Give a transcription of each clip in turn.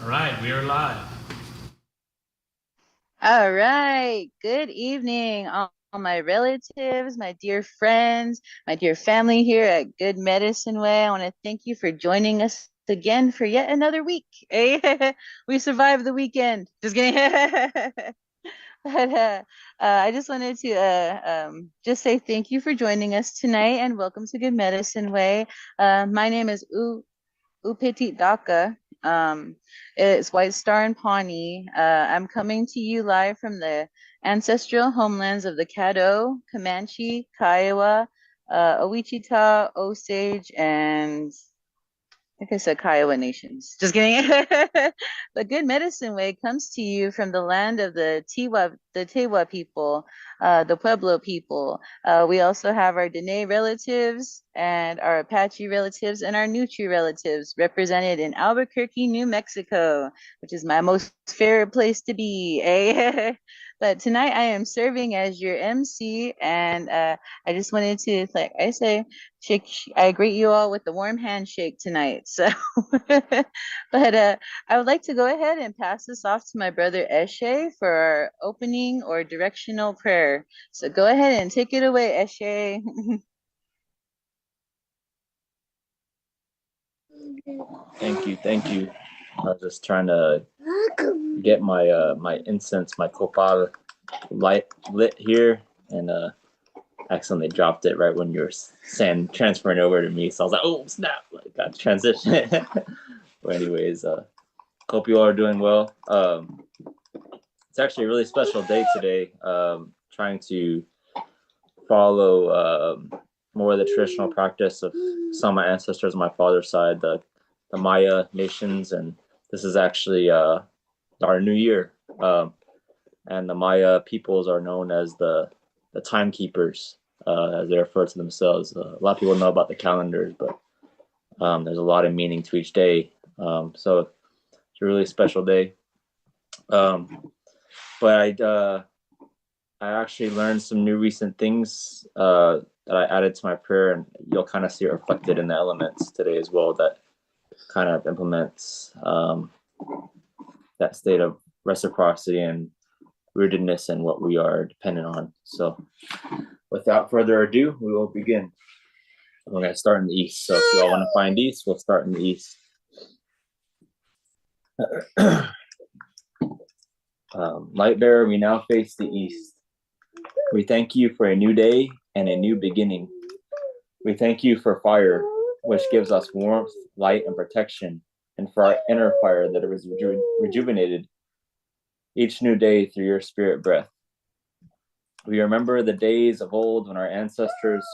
Right, we are live. All right. Good evening, all my relatives, my dear friends, my dear family here at Good Medicine Way. I want to thank you for joining us again for yet another week. We survived the weekend. Just kidding. But I just wanted to just say thank you for joining us tonight and welcome to Good Medicine Way. My name is Upitit Daka. Um, it's White Star and Pawnee. I'm coming to you live from the ancestral homelands of the Caddo, Comanche, Kiowa, Owichita, Osage, and like I said, Kiowa nations. Just kidding. The Good Medicine Way comes to you from the land of the Tewa people, the Pueblo people. We also have our Dene relatives and our Apache relatives and our Nutri relatives represented in Albuquerque, New Mexico, which is my most favorite place to be. Eh? But tonight I am serving as your MC, and I just wanted to, like I say, I greet you all with the warm handshake tonight. So, but I would like to go ahead and pass this off to my brother Eshe for our opening or directional prayer. So go ahead and take it away, Eshe. Thank you. I was just trying to get my incense, my copal light lit here, and accidentally dropped it right when you were saying transferring over to me. So I was like, oh snap! Like got to transition. But anyways, hope you all are doing well. It's actually a really special day today. Trying to follow more of the traditional practice of some of my ancestors on my father's side, the Maya nations, and this is actually our new year. And the Maya peoples are known as the timekeepers, as they refer to themselves. A lot of people know about the calendars, but there's a lot of meaning to each day. So it's a really special day. But I actually learned some new recent things that I added to my prayer, and you'll kind of see it reflected in the elements today as well. That kind of implements that state of reciprocity and rootedness and what we are dependent on. So, without further ado, we will begin. We're going to start in the east. So, if you all want to find east, we'll start in the east. Light bearer, we now face the east. We thank you for a new day and a new beginning. We thank you for fire, which gives us warmth, light, and protection, and for our inner fire that is rejuvenated each new day through your spirit breath. We remember the days of old when our ancestors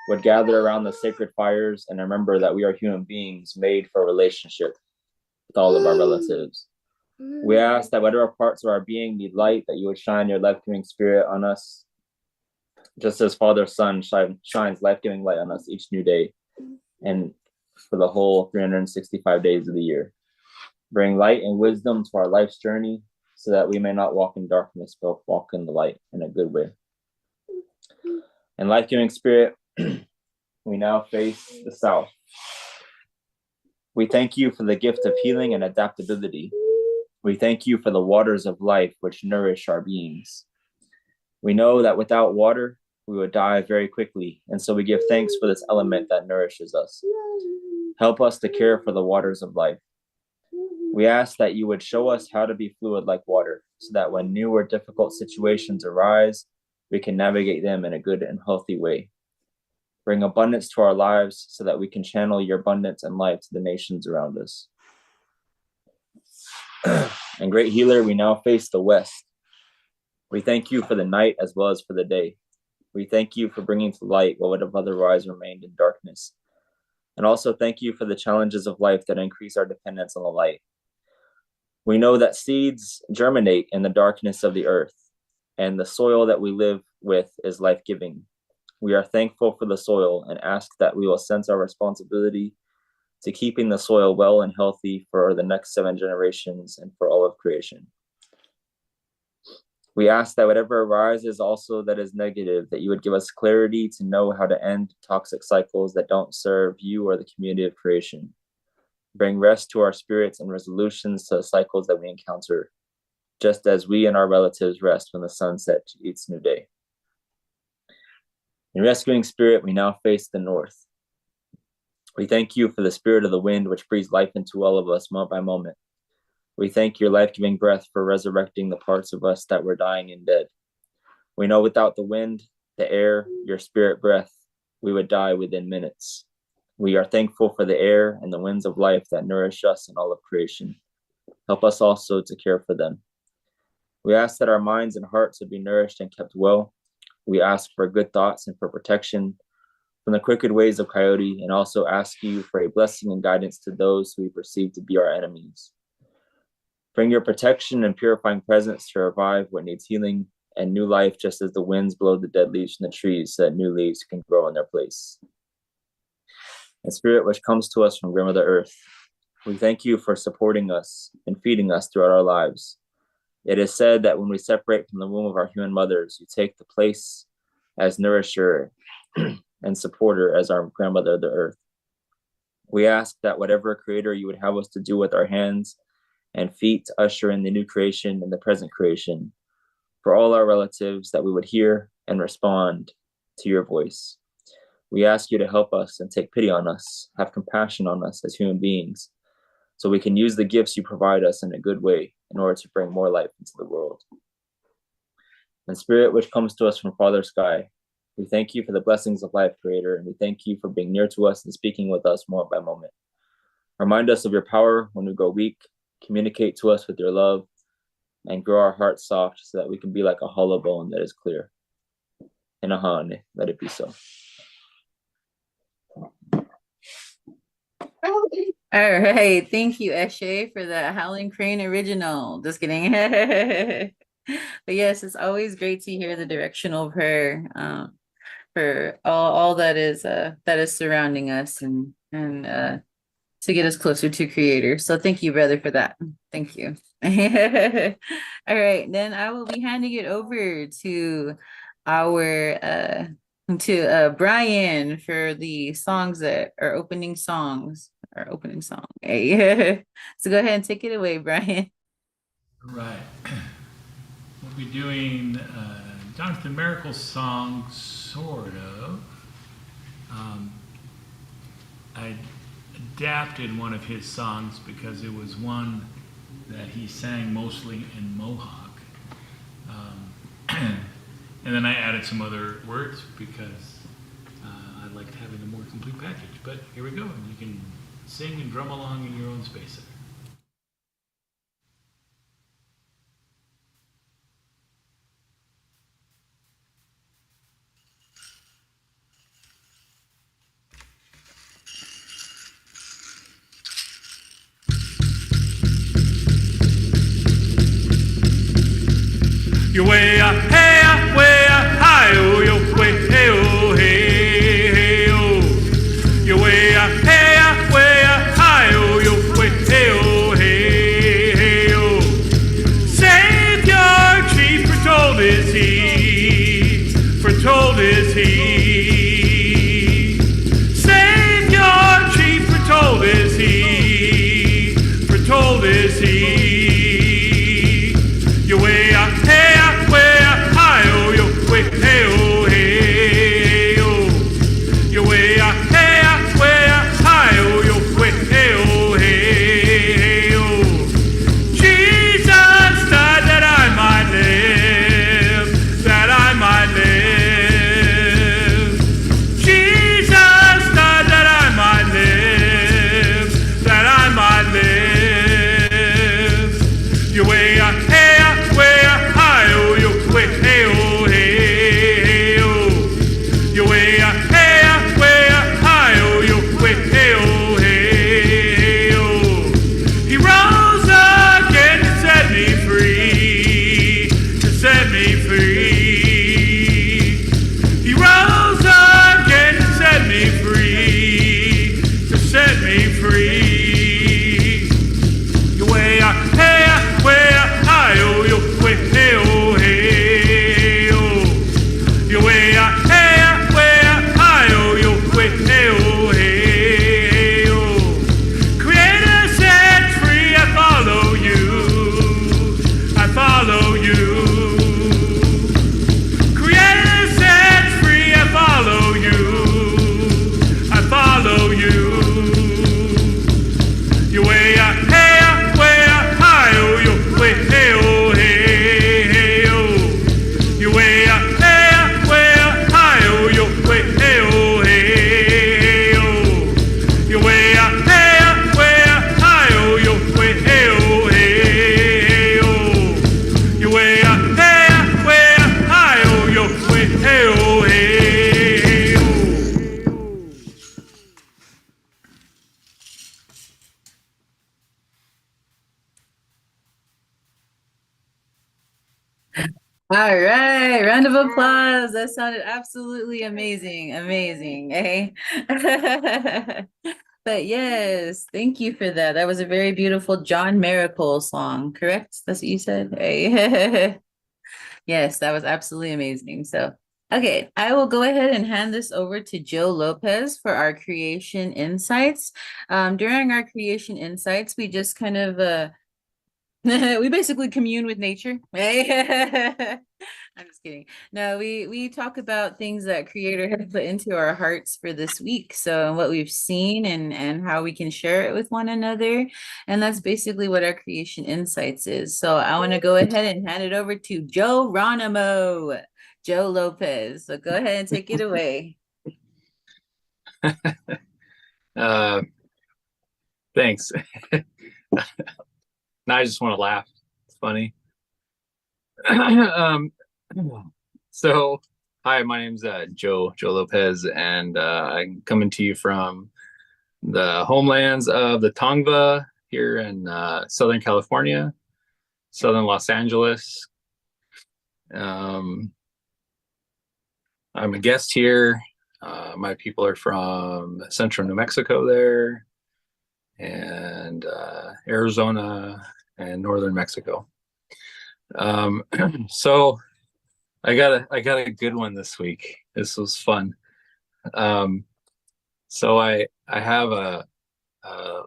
would gather around the sacred fires, and remember that we are human beings made for a relationship with all of our relatives. We ask that whatever parts of our being need light, that you would shine your life-giving spirit on us, just as Father Son shines life-giving light on us each new day, and for the whole 365 days of the year. Bring light and wisdom to our life's journey, so that we may not walk in darkness, but walk in the light in a good way. And life-giving spirit, we now face the south. We thank you for the gift of healing and adaptability. We thank you for the waters of life which nourish our beings. We know that without water, we would die very quickly, and so we give thanks for this element that nourishes us. Help us to care for the waters of life. We ask that you would show us how to be fluid like water, so that when new or difficult situations arise, we can navigate them in a good and healthy way. Bring abundance to our lives so that we can channel your abundance and life to the nations around us. And great healer, we now face the west. We thank you for the night as well as for the day. We thank you for bringing to light what would have otherwise remained in darkness. And also thank you for the challenges of life that increase our dependence on the light. We know that seeds germinate in the darkness of the earth, and the soil that we live with is life-giving. We are thankful for the soil and ask that we will sense our responsibility to keeping the soil well and healthy for the next 7 generations and for all of creation. We ask that whatever arises also that is negative, that you would give us clarity to know how to end toxic cycles that don't serve you or the community of creation. Bring rest to our spirits and resolutions to the cycles that we encounter, just as we and our relatives rest when the sun sets each new day. In rescuing spirit, we now face the north. We thank you for the spirit of the wind, which breathes life into all of us moment by moment. We thank your life-giving breath for resurrecting the parts of us that were dying and dead. We know without the wind, the air, your spirit breath, we would die within minutes. We are thankful for the air and the winds of life that nourish us and all of creation. Help us also to care for them. We ask that our minds and hearts would be nourished and kept well. We ask for good thoughts and for protection from the crooked ways of Coyote, and also ask you for a blessing and guidance to those who we perceive to be our enemies. Bring your protection and purifying presence to revive what needs healing and new life, just as the winds blow the dead leaves from the trees so that new leaves can grow in their place. And spirit which comes to us from Grandmother Earth, we thank you for supporting us and feeding us throughout our lives. It is said that when we separate from the womb of our human mothers, you take the place as nourisher and supporter as our grandmother, the earth. We ask that whatever creator you would have us to do with our hands and feet to usher in the new creation and the present creation, for all our relatives, that we would hear and respond to your voice. We ask you to help us and take pity on us, have compassion on us as human beings, so we can use the gifts you provide us in a good way in order to bring more life into the world. And spirit which comes to us from Father Sky, we thank you for the blessings of life, Creator, and we thank you for being near to us and speaking with us moment by moment. Remind us of your power when we grow weak, communicate to us with your love, and grow our hearts soft so that we can be like a hollow bone that is clear. In Ahane, let it be so. All right. Thank you, Eshe, for the Howling Crane original. Just kidding. But yes, it's always great to hear the directional prayer for all that is surrounding us and to get us closer to Creator. So thank you, brother, for that. Thank you. All right, then I will be handing it over to our Brian for the songs that are opening songs. Our opening song. Hey. So go ahead and take it away, Brian. All right. We'll be doing Jonathan Miracle's song, sort of. I adapted one of his songs because it was one that he sang mostly in Mohawk. And then I added some other words because I liked having a more complete package. But here we go. You can sing and drum along in your own space. Yo way up, hey up, way up, hi oh yo way, hey oh hey hey oh. Yo way up, hey up, way up, hi oh yo way, hey oh hey hey oh. Savior chief, foretold is he, foretold is he. Savior chief, foretold is he, foretold is he. Yo way up, hey. Way up, hey up, way up. All right, round of applause. That sounded absolutely amazing. Amazing, eh? But yes, thank you for that. That was a very beautiful John Miracle song, correct? That's what you said. Hey. Yes, that was absolutely amazing. So, okay, I will go ahead and hand this over to Joe Lopez for our creation insights. During our creation insights, we just kind of we basically commune with nature. Right? I'm just kidding. No, we talk about things that creator has put into our hearts for this week. So what we've seen and how we can share it with one another. And that's basically what our creation insights is. So I want to go ahead and hand it over to Joe Ronimo, Joe Lopez. So go ahead and take it away. Thanks. Now I just want to laugh. It's funny. um, so, hi, my name's Joe Lopez, and I'm coming to you from the homelands of the Tongva here in Southern California, Southern Los Angeles. I'm a guest here. My people are from central New Mexico there, and Arizona and northern Mexico. So I got a good one this week. This was fun. So I have a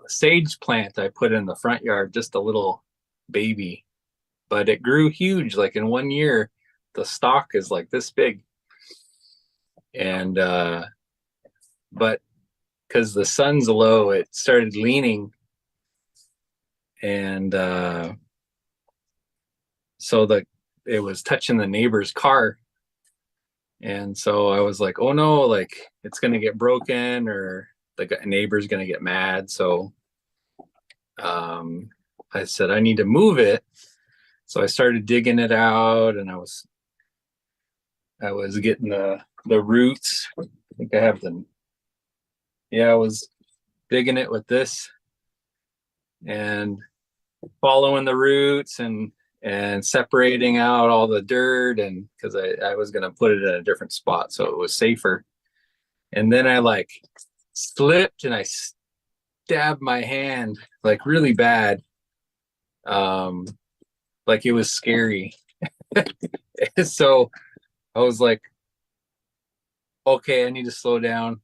sage plant I put in the front yard, just a little baby, but it grew huge. Like in 1 year, the stalk is like this big. And but because the sun's low, it started leaning, and so it was touching the neighbor's car. And so I was like, oh no, like it's gonna get broken or the neighbor's gonna get mad. So I said I need to move it. So I started digging it out, and I was getting the roots. I think I have the I was digging it with this and following the roots and separating out all the dirt, and because I was going to put it in a different spot so it was safer. And then I like slipped and I stabbed my hand like really bad. Like it was scary. So I was like, okay, I need to slow down.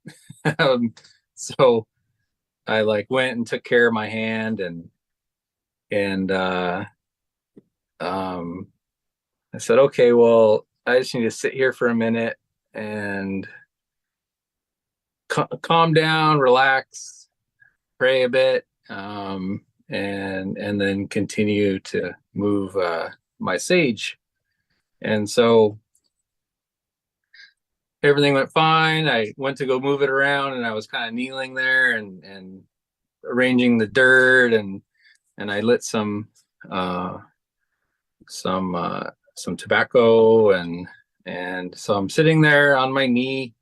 So I like went and took care of my hand, and I said, okay, well, I just need to sit here for a minute and calm down, relax, pray a bit, and then continue to move my sage. And so everything went fine. I went to go move it around, and I was kind of kneeling there and arranging the dirt, and I lit some tobacco, and so I'm sitting there on my knee,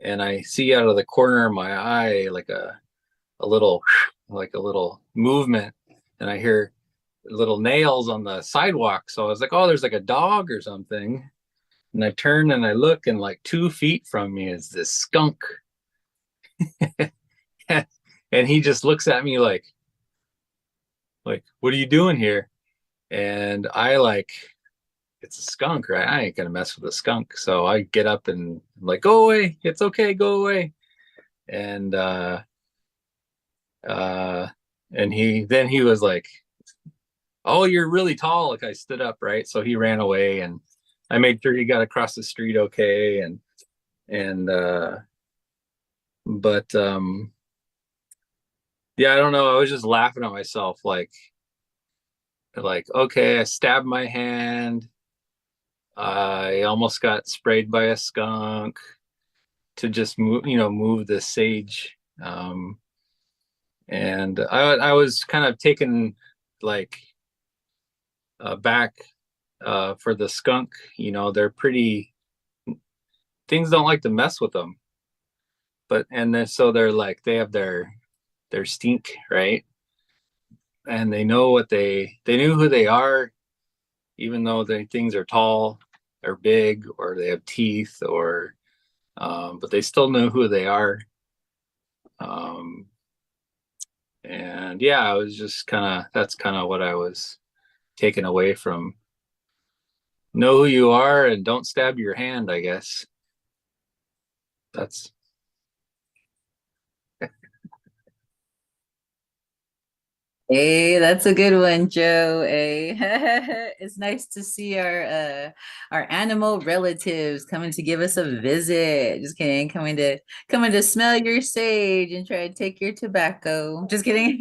and I see out of the corner of my eye like a little movement, and I hear little nails on the sidewalk. So I was like, oh, there's like a dog or something. And I turn and I look, and like 2 feet from me is this skunk. And he just looks at me like, what are you doing here? And I like, it's a skunk, right? I ain't gonna mess with a skunk. So I get up and I'm like, go away. It's okay, go away. And he was like, oh, you're really tall. Like I stood up, right? So he ran away, and I made sure he got across the street okay. But yeah, I don't know. I was just laughing at myself, like okay, I stabbed my hand. I almost got sprayed by a skunk to just move the sage. And I was kind of taken like back for the skunk. They're pretty, things don't like to mess with them, but so they're like, they have their stink, right? And they know they knew who they are. even though things are tall or big or they have teeth or but they still know who they are. And yeah, I was just that's kind of what I was taken away from. Know who you are and don't stab your hand, I guess. That's Hey, that's a good one, Joe. Hey, it's nice to see our animal relatives coming to give us a visit. Just kidding, coming to smell your sage and try to take your tobacco. Just kidding.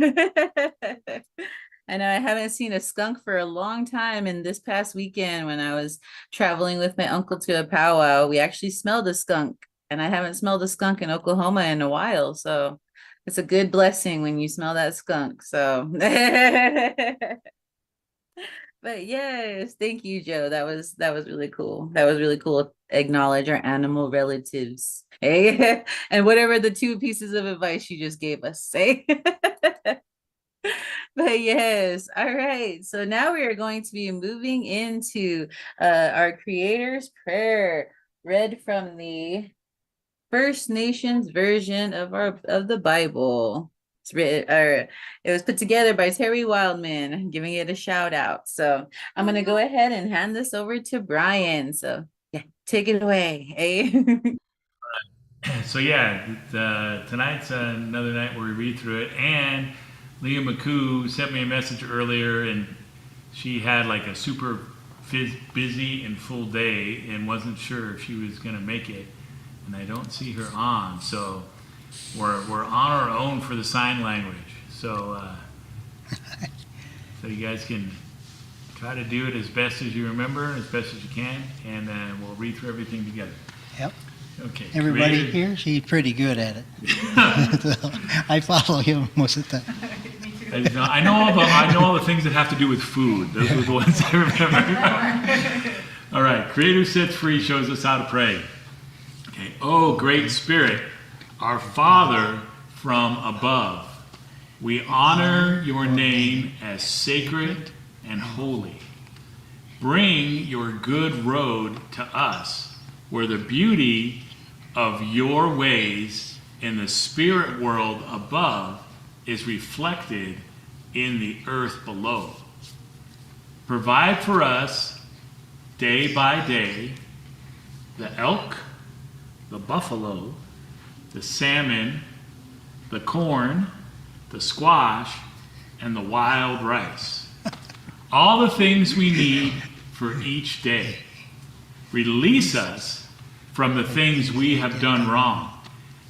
I know I haven't seen a skunk for a long time, and this past weekend when I was traveling with my uncle to a powwow, we actually smelled a skunk, and I haven't smelled a skunk in Oklahoma in a while, so it's a good blessing when you smell that skunk. So, but yes, thank you, Joe. That was really cool. That was really cool. Acknowledge our animal relatives. Hey, and whatever the two pieces of advice you just gave us, say. But yes, all right. So now we are going to be moving into our Creator's Prayer, read from the First Nations version of the Bible. It's written, or it was put together by Terry Wildman, giving it a shout out. So I'm gonna go ahead and hand this over to Brian. So yeah, take it away. Hey. So yeah, tonight's another night where we read through it. And Leah McCoo sent me a message earlier, and she had like a super busy and full day and wasn't sure if she was going to make it. And I don't see her on, so we're on our own for the sign language. So so you guys can try to do it as best as you remember, as best as you can, and we'll read through everything together. Yep. Okay. Everybody here, she's pretty good at it. So, I follow him most of the time. I know all the things that have to do with food. Those are the ones I remember. All right. Creator sets free shows us how to pray. Okay. Oh, great Spirit, our Father from above, we honor your name as sacred and holy. Bring your good road to us, where the beauty of your ways in the spirit world above is reflected in the earth below. Provide for us day by day the elk, the buffalo, the salmon, the corn, the squash, and the wild rice. All the things we need for each day. Release us from the things we have done wrong.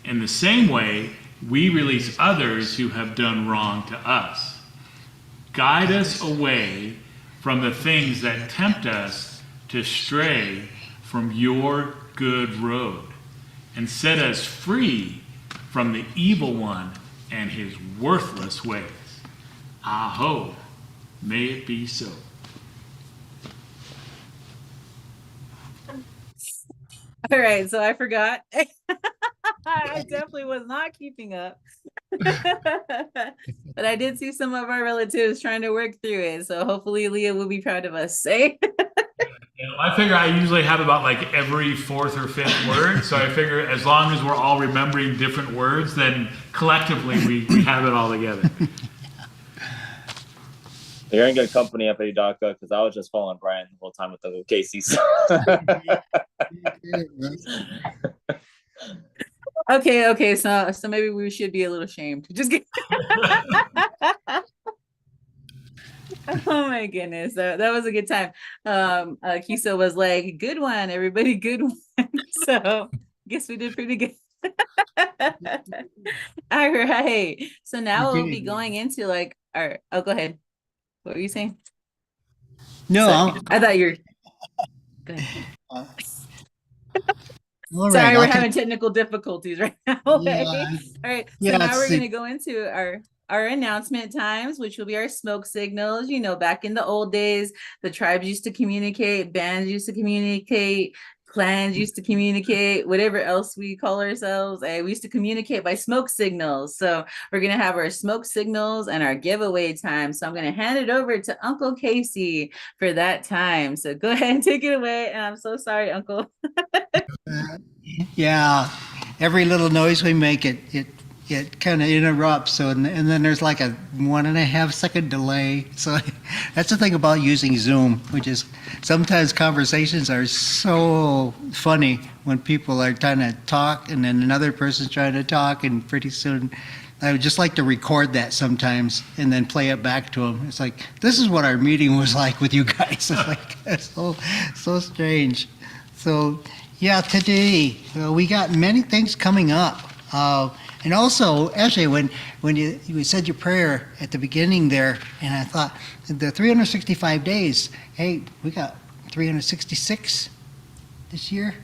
In the same way, we release others who have done wrong to us. Guide us away from the things that tempt us to stray from your good road, and set us free from the evil one and his worthless ways. Aho, may it be so. All right, so I forgot. I definitely was not keeping up. But I did see some of our relatives trying to work through it. So hopefully Leah will be proud of us. Say. I figure I usually have about like every fourth or fifth word. So I figure as long as we're all remembering different words, then collectively we have it all together. You're in good company up at Udaka, because I was just following Brian the whole time with the little Casey's. Okay. So maybe we should be a little ashamed. Just kidding. Oh my goodness, that was a good time. Kisa was like, "Good one, everybody, good one." So guess we did pretty good. All right. So now we'll be going into like our. Oh, go ahead. What were you saying? No, Sorry. I thought you were. Go ahead. all Sorry, right, we're having technical difficulties right now. Okay. Yeah. All right. So Yeah, now we're it's going to go into our announcement times, which will be our smoke signals. You know, back in the old days, the tribes used to communicate, bands used to communicate, clans used to communicate, whatever else we call ourselves. We used to communicate by smoke signals. So we're going to have our smoke signals and our giveaway time. So I'm going to hand it over to Uncle Casey for that time. So go ahead and take it away. And I'm so sorry, Uncle. Yeah, every little noise we make, it kind of interrupts. So and then there's like a 1.5 second delay. So that's the thing about using Zoom, which is sometimes conversations are so funny when people are trying to talk and then another person's trying to talk, and pretty soon I would just like to record that sometimes and then play it back to them. It's like, this is what our meeting was like with you guys. It's like, it's so strange. So yeah, today we got many things coming up. And also, actually, when you said your prayer at the beginning there, and I thought, the 365 days, hey, we got 366 this year?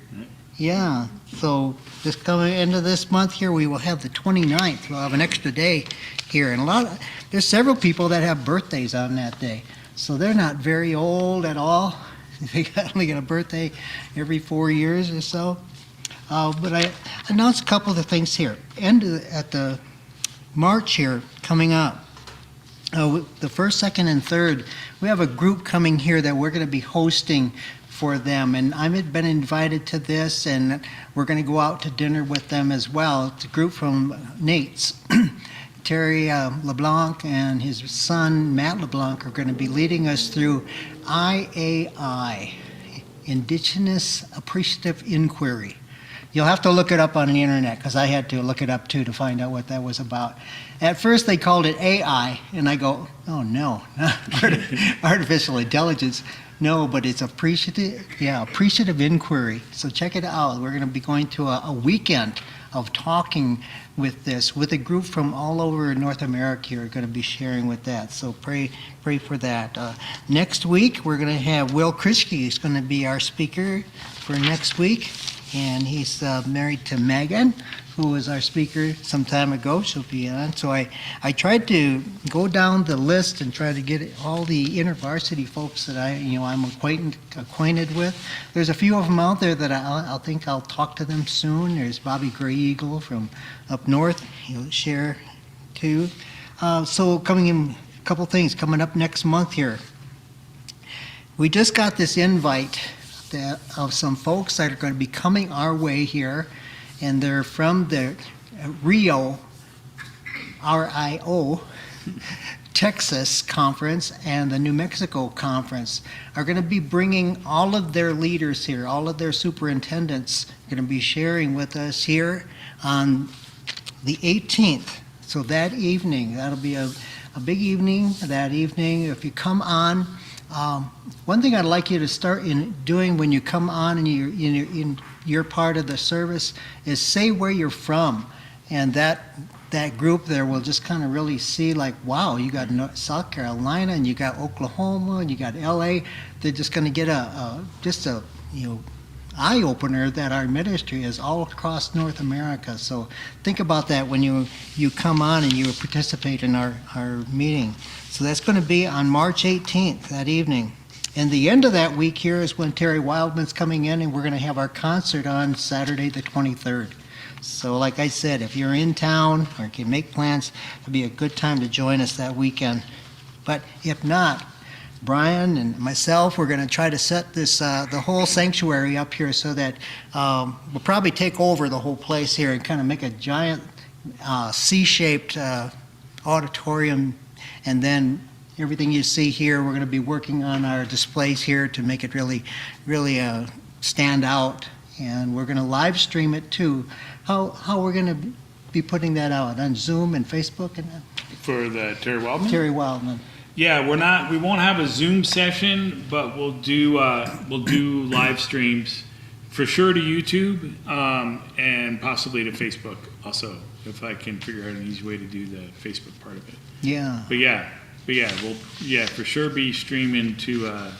Yeah, so this coming end of this month here, we will have the 29th. We'll have an extra day here. And there's several people that have birthdays on that day. So they're not very old at all. They only get a birthday every 4 years or so. But I announced a couple of the things here. At the March here coming up, the 1st, 2nd, and 3rd, we have a group coming here that we're going to be hosting for them. And I've been invited to this, and we're going to go out to dinner with them as well. It's a group from Nate's. Terry LeBlanc and his son, Matt LeBlanc, are going to be leading us through IAI, Indigenous Appreciative Inquiry. You'll have to look it up on the internet, because I had to look it up too to find out what that was about. At first they called it AI, and I go, oh no, artificial intelligence. No, but it's appreciative inquiry. So check it out. We're going to be going to a weekend of talking with a group from all over North America here are going to be sharing with that. So pray for that. Next week, we're going to have Will Krischke is going to be our speaker for next week. And he's married to Megan, who was our speaker some time ago. She'll be on. So I tried to go down the list and try to get all the InterVarsity folks that I'm acquainted with. There's a few of them out there that I'll think I'll talk to them soon. There's Bobby Gray Eagle from up north. He'll share too. So coming in, a couple things coming up next month here. We just got this invite of some folks that are going to be coming our way here, and they're from the Rio, RIO, Texas conference and the New Mexico conference, are going to be bringing all of their leaders here, all of their superintendents are going to be sharing with us here on the 18th. So that evening, that'll be a big evening that evening. If you come on, one thing I'd like you to start in doing when you come on and you're part of the service is say where you're from, and that group there will just kind of really see, like, wow, you got South Carolina and you got Oklahoma and you got LA. They're just going to get a eye opener that our ministry is all across North America. So think about that when you come on and you participate in our meeting. So that's going to be on March 18th, that evening. And the end of that week here is when Terry Wildman's coming in, and we're going to have our concert on Saturday the 23rd. So like I said, if you're in town or can make plans, it'll be a good time to join us that weekend. But if not, Brian and myself, we're going to try to set this the whole sanctuary up here so that we'll probably take over the whole place here and kind of make a giant C-shaped auditorium. And then everything you see here, we're going to be working on our displays here to make it really stand out. And we're going to live stream it too. How we're going to be putting that out on Zoom and Facebook and For the Terry Wildman? Terry Wildman. Yeah, we won't have a Zoom session, but we'll do live streams for sure to YouTube, and possibly to Facebook also, if I can figure out an easy way to do the Facebook part of it. Yeah. But we'll for sure be streaming to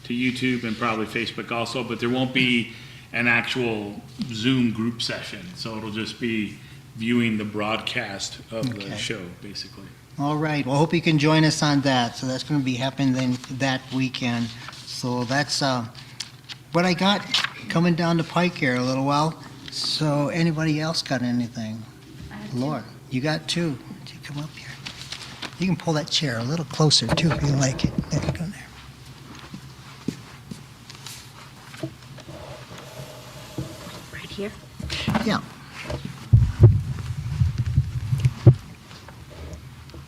YouTube and probably Facebook also, but there won't be an actual Zoom group session, so it'll just be viewing the broadcast of the show, basically. All right. Well, hope you can join us on that. So that's going to be happening then that weekend. So that's what I got coming down the pike here a little while. So anybody else got anything? Laura, you got two. You come up here. You can pull that chair a little closer too if you like it. There, go there. Right here. Yeah.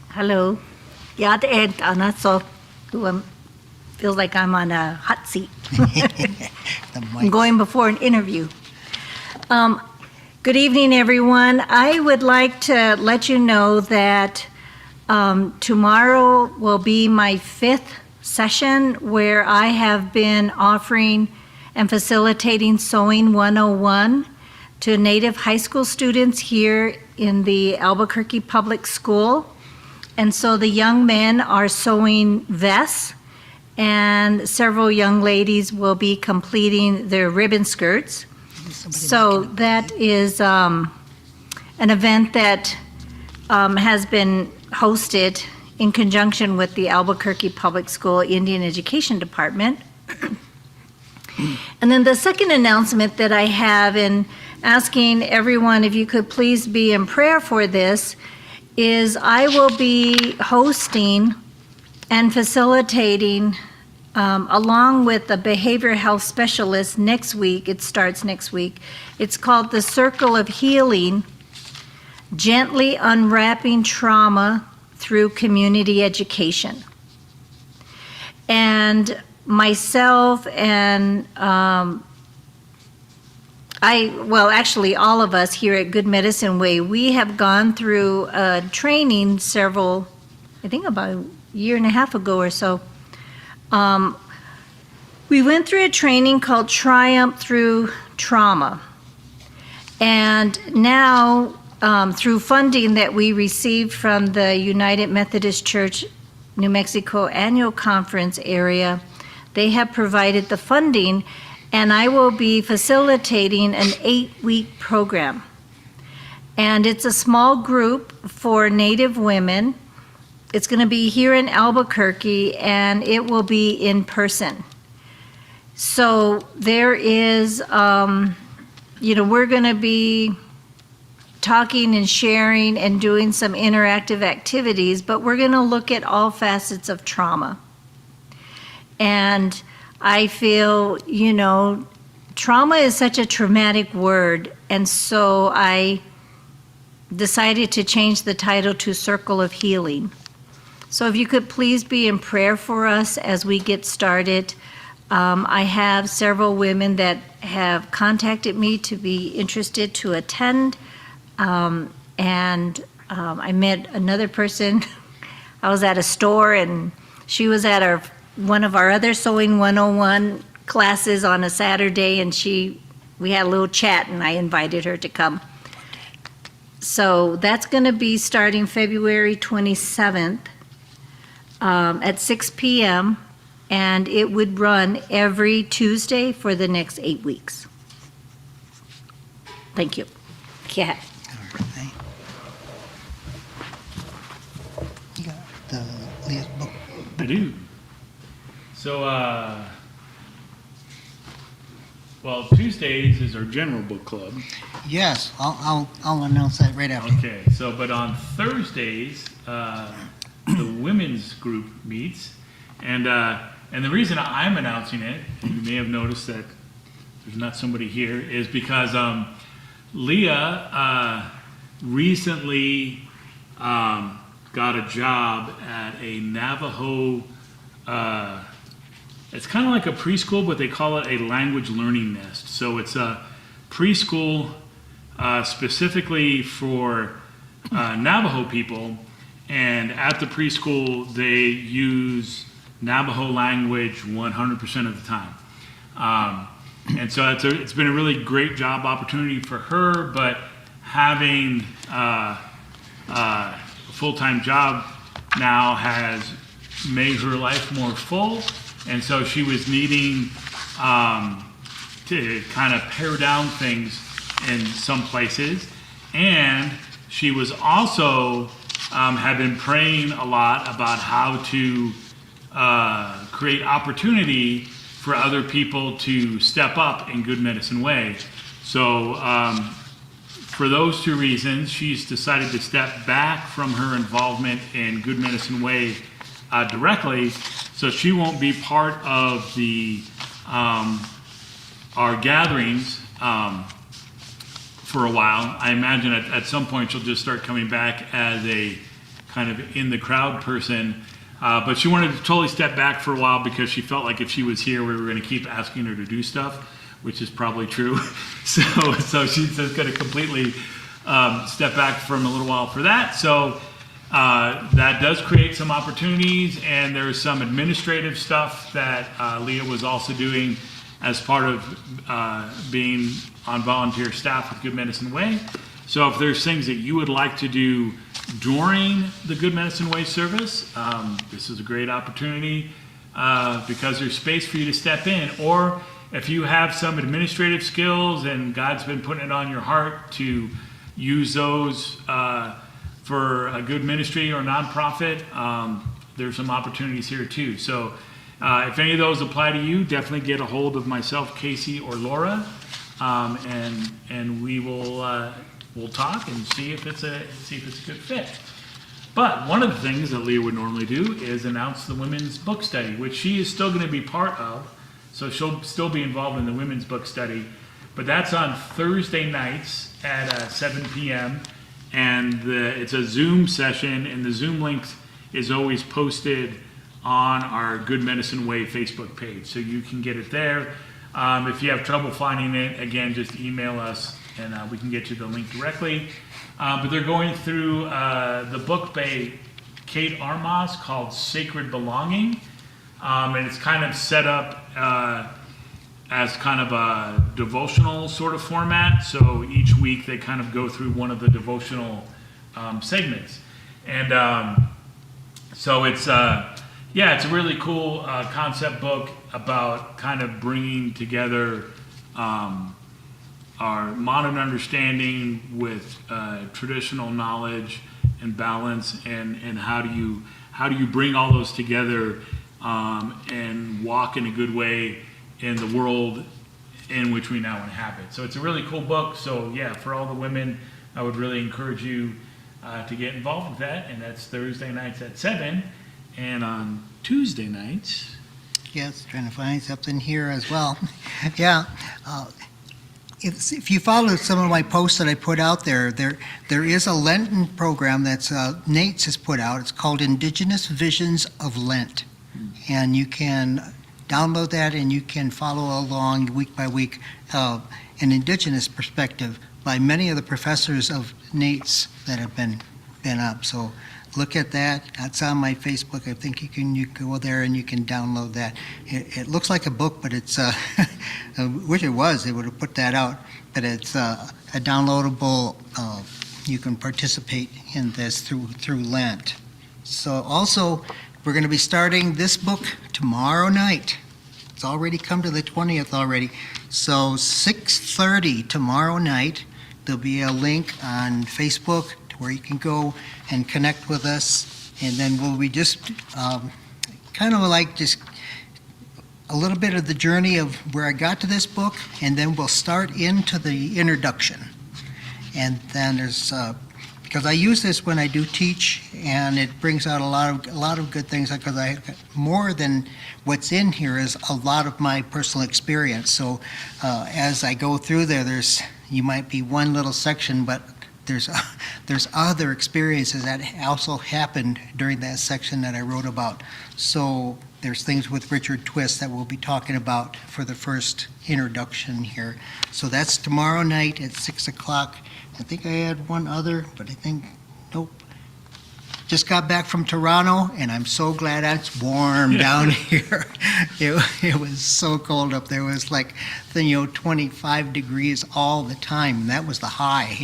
Hello. Yeah, the end. So feels like I'm on a hot seat. I'm going before an interview. Good evening, everyone. I would like to let you know that tomorrow will be my 5th session where I have been offering and facilitating Sewing 101 to Native high school students here in the Albuquerque Public School. And so the young men are sewing vests, and several young ladies will be completing their ribbon skirts. So that is an event that has been hosted in conjunction with the Albuquerque Public School Indian Education Department. And then the second announcement that I have, in asking everyone if you could please be in prayer for this, is I will be hosting and facilitating along with a behavioral health specialist next week. It starts next week. It's called the Circle of Healing, Gently Unwrapping Trauma Through Community Education. And myself and actually all of us here at Good Medicine Way, we have gone through a training I think about a year and a half ago or so. We went through a training called Triumph Through Trauma. And now, through funding that we received from the United Methodist Church New Mexico Annual Conference area, they have provided the funding, and I will be facilitating an 8-week program. And it's a small group for Native women. It's going to be here in Albuquerque, and it will be in person. So there is, we're going to be talking and sharing and doing some interactive activities, but we're going to look at all facets of trauma. And I feel, trauma is such a traumatic word, and so I decided to change the title to Circle of Healing. So if you could please be in prayer for us as we get started. I have several women that have contacted me to be interested to attend, and I met another person. I was at a store, and she was at one of our other Sewing 101 classes on a Saturday, and we had a little chat, and I invited her to come. So that's going to be starting February 27th at 6 p.m., and it would run every Tuesday for the next 8 weeks. Thank you. Yeah. All right. You got the Leah's book. I do. So, Tuesdays is our general book club. Yes, I'll announce that right after. Okay, but on Thursdays, the women's group meets, and the reason I'm announcing it, and you may have noticed that there's not somebody here, is because Leah recently got a job at a Navajo. It's kind of like a preschool, but they call it a language learning nest. So it's a preschool specifically for Navajo people, and at the preschool they use Navajo language 100% of the time. And so it's been a really great job opportunity for her, but having a full-time job now has made her life more full. And so she was needing to kind of pare down things in some places. And she was also had been praying a lot about how to create opportunity for other people to step up in Good Medicine Way. So for those two reasons, she's decided to step back from her involvement in Good Medicine Way directly, so she won't be part of the our gatherings for a while. I imagine at some point she'll just start coming back as a kind of in the crowd person. But she wanted to totally step back for a while because she felt like if she was here, we were going to keep asking her to do stuff, which is probably true. So she's just going to completely step back from a little while for that. So that does create some opportunities, and there's some administrative stuff that Leah was also doing as part of being on volunteer staff with Good Medicine Way. So if there's things that you would like to do during the Good Medicine Way service, this is a great opportunity because there's space for you to step in. Or if you have some administrative skills and God's been putting it on your heart to use those for a good ministry or nonprofit, there's some opportunities here too. So if any of those apply to you, definitely get a hold of myself, Casey, or Laura, and we will we'll talk and see if it's a good fit. But one of the things that Leah would normally do is announce the women's book study, which she is still going to be part of. So she'll still be involved in the women's book study, but that's on Thursday nights at 7 p.m. And it's a Zoom session, and the Zoom link is always posted on our Good Medicine Way Facebook page, so you can get it there. If you have trouble finding it, again, just email us and we can get you the link directly. But they're going through the book by Kate Armas called Sacred Belonging. And it's kind of set up as kind of a devotional sort of format. So each week they kind of go through one of the devotional segments. And so it's it's a really cool concept book about kind of bringing together our modern understanding with traditional knowledge and balance, and how do you bring all those together and walk in a good way in the world in which we now inhabit. So it's a really cool book. So yeah, for all the women, I would really encourage you to get involved with that. And that's Thursday nights at 7, and on Tuesday nights. Yes, trying to find something here as well. Yeah. If you follow some of my posts that I put out there is a Lenten program that's Nate's has put out. It's called Indigenous Visions of Lent. And you can download that and you can follow along week by week an Indigenous perspective by many of the professors of Nate's that have been up. So look at that. That's on my Facebook. I think you can go there and you can download that. It looks like a book, but it's I wish it was. They would have put that out. But it's a downloadable. You can participate in this through Lent. So also, we're going to be starting this book tomorrow night. It's already come to the 20th already. So 6:30 tomorrow night. There'll be a link on Facebook where you can go and connect with us, and then we'll be just kind of like just a little bit of the journey of where I got to this book, and then we'll start into the introduction. And then there's because I use this when I do teach, and it brings out a lot of good things, because I more than what's in here is a lot of my personal experience. So as I go through you might be one little section, but there's other experiences that also happened during that section that I wrote about. So there's things with Richard Twist that we'll be talking about for the first introduction here. So that's tomorrow night at 6 o'clock. I think I had one other, but I think, nope. Just got back from Toronto, and I'm so glad it's warm down here. It was so cold up there. It was like, 25 degrees all the time. And that was the high,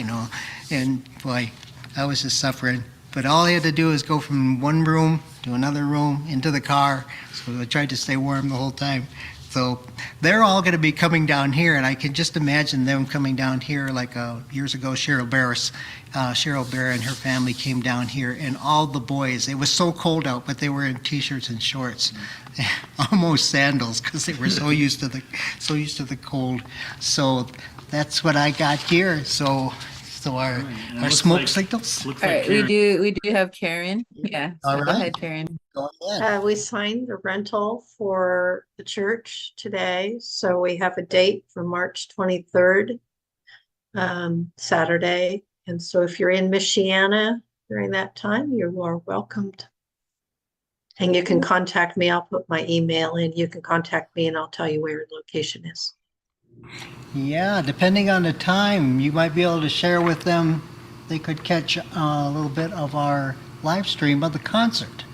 And boy, I was just suffering. But all I had to do is go from one room to another room into the car. So I tried to stay warm the whole time. So they're all going to be coming down here, and I can just imagine them coming down here like years ago. Cheryl Bear and her family came down here, and all the boys. It was so cold out, but they were in t-shirts and shorts, almost sandals, because they were so used to the cold. So that's what I got here. So our smoke signals. All right, we do have Karen. Yeah. So All go right. ahead, Karen. Go ahead. We signed the rental for the church today, so we have a date for March 23rd, Saturday. And so if you're in Michiana during that time, you are welcomed. And you can contact me. I'll put my email in. You can contact me and I'll tell you where your location is. Yeah, depending on the time, you might be able to share with them. They could catch a little bit of our live stream of the concert.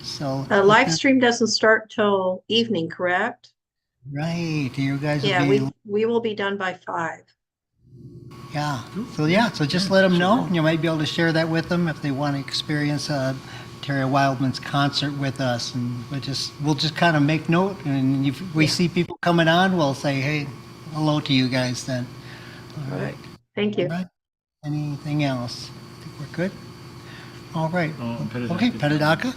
So Live stream doesn't start till evening, correct? right, you guys Yeah, will be. we will be done by 5. So just let them know. You might be able to share that with them if they want to experience Terry Wildman's concert with us, and we'll just kind of make note. And if we see people coming on, we'll say, hey, hello to you guys then. All right. Thank you. All right. Anything else? I think we're good. All right. Okay, Petadaka.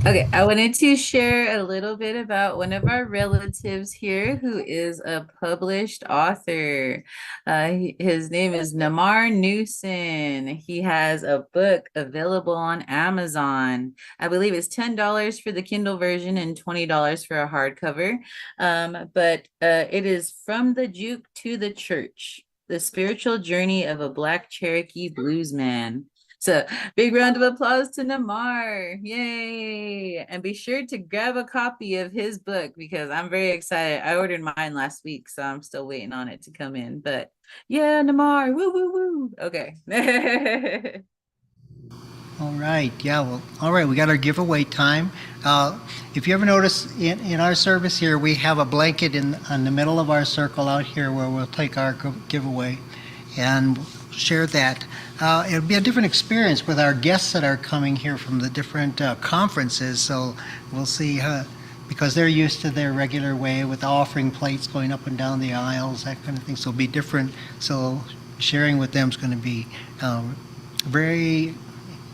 Okay, I wanted to share a little bit about one of our relatives here who is a published author. His name is Namar Newson. He has a book available on Amazon. I believe it's $10 for the Kindle version and $20 for a hardcover. But it is From the Juke to the Church: The Spiritual Journey of a Black Cherokee Bluesman. So big round of applause to Namar. Yay. And be sure to grab a copy of his book because I'm very excited. I ordered mine last week, so I'm still waiting on it to come in. But yeah, Namar. Woo, woo, woo. Okay. All right. Yeah. Well, all right. We got our giveaway time. If you ever notice in our service here, we have a blanket in the middle of our circle out here where we'll take our giveaway and share that. It'll be a different experience with our guests that are coming here from the different conferences. So we'll see because they're used to their regular way with offering plates going up and down the aisles, that kind of thing. So it'll be different. So sharing with them is going to be very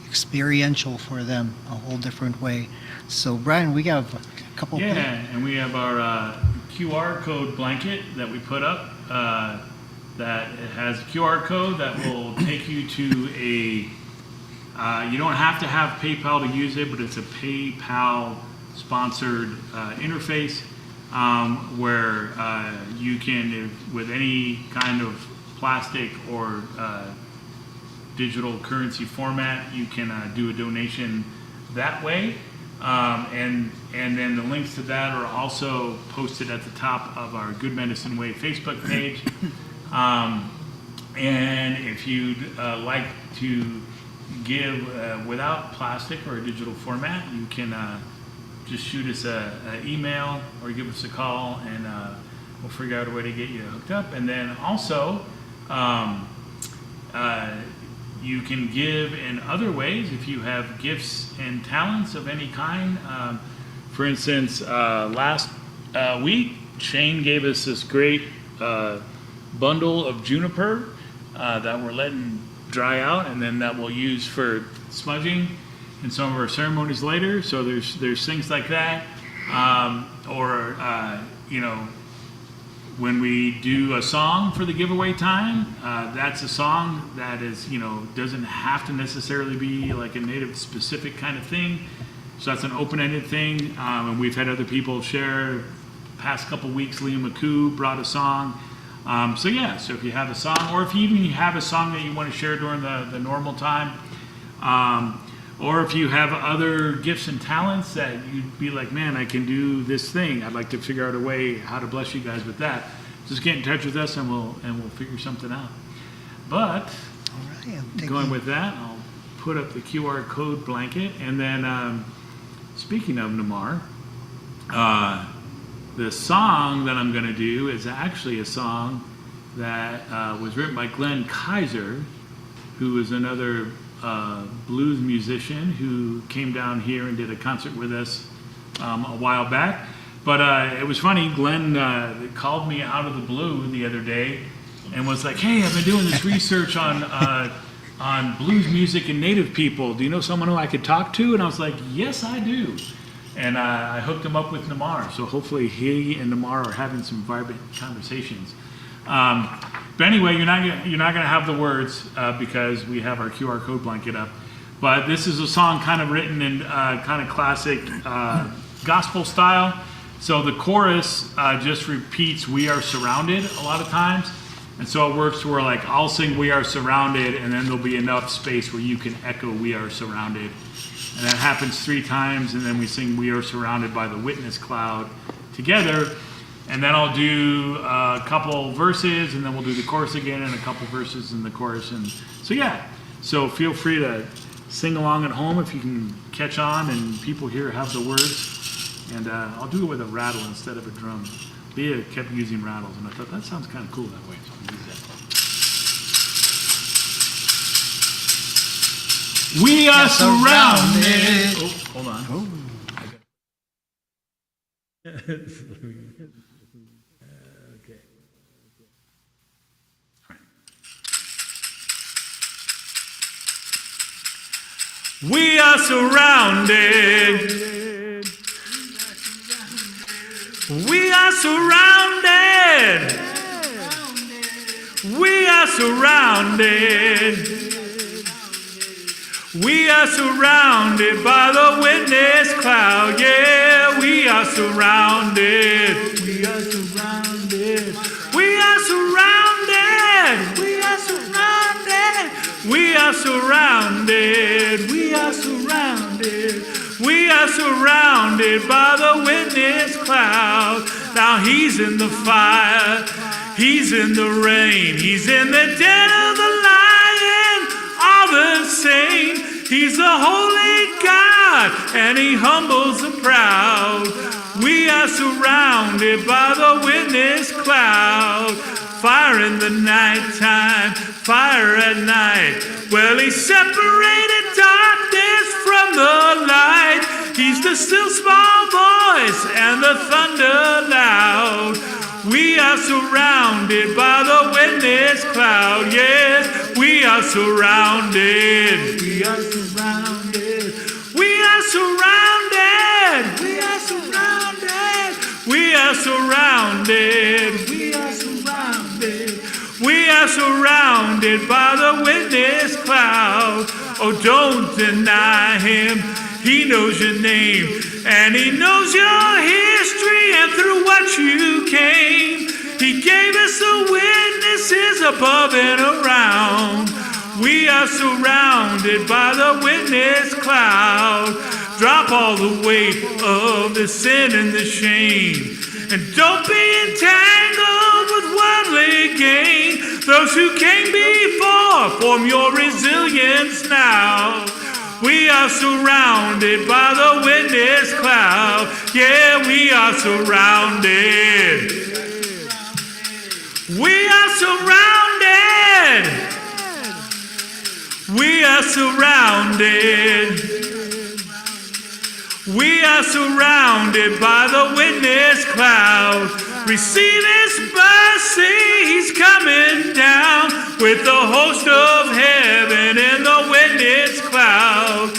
experiential for them, a whole different way. So Brian, we have a couple. Yeah, and we have our QR code blanket that we put up. That it has a QR code that will take you to a. You don't have to have PayPal to use it, but it's a PayPal sponsored interface where you can, with any kind of plastic or digital currency format, you can do a donation that way. And then the links to that are also posted at the top of our Good Medicine Way Facebook page. And if you'd like to give without plastic or a digital format, you can just shoot us an email or give us a call, and we'll figure out a way to get you hooked up. And then also, you can give in other ways if you have gifts and talents of any kind. For instance, last week, Shane gave us this great bundle of juniper that we're letting dry out, and then that we'll use for smudging in some of our ceremonies later. So there's things like that, or when we do a song for the giveaway time, that's a song that is doesn't have to necessarily be like a native specific kind of thing. So that's an open-ended thing, and we've had other people share. Past couple weeks, Liam McCoo brought a song. So if you have a song, or if you have a song that you want to share during the normal time, or if you have other gifts and talents that you'd be like, man, I can do this thing. I'd like to figure out a way how to bless you guys with that. Just get in touch with us, and we'll figure something out. But All right, going with that, I'll put up the QR code blanket, and then speaking of Namar. The song that I'm going to do is actually a song that was written by Glenn Kaiser, who is another blues musician who came down here and did a concert with us a while back. But it was funny. Glenn called me out of the blue the other day and was like, "Hey, I've been doing this research on blues music and Native people. Do you know someone who I could talk to?" And I was like, "Yes, I do." And I hooked him up with Namar. So hopefully he and Namar are having some vibrant conversations. But anyway, you're not gonna have the words because we have our QR code blanket up. But this is a song kind of written in kind of classic gospel style. So the chorus just repeats "We are surrounded" a lot of times. And so it works where like I'll sing "We are surrounded" and then there'll be enough space where you can echo "We are surrounded." And that happens 3 times, and then we sing "We are surrounded by the witness cloud" together. And then I'll do a couple verses, and then we'll do the chorus again, and a couple verses in the chorus. And so yeah, so feel free to sing along at home if you can catch on and people here have the words. And I'll do it with a rattle instead of a drum. Leah kept using rattles, and I thought that sounds kind of cool that way, so I'll use that. We are surrounded. Oh, hold on. Oh. Okay. We are surrounded. We are surrounded. We are surrounded. We are surrounded by the witness cloud. Yeah, we are surrounded. We are surrounded. We are surrounded. We are surrounded. We are surrounded. We are surrounded. We are surrounded by the witness cloud. Now he's in the fire. He's in the rain. He's in the den of the lion. All the same. He's the holy God, and he humbles the proud. We are surrounded by the witness cloud. Fire in the nighttime, fire at night. Well, he separated darkness from the light. He's the still small voice and the thunder loud. We are surrounded by the witness cloud. Yes, we are surrounded. We are surrounded. We are surrounded. We are surrounded. We are surrounded. We are surrounded. We are surrounded by the witness cloud. Oh, don't deny him. He knows your name, and he knows your history, and through what you came. He gave us the witnesses above and around. We are surrounded by the witness cloud. Drop all the weight of the sin and the shame, and don't be entangled with worldly gain. Those who came before form your resilience now. We are surrounded by the witness cloud. Yeah, we are surrounded. We are surrounded. We are surrounded. We are surrounded by the witness cloud. Receive his mercy, he's coming down with the host of heaven and the witness cloud.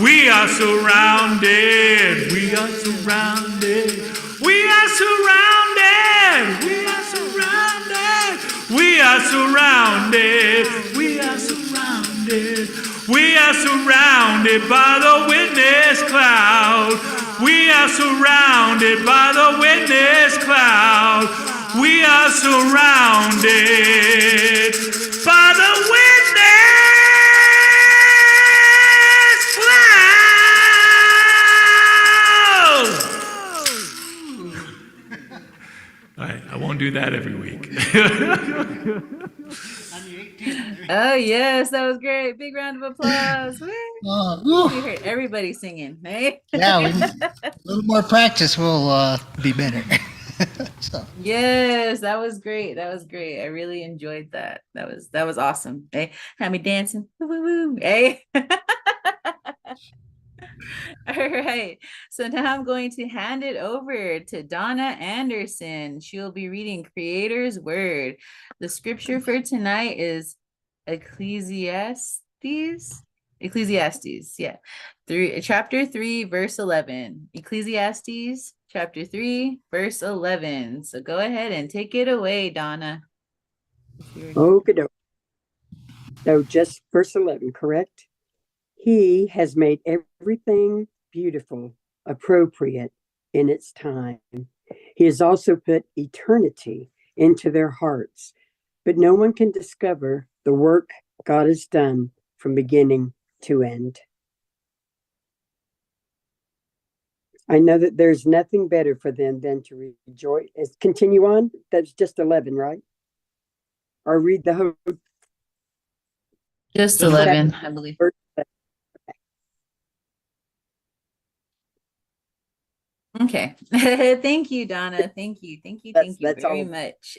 We are surrounded. We are surrounded. We are surrounded. We are surrounded. We are surrounded. We are surrounded. We are surrounded by the witness cloud. We are surrounded by the witness cloud. We are surrounded by the witness cloud. All right, I won't do that every week. Oh yes, that was great. Big round of applause. Woo. We heard everybody singing. Hey? Yeah, a little more practice will be better. So. Yes, that was great. That was great. I really enjoyed that. That was awesome. Hey, had me dancing. Woo, woo, woo. Hey. All right. So now I'm going to hand it over to Donna Anderson. She'll be reading Creator's Word. The scripture for tonight is Ecclesiastes. Ecclesiastes, yeah. Chapter 3, verse 11. Ecclesiastes, chapter 3, verse 11. So go ahead and take it away, Donna. Okay, so just verse 11, correct? He has made everything beautiful, appropriate in its time. He has also put eternity into their hearts, but no one can discover the work God has done from beginning to end. I know that there's nothing better for them than to rejoice. Continue on. That's just 11, right? Or read the whole. Just 11, I believe. Okay. Thank you, Donna. Thank you. Thank you. Thank you That's very all. much.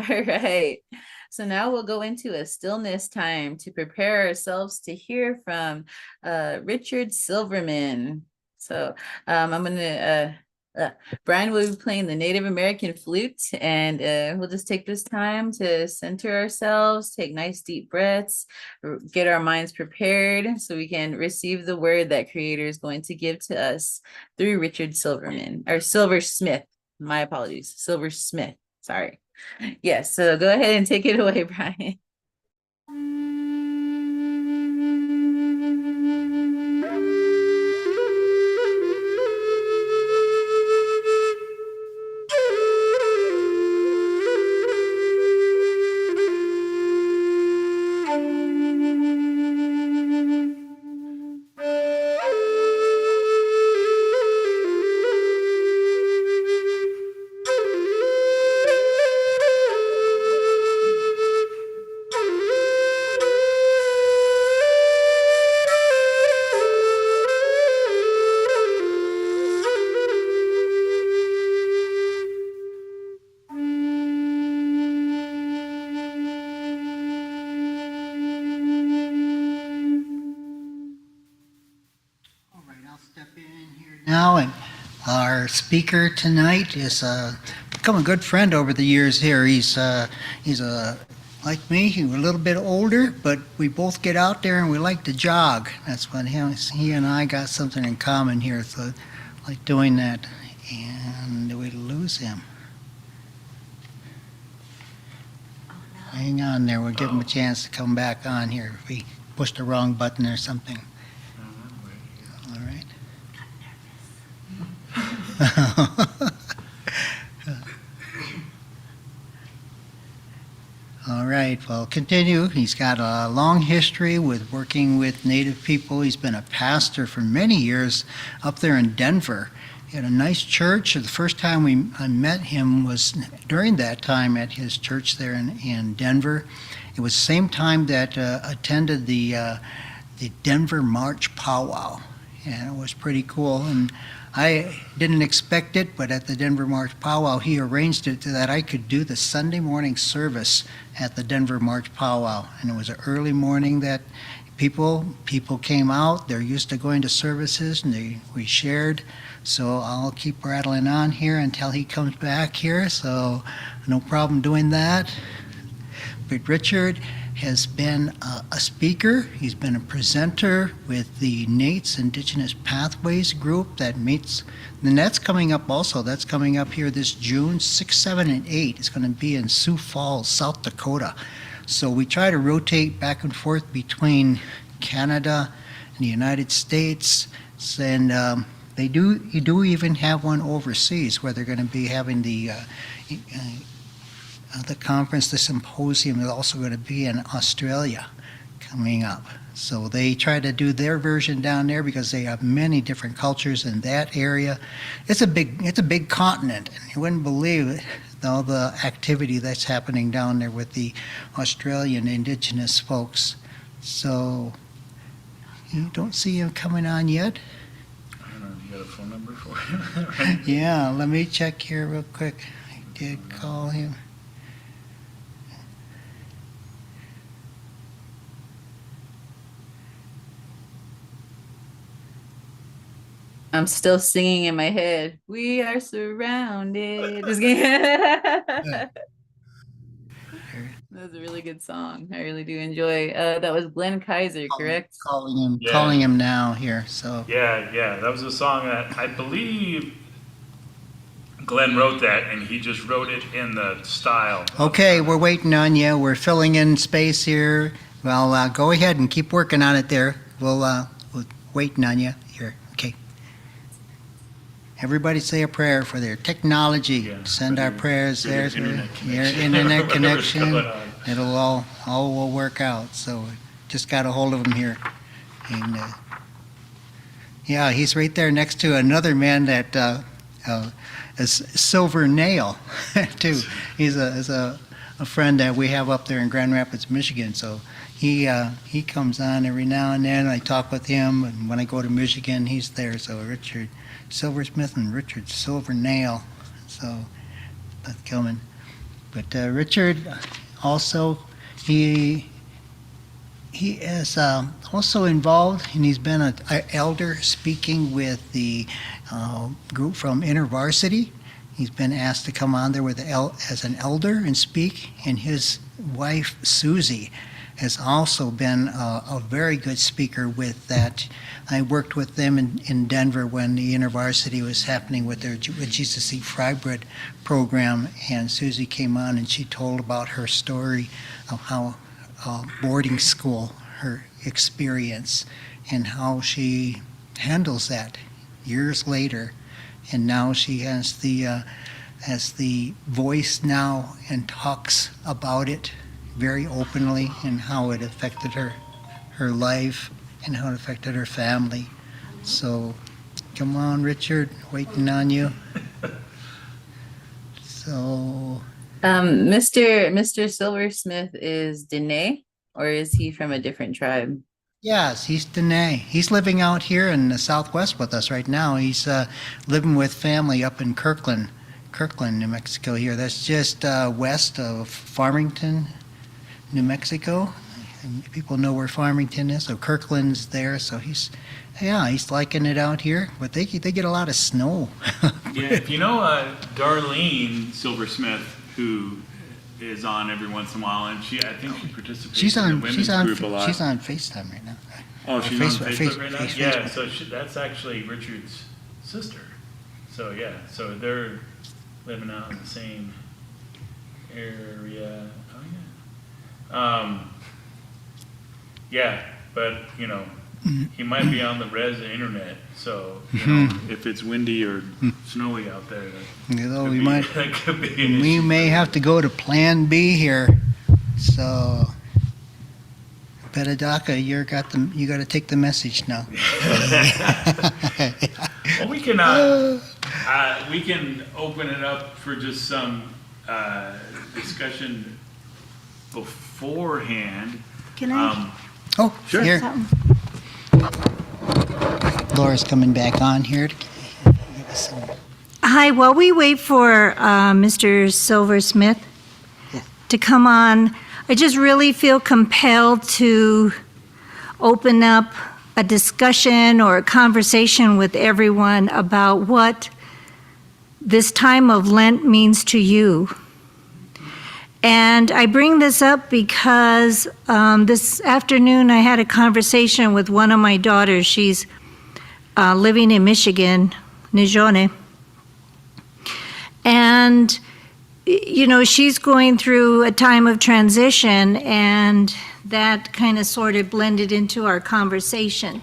All right. So now we'll go into a stillness time to prepare ourselves to hear from Richard Silverman. So I'm gonna Brian will be playing the Native American flute, and we'll just take this time to center ourselves, take nice deep breaths, get our minds prepared so we can receive the word that Creator is going to give to us through Richard Silverman, or Silversmith. My apologies, Silversmith. Sorry. Yes, so go ahead and take it away, Brian. Now, and our speaker tonight is become a good friend over the years here. He's like me, he's a little bit older, but we both get out there and we like to jog. That's what he and I got something in common here, so I like doing that. And we lose him. Hang on there, we'll give him a chance to come back on here if we push the wrong button or something. All right. All right, well, continue. He's got a long history with working with Native people. He's been a pastor for many years up there in Denver. He had a nice church. The first time I met him was during that time at his church there in Denver. It was the same time that attended the Denver March Powwow, and it was pretty cool. And I didn't expect it, but at the Denver March Powwow, he arranged it so that I could do the Sunday morning service at the Denver March Powwow. And it was an early morning that people came out. They're used to going to services, and we shared. So I'll keep rattling on here until he comes back here, so no problem doing that. But Richard has been a speaker. He's been a presenter with the Nate's Indigenous Pathways group that meets, and that's coming up also. That's coming up here this June 6, 7, and 8. It's going to be in Sioux Falls, South Dakota. So we try to rotate back and forth between Canada and the United States, and you do even have one overseas where they're going to be having the conference, the symposium is also going to be in Australia coming up. So they try to do their version down there because they have many different cultures in that area. It's a big continent, and you wouldn't believe it, all the activity that's happening down there with the Australian Indigenous folks. So you don't see him coming on yet? I don't know, you got a phone number for him? Yeah, let me check here real quick. I did call him. I'm still singing in my head. We are surrounded. Just kidding. That was a really good song. I really do enjoy. That was Glenn Kaiser, correct? Calling Yeah. him now here. So Yeah, that was a song that I believe Glenn wrote that, and he just wrote it in the style. okay, we're waiting on you. We're filling in space here. Well, go ahead and keep working on it there. We're waiting on you here. Okay. Everybody say a prayer for their technology. Yeah, Send for our their- prayers for their there. For internet your connection. internet Whatever's connection. going on. It'll all will work out. So just got a hold of him here. And yeah, he's right there next to another man that is Silver Nail too. He's a friend that we have up there in Grand Rapids, Michigan. So he comes on every now and then. I talk with him, and when I go to Michigan, he's there. So Richard Silversmith and Richard Silver Nail. So that's coming. But Richard also he is also involved, and he's been an elder speaking with the group from InterVarsity. He's been asked to come on there with as an elder and speak, and his wife Susie has also been a very good speaker with that. I worked with them in Denver when the InterVarsity was happening with their with Jesus Eat Fry Bread program, and Susie came on and she told about her story of how boarding school, her experience, and how she handles that years later. And now she has the voice now and talks about it very openly, and how it affected her life and how it affected her family. So come on, Richard, waiting on you. So Mr. Silversmith is Dene, or is he from a different tribe? yes, he's Dene. He's living out here in the Southwest with us right now. He's living with family up in Kirkland, New Mexico here. That's just west of Farmington, New Mexico. And people know where Farmington is, so Kirkland's there. So he's liking it out here, but they get a lot of snow. Yeah, if you know Darlene Silversmith, who is on every once in a while, and I think she participates she's in on the women's group a lot. she's on FaceTime right now. Oh, she's on Facebook Face- right now? Face- Yeah, Facebook. so that's actually Richard's sister. So yeah, so they're living out in the same area. Oh yeah. Yeah, but you know, he might be on the res internet, so you know, if it's windy or snowy out there, that You know, could we be, might that could be an we issue. may have to go to Plan B here. So, Petadaka, you got to take the message now. Well, we can open it up for just some discussion beforehand. Can I? Oh, Sure. here. Laura's coming back on here. Hi, while we wait for Mr. Silversmith to come on, I just really feel compelled to open up a discussion or a conversation with everyone about what this time of Lent means to you. And I bring this up because this afternoon I had a conversation with one of my daughters. She's living in Michigan, Nijone. And, you know, she's going through a time of transition, and that kind of sort of blended into our conversation.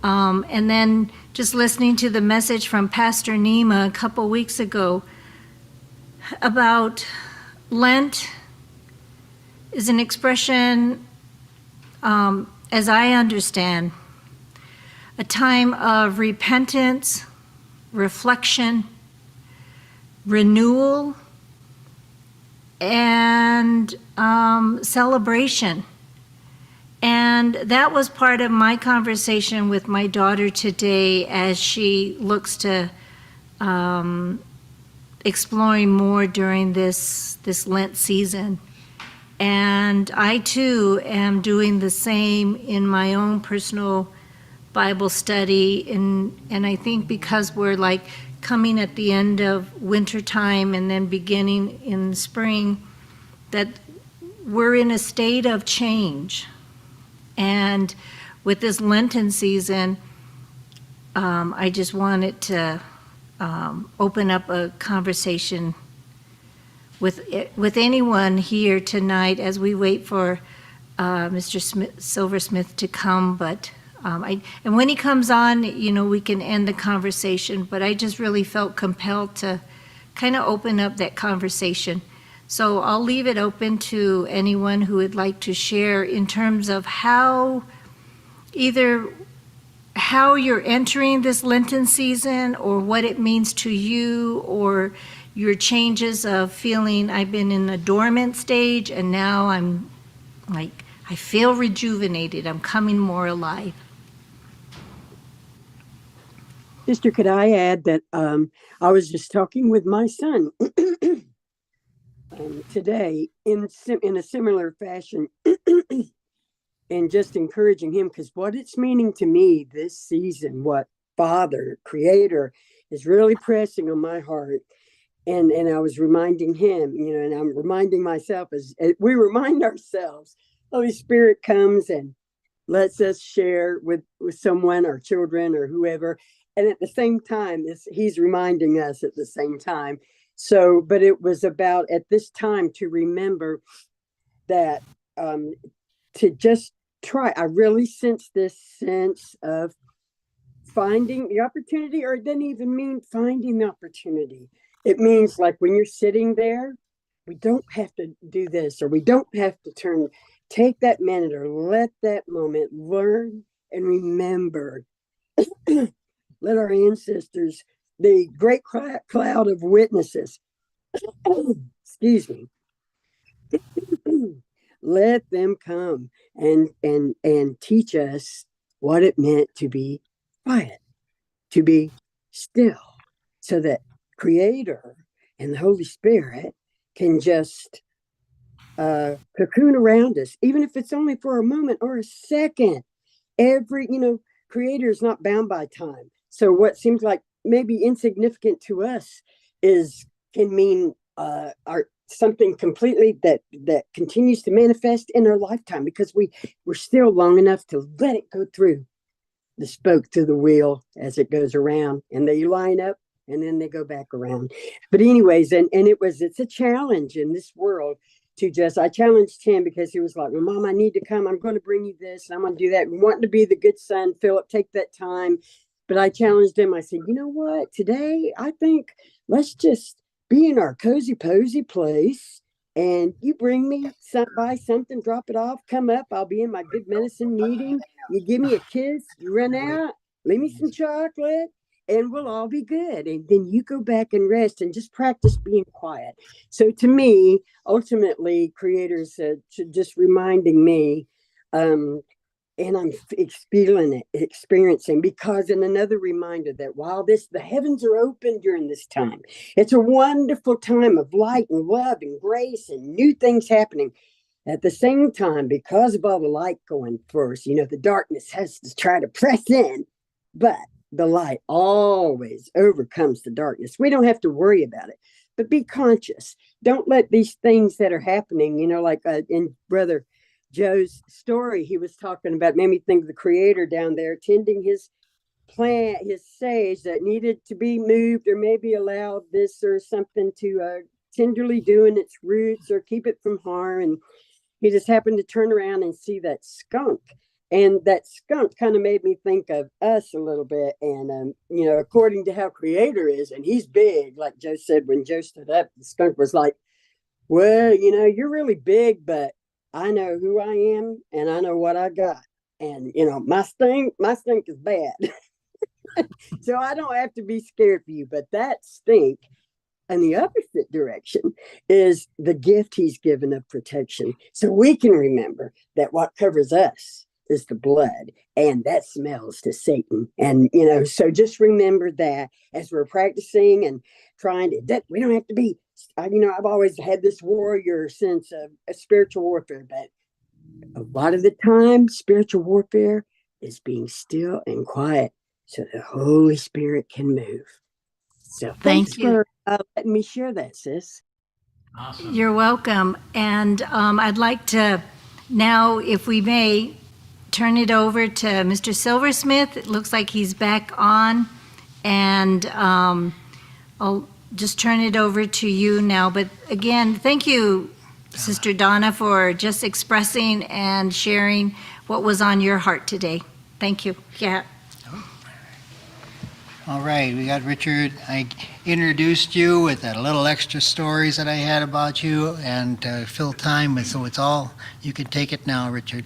And then just listening to the message from Pastor Nima a couple weeks ago about Lent is an expression, as I understand, a time of repentance, reflection, renewal, and celebration. And that was part of my conversation with my daughter today as she looks to exploring more during this Lent season. And I too am doing the same in my own personal Bible study. And I think because we're like coming at the end of winter time and then beginning in spring, that we're in a state of change. And with this Lenten season, I just wanted to open up a conversation with anyone here tonight as we wait for Mr. Silversmith to come. But and when he comes on, we can end the conversation. But I just really felt compelled to kind of open up that conversation. So I'll leave it open to anyone who would like to share in terms of how you're entering this Lenten season, or what it means to you, or your changes of feeling I've been in a dormant stage and now I'm like, I feel rejuvenated. I'm coming more alive. Sister, could I add that I was just talking with my son today in a similar fashion and just encouraging him, because what it's meaning to me this season, what Father, Creator is really pressing on my heart. And I was reminding him, and I'm reminding myself as we remind ourselves, Holy Spirit comes and lets us share with someone, our children or whoever. And at the same time, he's reminding us at the same time. So, but it was about at this time to remember that to just try. I really sense this sense of finding the opportunity, or it doesn't even mean finding the opportunity. It means like when you're sitting there, we don't have to do this, or we don't have to take that minute or let that moment learn and remember. Let our ancestors, the great cloud of witnesses, excuse me, let them come and teach us what it meant to be quiet, to be still, so that Creator and the Holy Spirit can just cocoon around us, even if it's only for a moment or a second. Creator is not bound by time. So what seems like maybe insignificant to us can mean something completely that continues to manifest in our lifetime, because we're still long enough to let it go through the spoke to the wheel as it goes around, and they line up and then they go back around. But anyways, it's a challenge in this world I challenged him, because he was like, well, Mom, I need to come. I'm going to bring you this, and I'm going to do that. We want to be the good son, Philip, take that time. But I challenged him. I said, you know what? Today, I think let's just be in our cozy, posy place. And you bring me by something, drop it off, come up. I'll be in my good medicine meeting. You give me a kiss, you run out, leave me some chocolate, and we'll all be good. And then you go back and rest and just practice being quiet. So to me, ultimately, Creator's just reminding me, and I'm experiencing, because in another reminder that while the heavens are open during this time, it's a wonderful time of light and love and grace and new things happening. At the same time, because of all the light going first, the darkness has to try to press in, but the light always overcomes the darkness. We don't have to worry about it, but be conscious. Don't let these things that are happening, like in Brother Joe's story, he was talking about, made me think of the Creator down there tending his plant, his sage that needed to be moved, or maybe allowed this or something to tenderly do in its roots or keep it from harm. And he just happened to turn around and see that skunk. And that skunk kind of made me think of us a little bit. And, according to how Creator is, and he's big, like Joe said, when Joe stood up, the skunk was like, well, you're really big, but I know who I am and I know what I got. And, my stink is bad. So I don't have to be scared for you. But that stink in the opposite direction is the gift he's given of protection. So we can remember that what covers us is the blood, and that smells to Satan. And, so just remember that as we're practicing and trying to, we don't have to be, I've always had this warrior sense of spiritual warfare, but a lot of the time, spiritual warfare is being still and quiet so the Holy Spirit can move. So Thank thanks you. for letting me share that, sis. Awesome. You're welcome. And I'd like to now, if we may, turn it over to Mr. Silversmith. It looks like he's back on. And I'll just turn it over to you now. But again, thank you, Sister Donna, for just expressing and sharing what was on your heart today. Thank you. Yeah. All right, we got Richard. I introduced you with a little extra stories that I had about you and fill time, so it's all, you can take it now, Richard.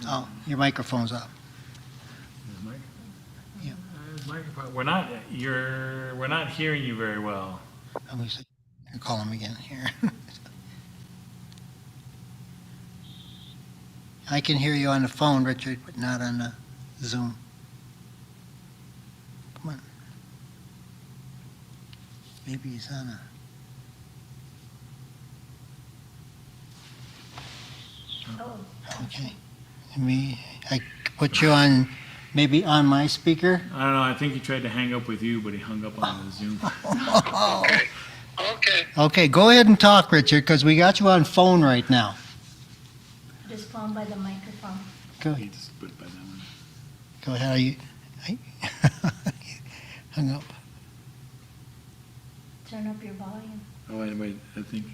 Oh, your microphone's up. Yeah. We're not hearing you very well. Let me see. I'll call him again here. I can hear you on the phone, Richard, but not on the Zoom. Come on. Maybe he's on a... Okay. I put you on, maybe on my speaker? I don't know. I think he tried to hang up with you, but he hung up on the Zoom. Okay, go ahead and talk, Richard, because we got you on phone right now. Just phone by the microphone. Go He ahead. just put it by that one. Go ahead. Are you... Hung up. Turn up your volume. Oh, wait. I think.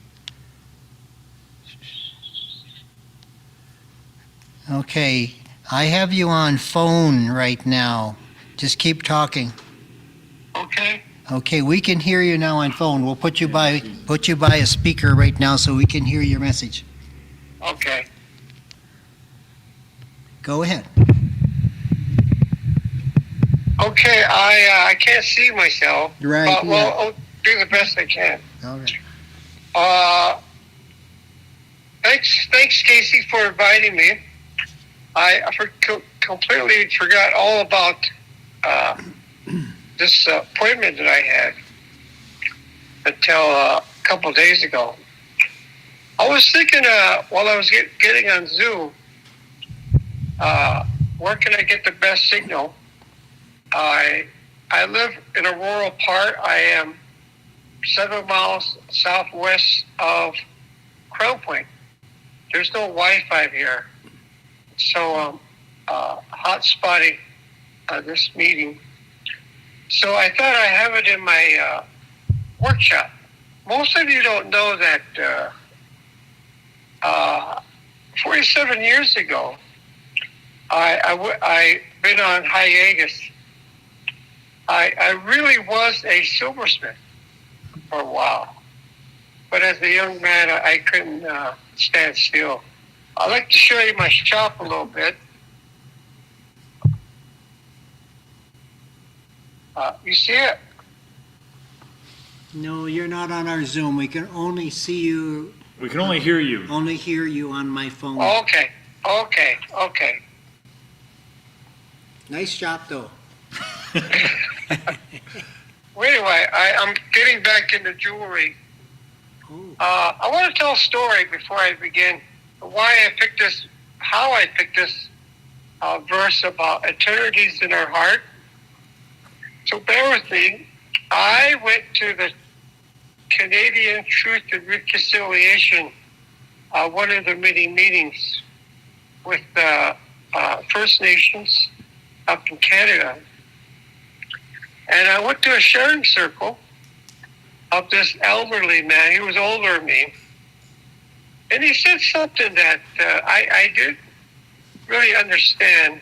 Okay, I have you on phone right now. Just keep talking. Okay. Okay, we can hear you now on phone. We'll put you by a speaker right now so we can hear your message. Okay. Go ahead. Okay. I can't see myself. Right. But, well, I'll do the best I can. All right. Thanks, Casey, for inviting me. I completely forgot all about this appointment that I had until a couple of days ago. I was thinking while I was getting on Zoom, where can I get the best signal? I live in a rural part. I am 7 miles southwest of Crown Point. There's no Wi-Fi here. So hotspotting this meeting. So I thought I have it in my workshop. Most of you don't know that 47 years ago, I been on hiatus. I really was a silversmith for a while. But as a young man, I couldn't stand still. I'd like to show you my shop a little bit. You see it? No, you're not on our Zoom. We can only see you, We can only hear you. only hear you on my phone. Okay. Nice shop, though. Well, anyway, I'm getting back into jewelry. Oh. I want to tell a story before I begin. Why I picked this, how I picked this verse about eternities in our heart. So bear with me. I went to the Canadian Truth and Reconciliation, one of the many meetings with the First Nations up in Canada. And I went to a sharing circle of this elderly man. He was older than me. And he said something that I didn't really understand.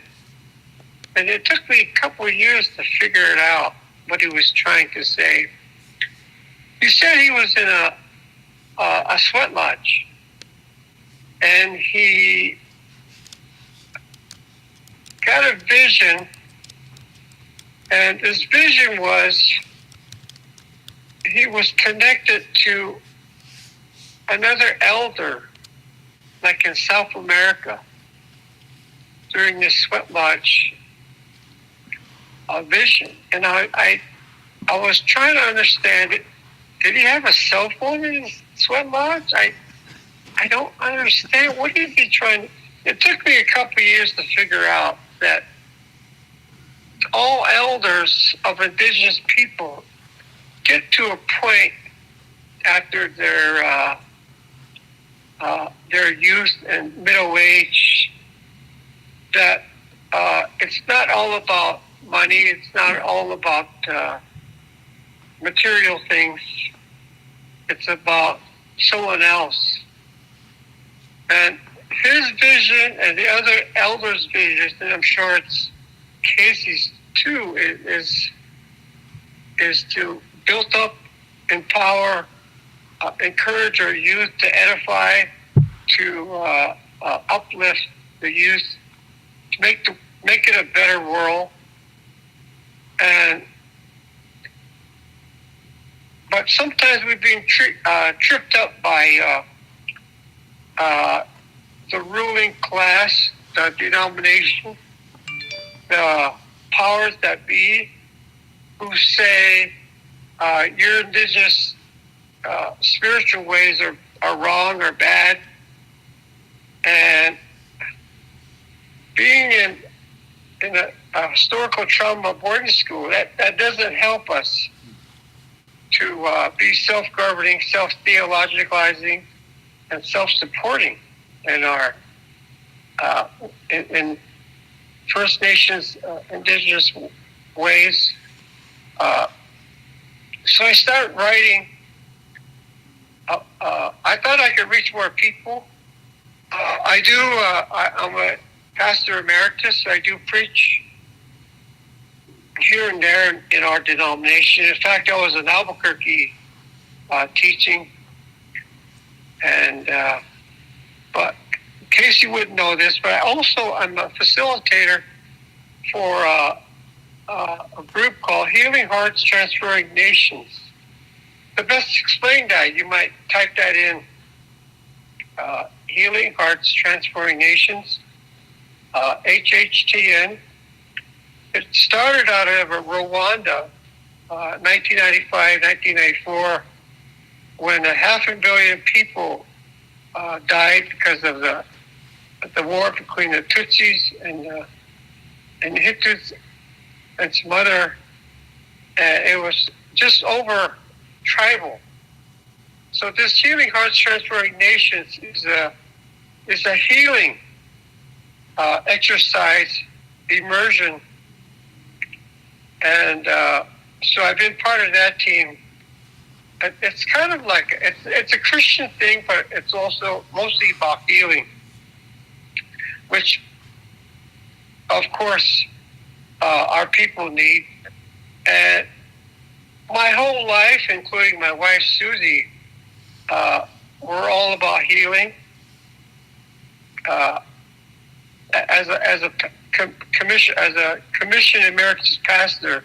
And it took me a couple of years to figure it out, what he was trying to say. He said he was in a sweat lodge. And he got a vision. And his vision was he was connected to another elder, like in South America, during this sweat lodge vision. And I was trying to understand it. Did he have a cell phone in his sweat lodge? I don't understand. What is he trying? It took me a couple of years to figure out that all elders of indigenous people get to a point after their youth and middle age that it's not all about money. It's not all about material things. It's about someone else. And his vision and the other elders' vision, and I'm sure it's Casey's too, is to build up, empower, encourage our youth, to edify, to uplift the youth, to make it a better world. But sometimes we've been tripped up by the ruling class, the denomination, the powers that be, who say your indigenous spiritual ways are wrong or bad. And being in a historical trauma boarding school, that doesn't help us to be self-governing, self-theologicalizing, and self-supporting in our in First Nations indigenous ways. So I started writing. I thought I could reach more people. I'm a pastor emeritus. I do preach here and there in our denomination. In fact, I was in Albuquerque teaching, and but Casey wouldn't know this, but I'm a facilitator for a group called Healing Hearts Transferring Nations. To best explain that, you might type that in, Healing Hearts Transferring Nations, HHTN. It started out of Rwanda, 1995, 1994, when 500 million people died because of the war between the Tutsis and the Hutus and some other. It was just over tribal. So this Healing Hearts Transferring Nations is a healing exercise, immersion, and so I've been part of that team. It's kind of like it's a Christian thing, but it's also mostly about healing, which, of course, our people need. And my whole life, including my wife Susie, we're all about healing. As a commission emeritus pastor,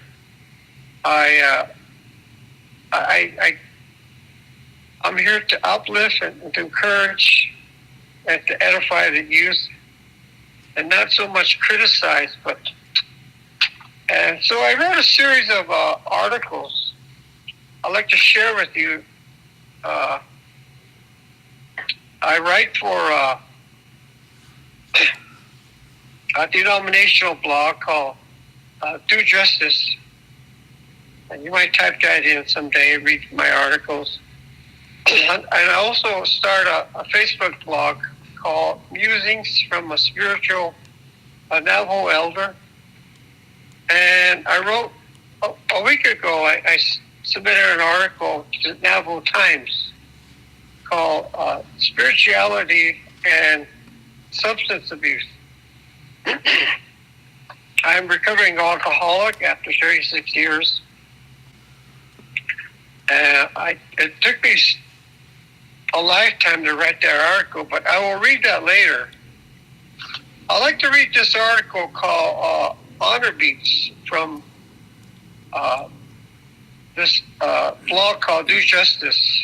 I'm here to uplift and to encourage and to edify the youth, and not so much criticize. And so I wrote a series of articles I'd like to share with you. I write for a denominational blog called Do Justice. And you might type that in someday and read my articles. And I also start a Facebook blog called Musings from a Spiritual Navajo Elder. And I wrote, a week ago, I submitted an article to Navajo Times called Spirituality and Substance Abuse. I'm recovering alcoholic after 36 years. It took me a lifetime to write that article, but I will read that later. I'd like to read this article called Honor Beats from this blog called Do Justice.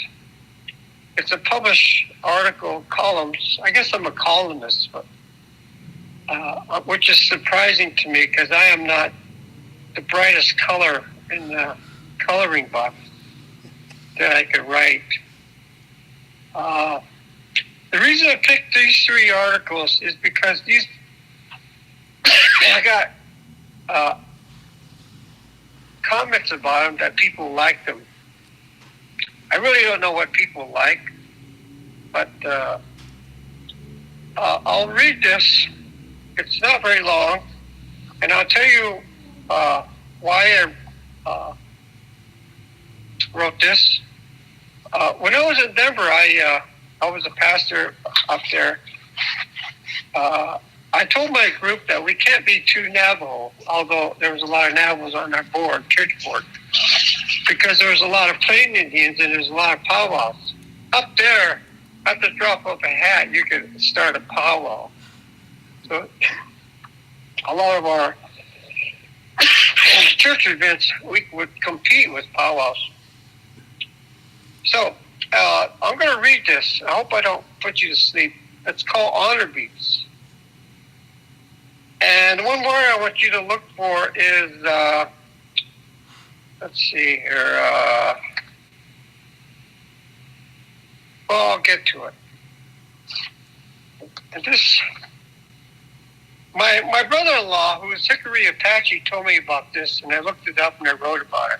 It's a published article, columns. I guess I'm a columnist, but which is surprising to me because I am not the brightest color in the coloring box that I could write. The The reason I picked these 3 articles is because I got comments about them that people like them. I really don't know what people like, but I'll read this. It's not very long, and I'll tell you why I wrote this. When I was in Denver, I was a pastor up there. I told my group that we can't be too Navajo, although there was a lot of Navajos on our board, church board, because there was a lot of Plain Indians and there's a lot of powwows. Up there, at the drop of a hat, you could start a powwow. So a lot of our church events, we would compete with powwows. So I'm going to read this. I hope I don't put you to sleep. It's called Honor Beats. And one word I want you to look for is, let's see here. Well, I'll get to it. And this, my brother-in-law, who is Hickory Apache, told me about this, and I looked it up and I wrote about it.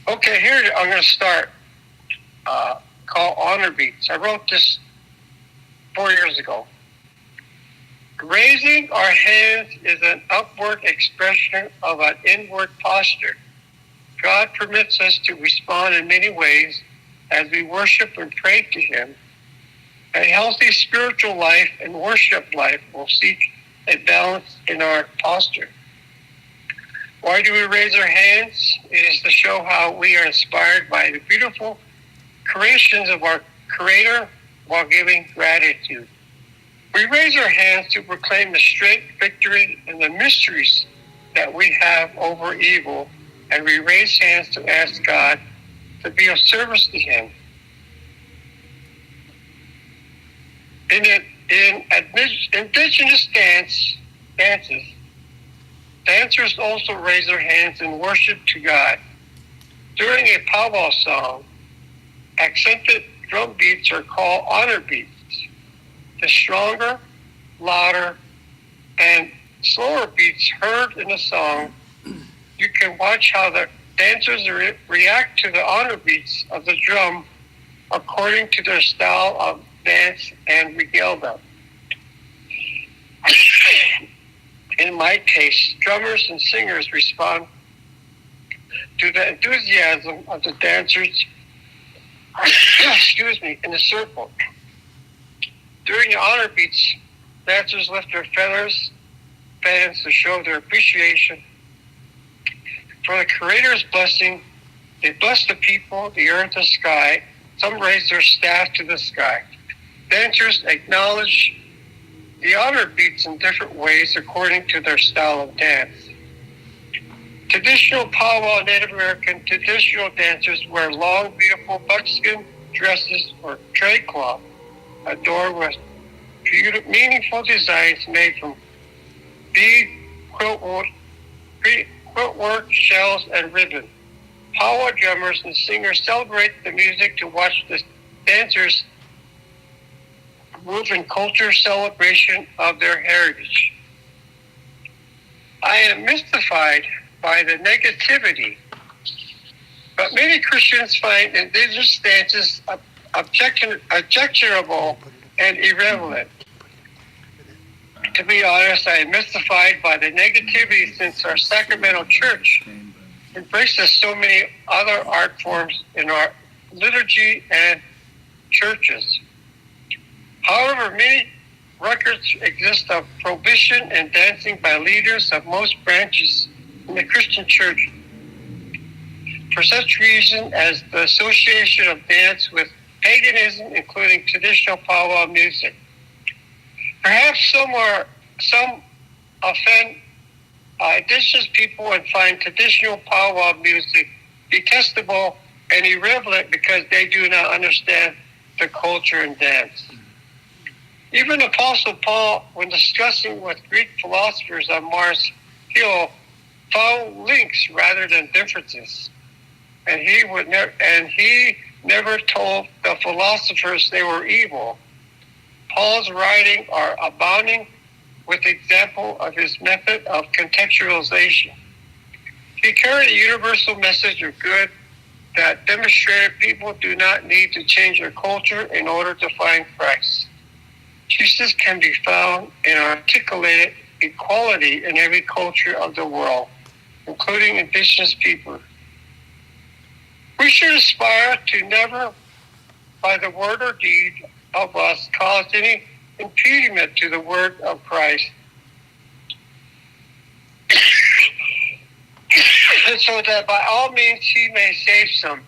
Okay, here I'm going to start. Called Honor Beats. I wrote this 4 years ago. Raising our hands is an upward expression of an inward posture. God permits us to respond in many ways as we worship and pray to Him. A healthy spiritual life and worship life will seek a balance in our posture. Why do we raise our hands? It is to show how we are inspired by the beautiful creations of our Creator while giving gratitude. We raise our hands to proclaim the strength, victory, and the mysteries that we have over evil, and we raise hands to ask God to be of service to Him. In Indigenous dances, dancers also raise their hands in worship to God. During a powwow song, accented drum beats are called honor beats. The stronger, louder, and slower beats heard in the song, you can watch how the dancers react to the honor beats of the drum according to their style of dance and regalia. In my case, drummers and singers respond to the enthusiasm of the dancers in the circle. During the honor beats, dancers lift their fans to show their appreciation for the Creator's blessing. They bless the people, the earth, the sky. Some raise their staff to the sky. Dancers acknowledge the honor beats in different ways according to their style of dance. Traditional powwow Native American traditional dancers wear long, beautiful buckskin dresses or tray cloth adorned with beautiful, meaningful designs made from bead, quilt work, shells, and ribbon. Powwow drummers and singers celebrate the music to watch the dancers move in culture celebration of their heritage. I am mystified by the negativity, but many Christians find Indigenous dances objectionable and irrelevant. To be honest, I am mystified by the negativity since our Sacramento Church embraces so many other art forms in our liturgy and churches. However, many records exist of prohibition and dancing by leaders of most branches in the Christian church for such reason as the association of dance with paganism, including traditional powwow music. Perhaps some offend Indigenous people and find traditional powwow music detestable and irrelevant because they do not understand the culture and dance. Even Apostle Paul, when discussing with Greek philosophers on Mars Hill, found links rather than differences. and he never told the philosophers they were evil. Paul's writings are abounding with example of his method of contextualization. He carried a universal message of good that demonstrated people do not need to change their culture in order to find Christ. Jesus can be found in articulated equality in every culture of the world, including indigenous people. We should aspire to never, by the word or deed of us, cause any impediment to the word of Christ. So that by all means he may save some.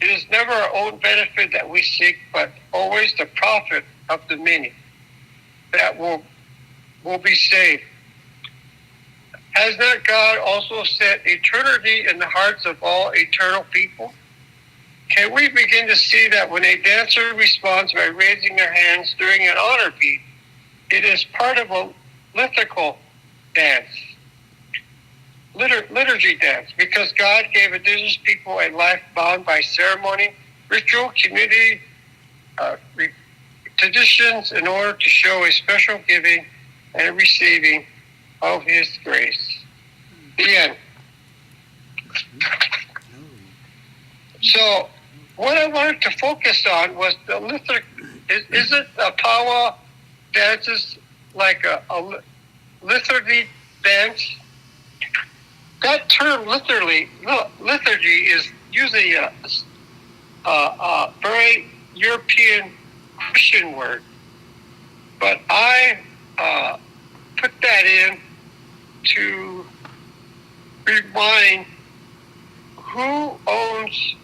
It is never our own benefit that we seek, but always the profit of the many that will be saved. Has not God also set eternity in the hearts of all eternal people? Can we begin to see that when a dancer responds by raising their hands during an honor beat, it is part of a liturgical dance, liturgy dance, because God gave indigenous people a life bound by ceremony, ritual, community, traditions in order to show a special giving and receiving of his grace. The end. So what I wanted to focus on was the liturgy. Is it a power dances like a liturgy dance? That term liturgy is usually a very European Christian word, but I put that in to remind who owns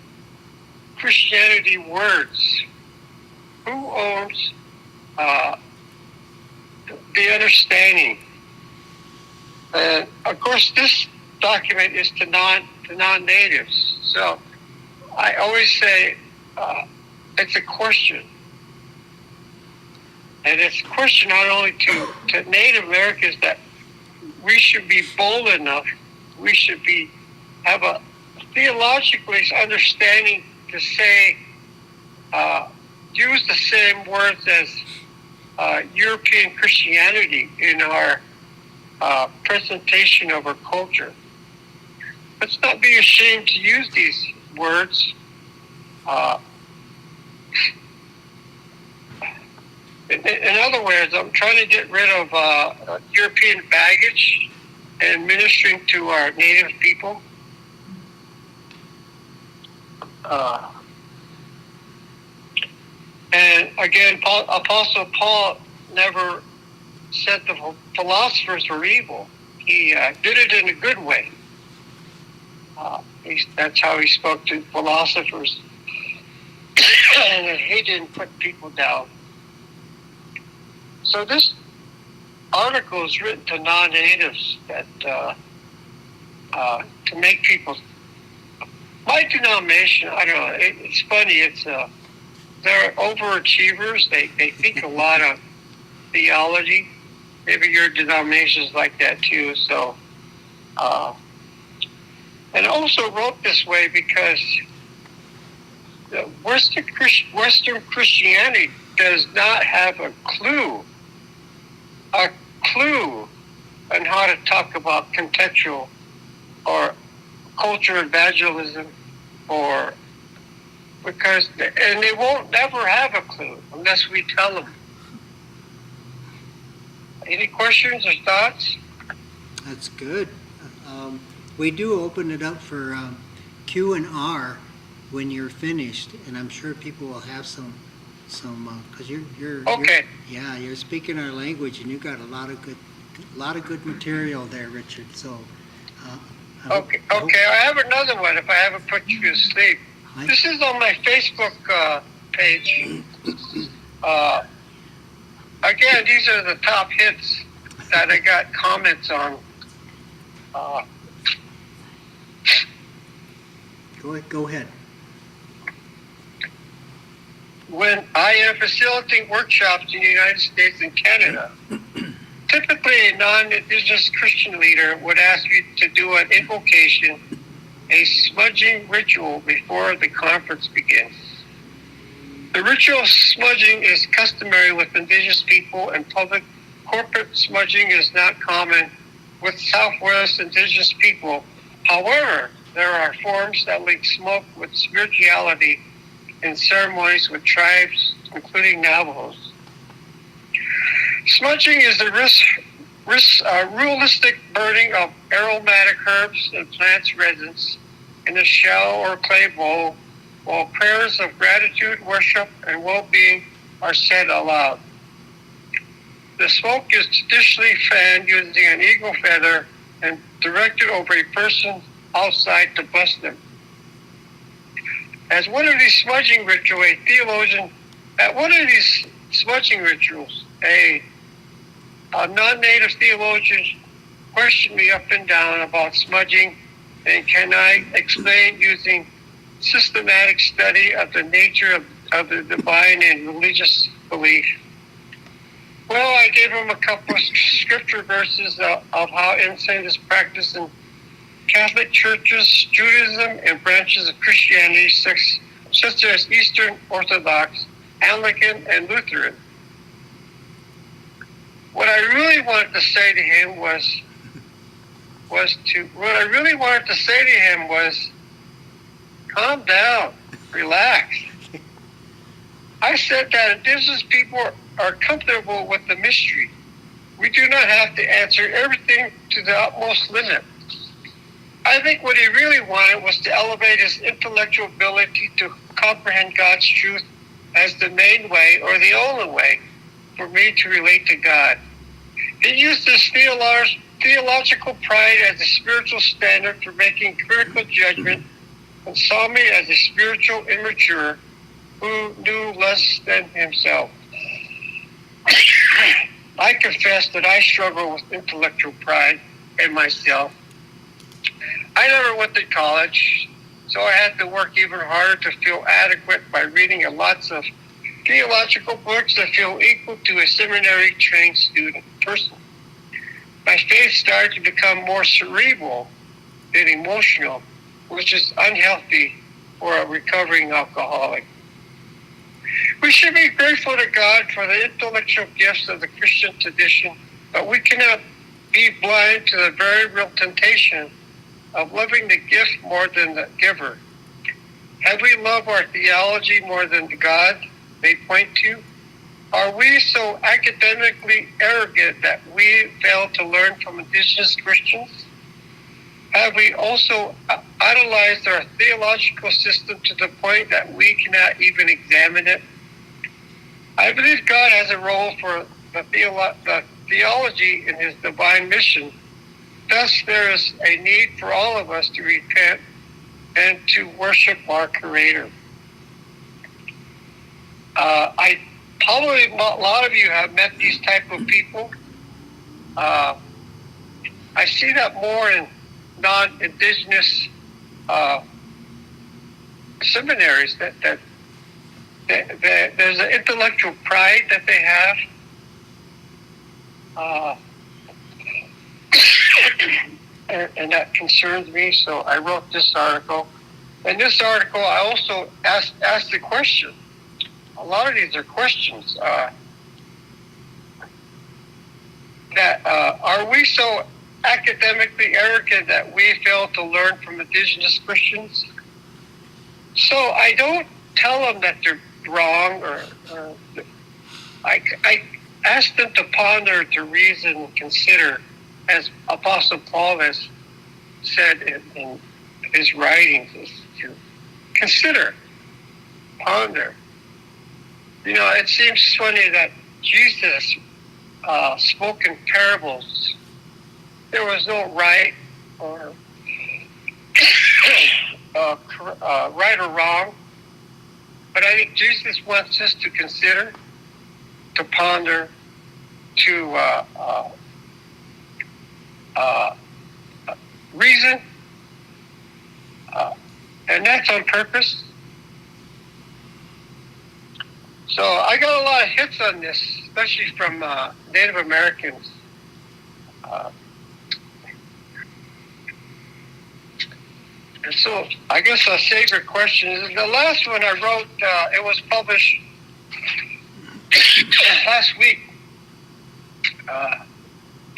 Christianity words, who owns the understanding. And of course, this document is to non-natives. So I always say it's a question. And it's a question not only to Native Americans that we should be bold enough, we should have a theologically understanding to say, use the same words as European Christianity in our presentation of our culture. Let's not be ashamed to use these words. In other words, I'm trying to get rid of European baggage and ministering to our native people. And again, Apostle Paul never said the philosophers were evil. He did it in a good way. That's how he spoke to philosophers. And he didn't put people down. So this article is written to non-natives that to make people. My denomination, I don't know. It's funny. They're overachievers. They think a lot of theology. Maybe your denomination is like that too. So, and also wrote this way because the Western Christianity does not have a clue on how to talk about contextual or culture evangelism, and they won't never have a clue unless we tell them. Any questions or thoughts? That's good. We do open it up for Q&R when you're finished, and I'm sure people will have some because you're okay. You're speaking our language, and you got a lot of good material there, Richard. So Okay, I have another one if I haven't put you to sleep. This is on my Facebook page. Again, these are the top hits that I got comments on. Go ahead. When I am facilitating workshops in the United States and Canada, typically a non-Indigenous Christian leader would ask you to do an invocation a smudging ritual before the conference begins. The ritual of smudging is customary with Indigenous people and public. Corporate smudging is not common with Southwest Indigenous people. However, there are forms that link smoke with spirituality in ceremonies with tribes, including Navajos. Smudging is the ritualistic burning of aromatic herbs and plants resins in a shell or clay bowl, while prayers of gratitude, worship, and well-being are said aloud. The smoke is traditionally fanned using an eagle feather and directed over a person outside to bless them. At one of these smudging rituals, a non-native theologian questioned me up and down about smudging, and can I explain using systematic study of the nature of the divine and religious belief. Well, I gave him a couple of scripture verses of how incense is practiced in Catholic churches, Judaism, and branches of Christianity, such as Eastern Orthodox, Anglican, and Lutheran. What I really wanted to say to him was calm down, relax. I said that Indigenous people are comfortable with the mystery. We do not have to answer everything to the utmost limit. I think what he really wanted was to elevate his intellectual ability to comprehend God's truth as the main way or the only way for me to relate to God. He used his theological pride as a spiritual standard for making critical judgment and saw me as a spiritual immature who knew less than himself. I confess that I struggle with intellectual pride in myself. I never went to college, so I had to work even harder to feel adequate by reading lots of theological books that feel equal to a seminary-trained person. My faith started to become more cerebral than emotional, which is unhealthy for a recovering alcoholic. We should be grateful to God for the intellectual gifts of the Christian tradition, but we cannot be blind to the very real temptation of loving the gift more than the giver. Have we loved our theology more than the God they point to? Are we so academically arrogant that we fail to learn from Indigenous Christians? Have we also idolized our theological system to the point that we cannot even examine it? I believe God has a role for the theology in his divine mission. Thus, there is a need for all of us to repent and to worship our Creator. Probably a lot of you have met these type of people. I see that more in non-Indigenous seminaries, that there's an intellectual pride that they have. And that concerns me, so I wrote this article. In this article, I also asked the question. A lot of these are questions. Are we so academically arrogant that we fail to learn from Indigenous Christians? So I don't tell them that they're wrong, or I ask them to ponder, to reason, and consider, as Apostle Paul has said in his writings, is to consider, ponder. You know, it seems funny that Jesus spoke in parables. There was no right or right or wrong, but I think Jesus wants us to consider, to ponder, to reason, and that's on purpose. So I got a lot of hits on this, especially from Native Americans. And so I guess I'll save your question. The last one I wrote, it was published last week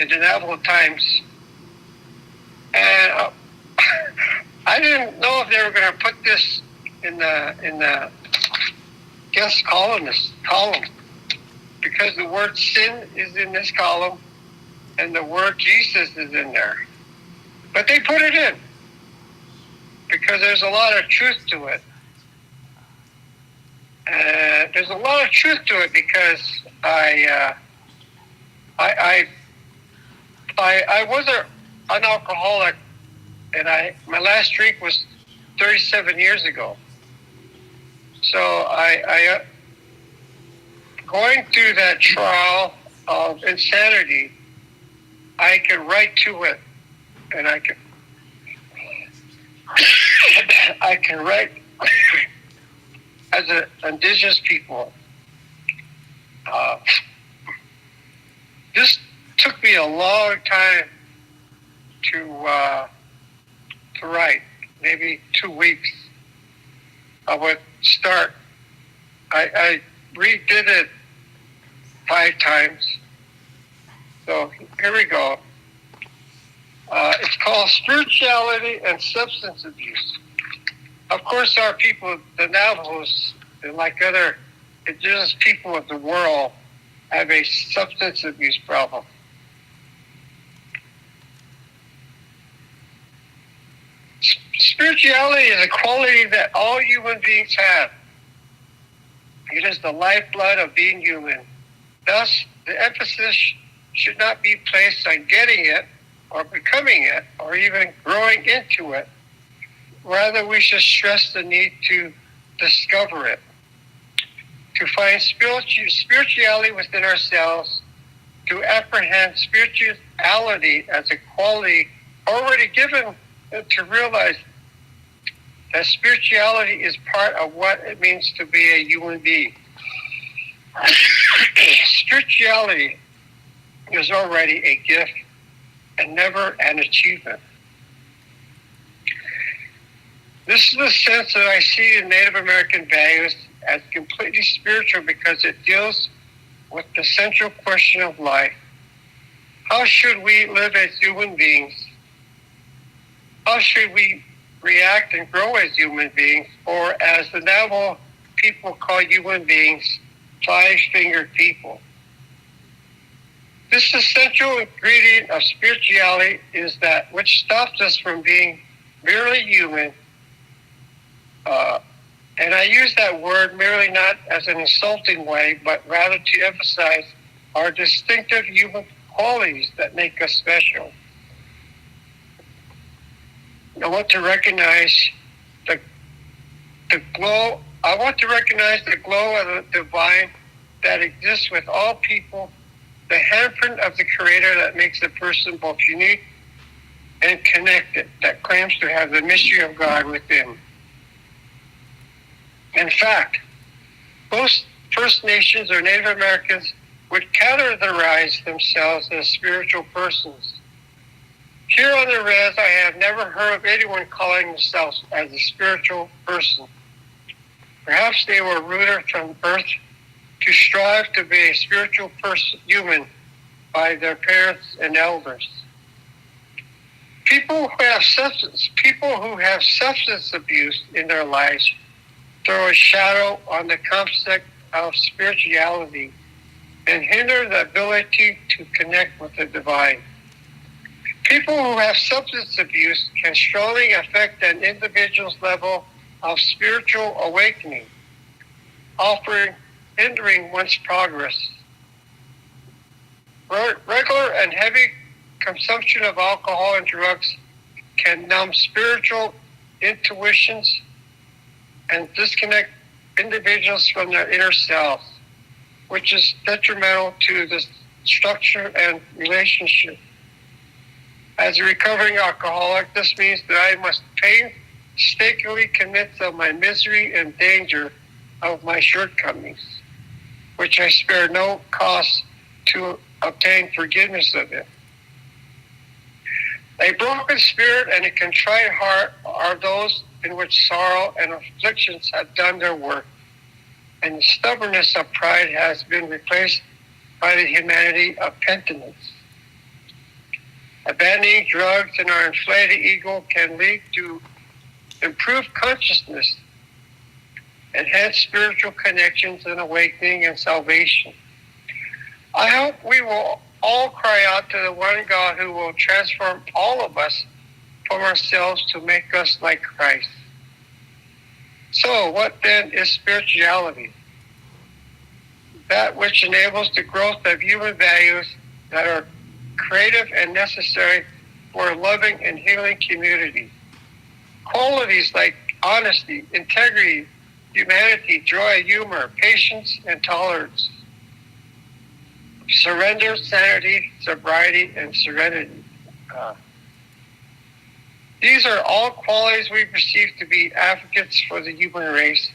in the Navajo Times. And I didn't know if they were going to put this in the guest columnist column, because the word sin is in this column and the word Jesus is in there. But they put it in because there's a lot of truth to it. There's a lot of truth to it because I was an alcoholic, and my last drink was 37 years ago. So I going through that trial of insanity, I could write to it, and I can write as an Indigenous people. This took me a long time to write, maybe 2 weeks. I would start. I redid it 5 times. So here we go. It's called Spirituality and Substance Abuse. Of course, our people, the Navajos, and like other indigenous people of the world, have a substance abuse problem. Spirituality is a quality that all human beings have. It is the lifeblood of being human. Thus, the emphasis should not be placed on getting it or becoming it or even growing into it. Rather, we should stress the need to discover it, to find spirituality within ourselves, to apprehend spirituality as a quality already given, and to realize that spirituality is part of what it means to be a human being. Spirituality is already a gift and never an achievement. This is the sense that I see in Native American values as completely spiritual because it deals with the central question of life. How should we live as human beings? How should we react and grow as human beings, or as the Navajo people call human beings, 5-fingered people? This essential ingredient of spirituality is that which stops us from being merely human. And I use that word merely not as an insulting way, but rather to emphasize our distinctive human qualities that make us special. I want to recognize the glow. I want to recognize the glow of the divine that exists with all people, the handprint of the Creator that makes a person both unique and connected, that claims to have the mystery of God within. In fact, most First Nations or Native Americans would categorize themselves as spiritual persons. Here on the res, I have never heard of anyone calling themselves as a spiritual person. Perhaps they were rooted from birth to strive to be a spiritual person, human, by their parents and elders. People who have substance abuse in their lives throw a shadow on the concept of spirituality and hinder the ability to connect with the divine. People who have substance abuse can strongly affect an individual's level of spiritual awakening, hindering one's progress. Regular and heavy consumption of alcohol and drugs can numb spiritual intuitions and disconnect individuals from their inner self, which is detrimental to the structure and relationship. As a recovering alcoholic, this means that I must painstakingly commit of my misery and danger of my shortcomings, which I spare no cost to obtain forgiveness of it. A broken spirit and a contrite heart are those in which sorrow and afflictions have done their work, and the stubbornness of pride has been replaced by the humanity of penitence. Abandoning drugs and our inflated ego can lead to improved consciousness, enhanced spiritual connections and awakening and salvation. I hope we will all cry out to the one God who will transform all of us from ourselves to make us like Christ. So, what then is spirituality? That which enables the growth of human values that are creative and necessary for a loving and healing community. Qualities like honesty, integrity, humanity, joy, humor, patience, and tolerance. Surrender, sanity, sobriety, and serenity. These are all qualities we perceive to be advocates for the human race.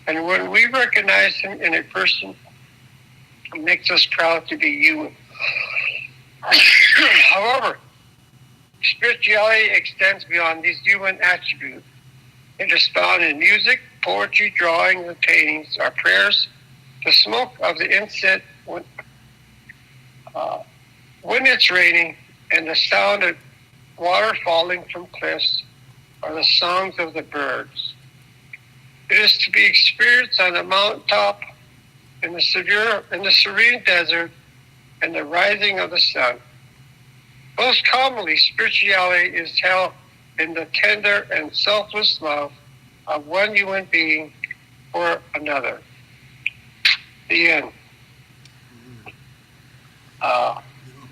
And when we recognize them in a person, it makes us proud to be human. However, spirituality extends beyond these human attributes. It is found in music, poetry, drawing, and paintings, our prayers, the smoke of the incense when it's raining, and the sound of water falling from cliffs, are the songs of the birds. It is to be experienced on the mountaintop, in the serene desert, and the rising of the sun. Most commonly, spirituality is held in the tender and selfless love of one human being for another. The end.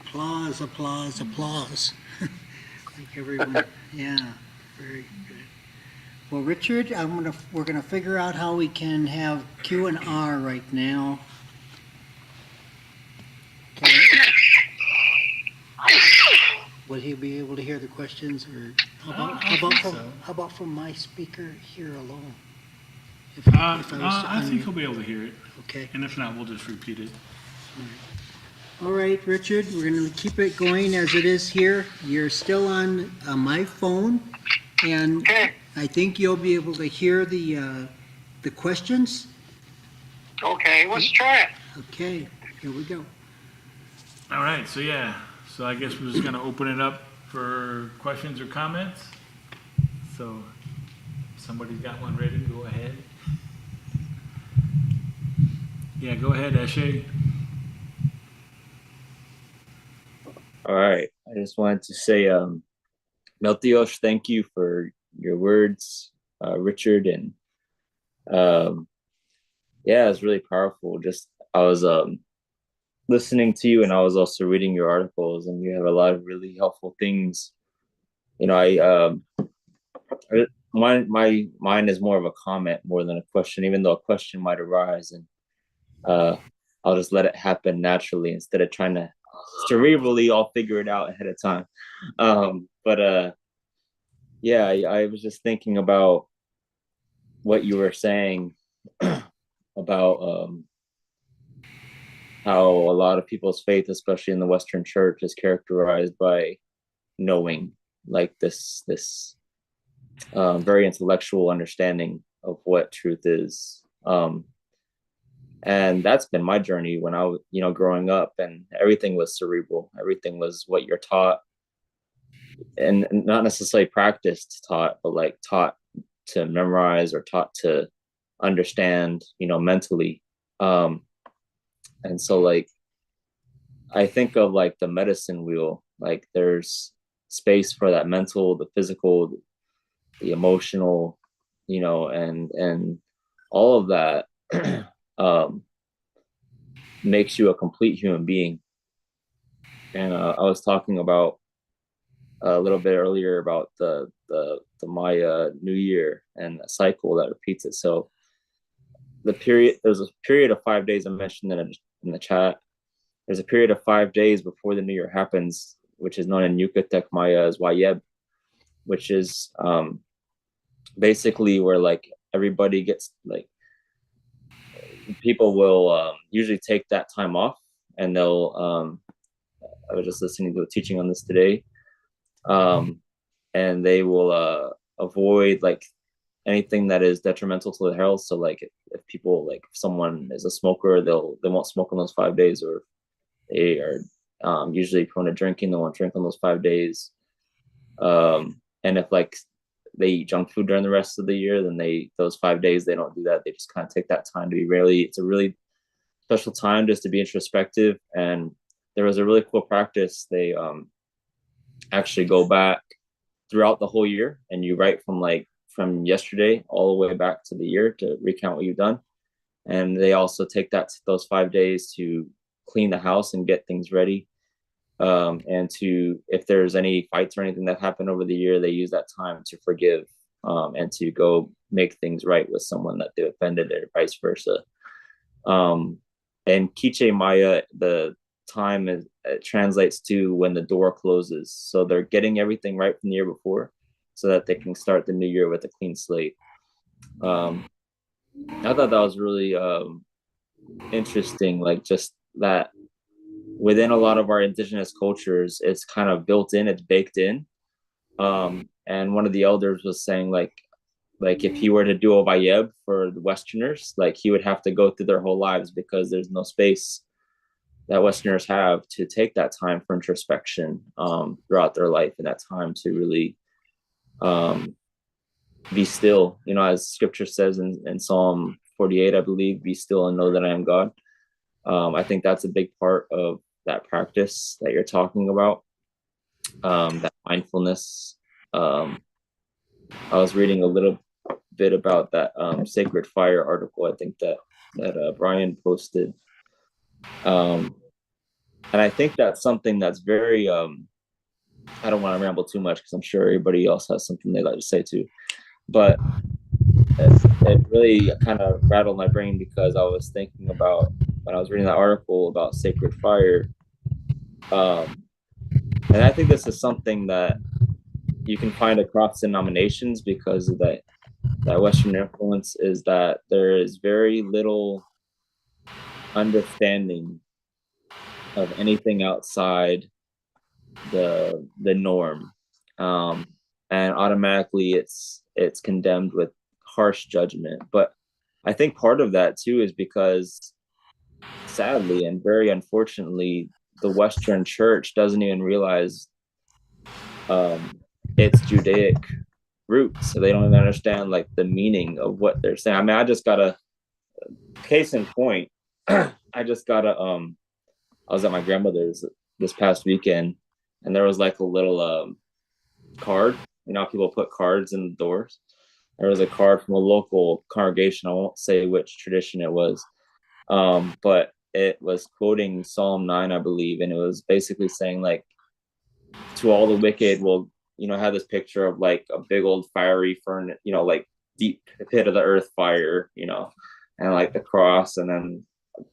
Applause, applause, applause. Thank everyone. Yeah, very good. Well, Richard, we're gonna figure out how we can have Q&R right now. Okay. Will he be able to hear the questions, or how about from my speaker here alone? I think he'll be able to hear it. Okay. And if not, we'll just repeat it. All right, Richard, we're going to keep it going as it is here. You're still on my phone, and Okay. I think you'll be able to hear the questions. Okay, let's try it. Okay, here we go. All right, so I guess we're just going to open it up for questions or comments. So if somebody's got one ready, go ahead. Yeah, go ahead, Eshe. All right. I just wanted to say, Meltiosh, thank you for your words, Richard. And yeah, it's really powerful. I was listening to you, and I was also reading your articles, and you have a lot of really helpful things. You know, my mine is more of a comment more than a question, even though a question might arise, and I'll just let it happen naturally instead of trying to cerebrally all figure it out ahead of time. Yeah, I was just thinking about what you were saying about how a lot of people's faith, especially in the Western Church, is characterized by knowing, like this very intellectual understanding of what truth is. And that's been my journey when I was, growing up, and everything was cerebral. Everything was what you're taught, and not necessarily practiced taught, but like taught to memorize or taught to understand, mentally. And so like, I think of like the medicine wheel, like there's space for that mental, the physical, the emotional, and all of that makes you a complete human being. And I was talking about a little bit earlier about the Maya New Year and a cycle that repeats itself. There's a period of 5 days I mentioned in the chat. There's a period of 5 days before the New Year happens, which is known in Yucatec Maya as Wayeb, which is basically where like everybody gets like, people will usually take that time off, and they'll I was just listening to a teaching on this today. and they will avoid like anything that is detrimental to their health. So like if people, like if someone is a smoker, they won't smoke on those 5 days, or they are usually prone to drinking, they won't drink on those 5 days. And if like they eat junk food during the rest of the year, then those 5 days they don't do that. They just kind of take that time to be it's a really special time just to be introspective. And there was a really cool practice. They actually go back throughout the whole year, and you write from yesterday all the way back to the year to recount what you've done. And they also take those 5 days to clean the house and get things ready. And if there's any fights or anything that happened over the year, they use that time to forgive, and to go make things right with someone that they offended, or vice versa. And Kiche Maya, the time it translates to when the door closes. So they're getting everything right from the year before, so that they can start the new year with a clean slate. I thought that was really interesting, like just that within a lot of our indigenous cultures, it's kind of built in, it's baked in. And one of the elders was saying like if he were to do a Vayeb for the Westerners, like he would have to go through their whole lives, because there's no space that Westerners have to take that time for introspection throughout their life, and that time to really be still, as scripture says in Psalm 48, I believe, be still and know that I am God. I think that's a big part of that practice that you're talking about, that mindfulness. I was reading a little bit about that Sacred Fire article, I think that Brian posted. And I think that's something that's very, I don't want to ramble too much, because I'm sure everybody else has something they'd like to say too. But it really kind of rattled my brain, because I was thinking about, when I was reading that article about Sacred Fire, and I think this is something that you can find across denominations, because of that Western influence, is that there is very little understanding of anything outside the norm, and automatically it's condemned with harsh judgment. But I think part of that too is because, sadly and very unfortunately, the Western church doesn't even realize its Judaic roots. So they don't even understand like the meaning of what they're saying. I mean, I just got a case in point. I was at my grandmother's this past weekend, and there was like a little card. People put cards in the doors. There was a card from a local congregation. I won't say which tradition it was, but it was quoting Psalm 9, I believe, and it was basically saying like, to all the wicked will, have this picture of like a big old fiery furnace, like deep pit of the earth fire, and like the cross, and then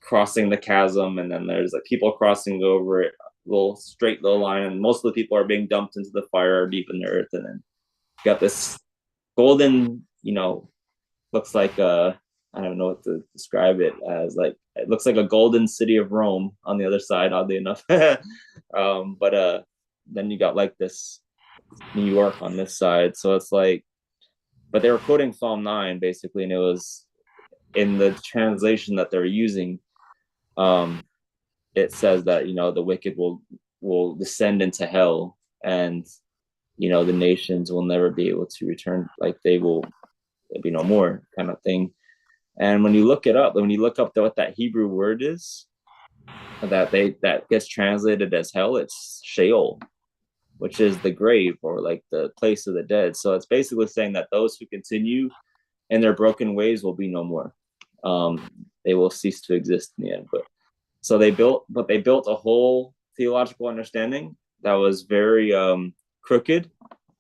crossing the chasm, and then there's like people crossing over it, little straight little line, and most of the people are being dumped into the fire deep in the earth. And then you got this golden, looks like I don't know what to describe it as, like it looks like a golden city of Rome on the other side, oddly enough. But then you got like this New York on this side. So it's like, but they were quoting Psalm 9 basically, and it was in the translation that they're using. It says that the wicked will descend into hell, and the nations will never be able to return, like there'll be no more, kind of thing. And when you look up what that Hebrew word is that gets translated as hell, it's Sheol, which is the grave, or like the place of the dead. So it's basically saying that those who continue in their broken ways will be no more. They will cease to exist in the end. But they built a whole theological understanding that was very crooked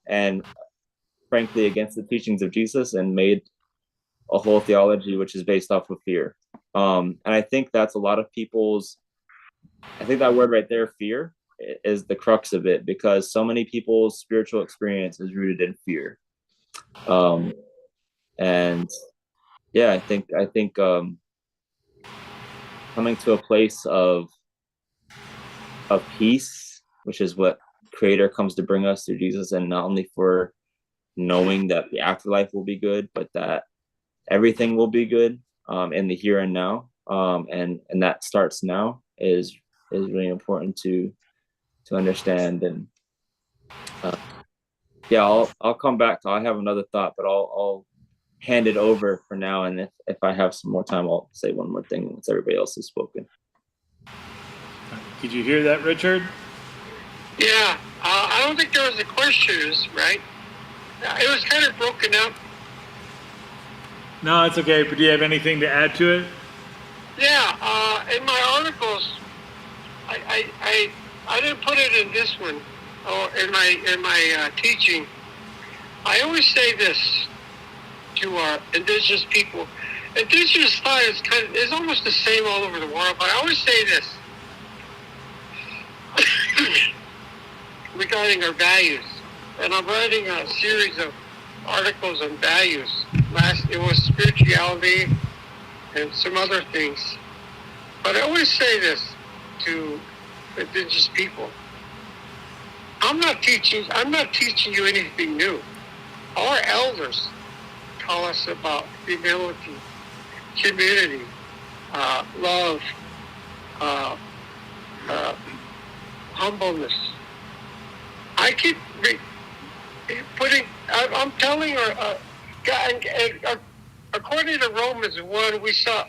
and frankly against the teachings of Jesus, and made a whole theology which is based off of fear. And I think that's a lot of people's, I think that word right there, fear, is the crux of it, because so many people's spiritual experience is rooted in fear. And yeah, I think coming to a place of peace, which is what Creator comes to bring us through Jesus, and not only for knowing that the afterlife will be good, but that everything will be good in the here and now, and that starts now is really important to understand. And yeah, I'll come back to. I have another thought, but I'll hand it over for now, and if I have some more time, I'll say one more thing once everybody else has spoken. Did you hear that, Richard? Yeah, I don't think there was a questions, right? It was kind of broken up. No, it's okay. But do you have anything to add to it? Yeah, in my articles, I didn't put it in this one or in my teaching. I always say this to our indigenous people. Indigenous thought is almost the same all over the world, but I always say this regarding our values. And I'm writing a series of articles on values. Last it was spirituality and some other things. But I always say this to indigenous people. I'm not teaching you anything new. Our elders tell us about humility, community, love, humbleness. I keep I'm telling her, according to Romans 1, we saw,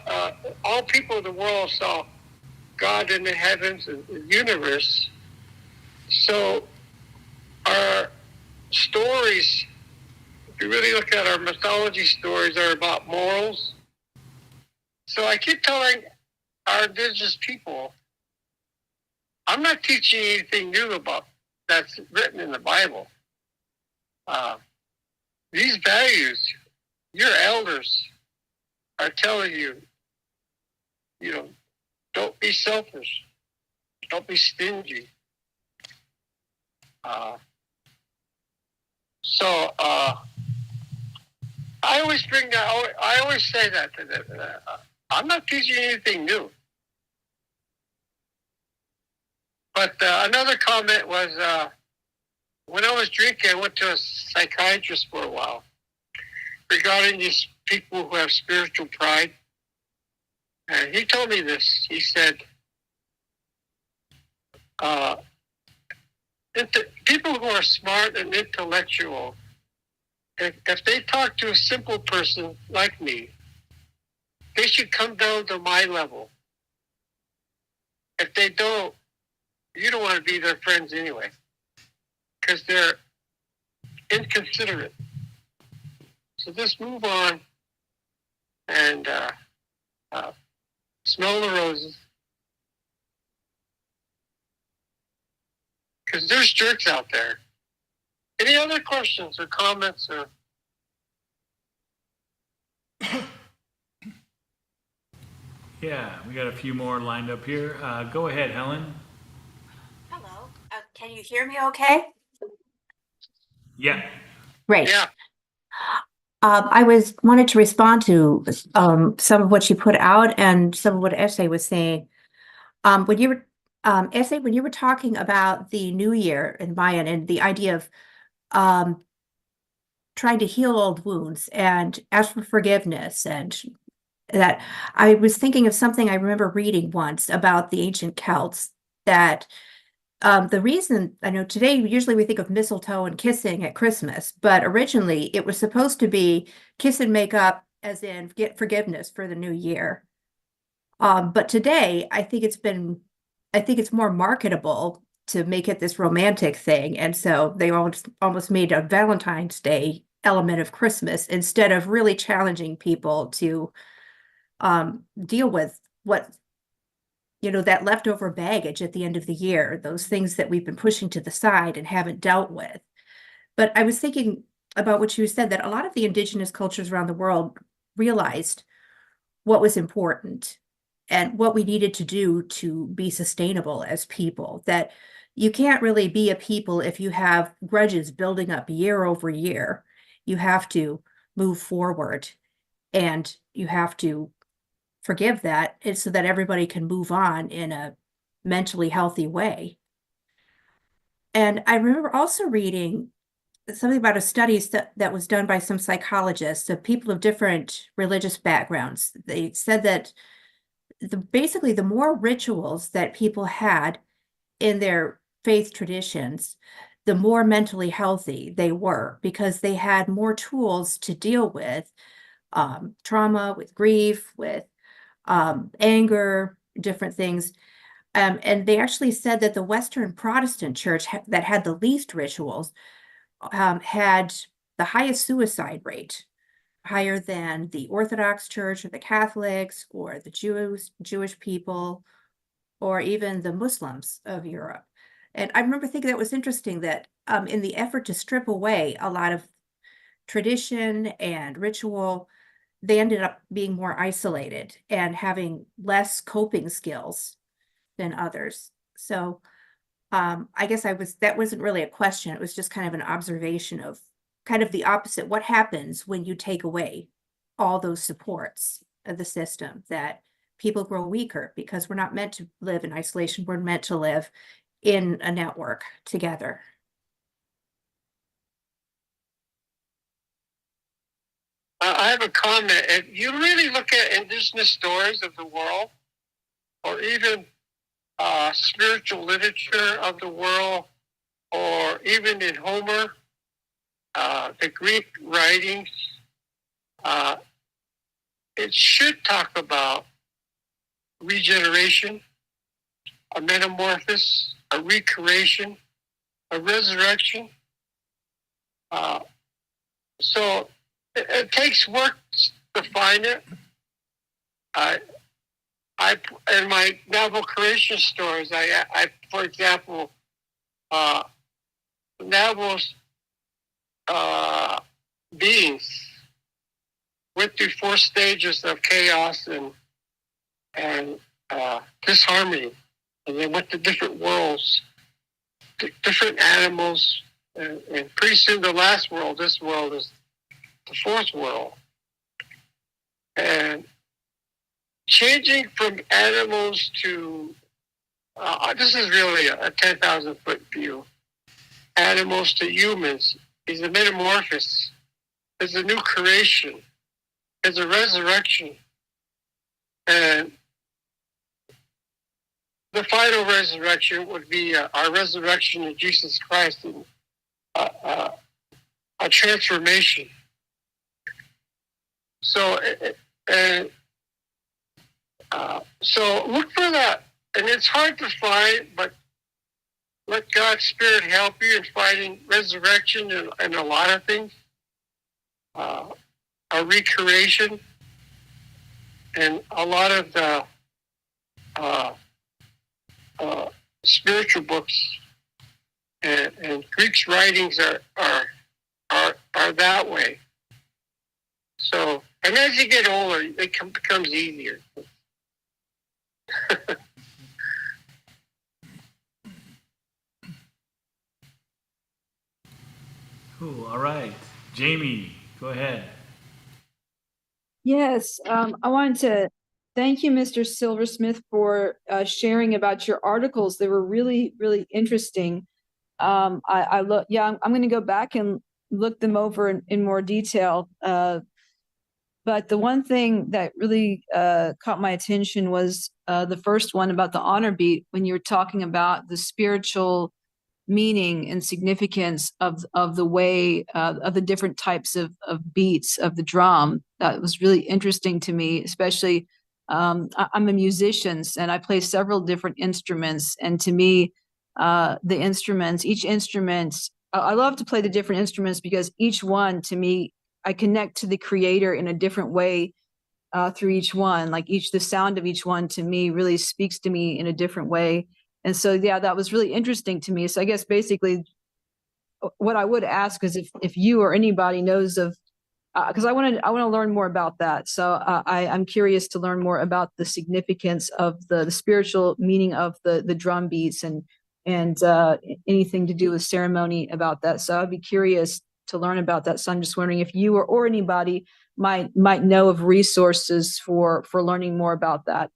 all people of the world saw God in the heavens and the universe. So our stories, if you really look at our mythology stories, are about morals. So I keep telling our indigenous people, I'm not teaching anything new about that's written in the Bible. These values, your elders are telling you, don't be selfish, don't be stingy. I always bring that. I always say that to them. I'm not teaching anything new. But another comment was, when I was drinking, I went to a psychiatrist for a while regarding these people who have spiritual pride. And he told me this. He said, people who are smart and intellectual, if they talk to a simple person like me, they should come down to my level. If they don't, you don't want to be their friends anyway, because they're inconsiderate. So just move on and smell the roses. Because there's jerks out there. Any other questions or comments? Or Yeah, we got a few more lined up here. Go ahead, Helen. Hello. Can you hear me okay? Yeah. Great. yeah, I wanted to respond to some of what you put out and some of what Essay was saying. When you were Essay, when you were talking about the New Year in Mayan and the idea of trying to heal old wounds and ask for forgiveness, and that I was thinking of something I remember reading once about the ancient Celts, that the reason, I know today usually we think of mistletoe and kissing at Christmas, but originally it was supposed to be kiss and make up, as in get forgiveness for the new year. But today I think it's more marketable to make it this romantic thing, and so they almost made a Valentine's Day element of Christmas instead of really challenging people to deal with what, that leftover baggage at the end of the year, those things that we've been pushing to the side and haven't dealt with. But I was thinking about what you said, that a lot of the indigenous cultures around the world realized what was important and what we needed to do to be sustainable as people, that you can't really be a people if you have grudges building up year over year. You have to move forward and you have to forgive that, so that everybody can move on in a mentally healthy way. And I remember also reading something about a study that was done by some psychologists of people of different religious backgrounds. They said that basically the more rituals that people had in their faith traditions, the more mentally healthy they were because they had more tools to deal with trauma, with grief, with anger, different things. And they actually said that the Western Protestant church that had the least rituals had the highest suicide rate, higher than the Orthodox Church or the Catholics or the Jewish people or even the Muslims of Europe. And I remember thinking that was interesting that in the effort to strip away a lot of tradition and ritual, they ended up being more isolated and having less coping skills than others. So I guess that wasn't really a question. It was just kind of an observation of kind of the opposite. What happens when you take away all those supports of the system, that people grow weaker because we're not meant to live in isolation. We're meant to live in a network together. I have a comment. If you really look at indigenous stories of the world, or even spiritual literature of the world, or even in Homer, the Greek writings, it should talk about regeneration, a metamorphosis, a recreation, a resurrection. So it takes work to find it. I in my novel creation stories, I for example, Naval's beings went through 4 stages of chaos and disharmony, and they went to different worlds, different animals, and pretty soon the last world, this world, is the 4th world. And changing from animals to, this is really a 10,000 foot view, animals to humans is a metamorphosis, is a new creation, is a resurrection. And the final resurrection would be our resurrection in Jesus Christ, and a transformation. So, so look for that. And it's hard to find, but let God's Spirit help you in finding resurrection and a lot of things. A recreation, and a lot of the spiritual books and Greek's writings are that way. So, and as you get older, it becomes easier. Cool. All right. Jamie, go ahead. Yes, I wanted to thank you, Mr. Silversmith, for sharing about your articles. They were really, really interesting. I'm going to go back and look them over in more detail. But the one thing that really caught my attention was the first one about the honor beat, when you were talking about the spiritual meaning and significance of the way of the different types of beats of the drum. That was really interesting to me, especially I'm a musician and I play several different instruments, and to me each instrument, I love to play the different instruments because each one, to me, I connect to the creator in a different way through each one. Like the sound of each one to me really speaks to me in a different way. And so, yeah, that was really interesting to me. So I guess basically what I would ask is if you or anybody knows of, because I want to learn more about that. So I'm curious to learn more about the significance of the spiritual meaning of the drum beats and anything to do with ceremony about that. So I'd be curious to learn about that. So I'm just wondering if you or anybody might know of resources for learning more about that.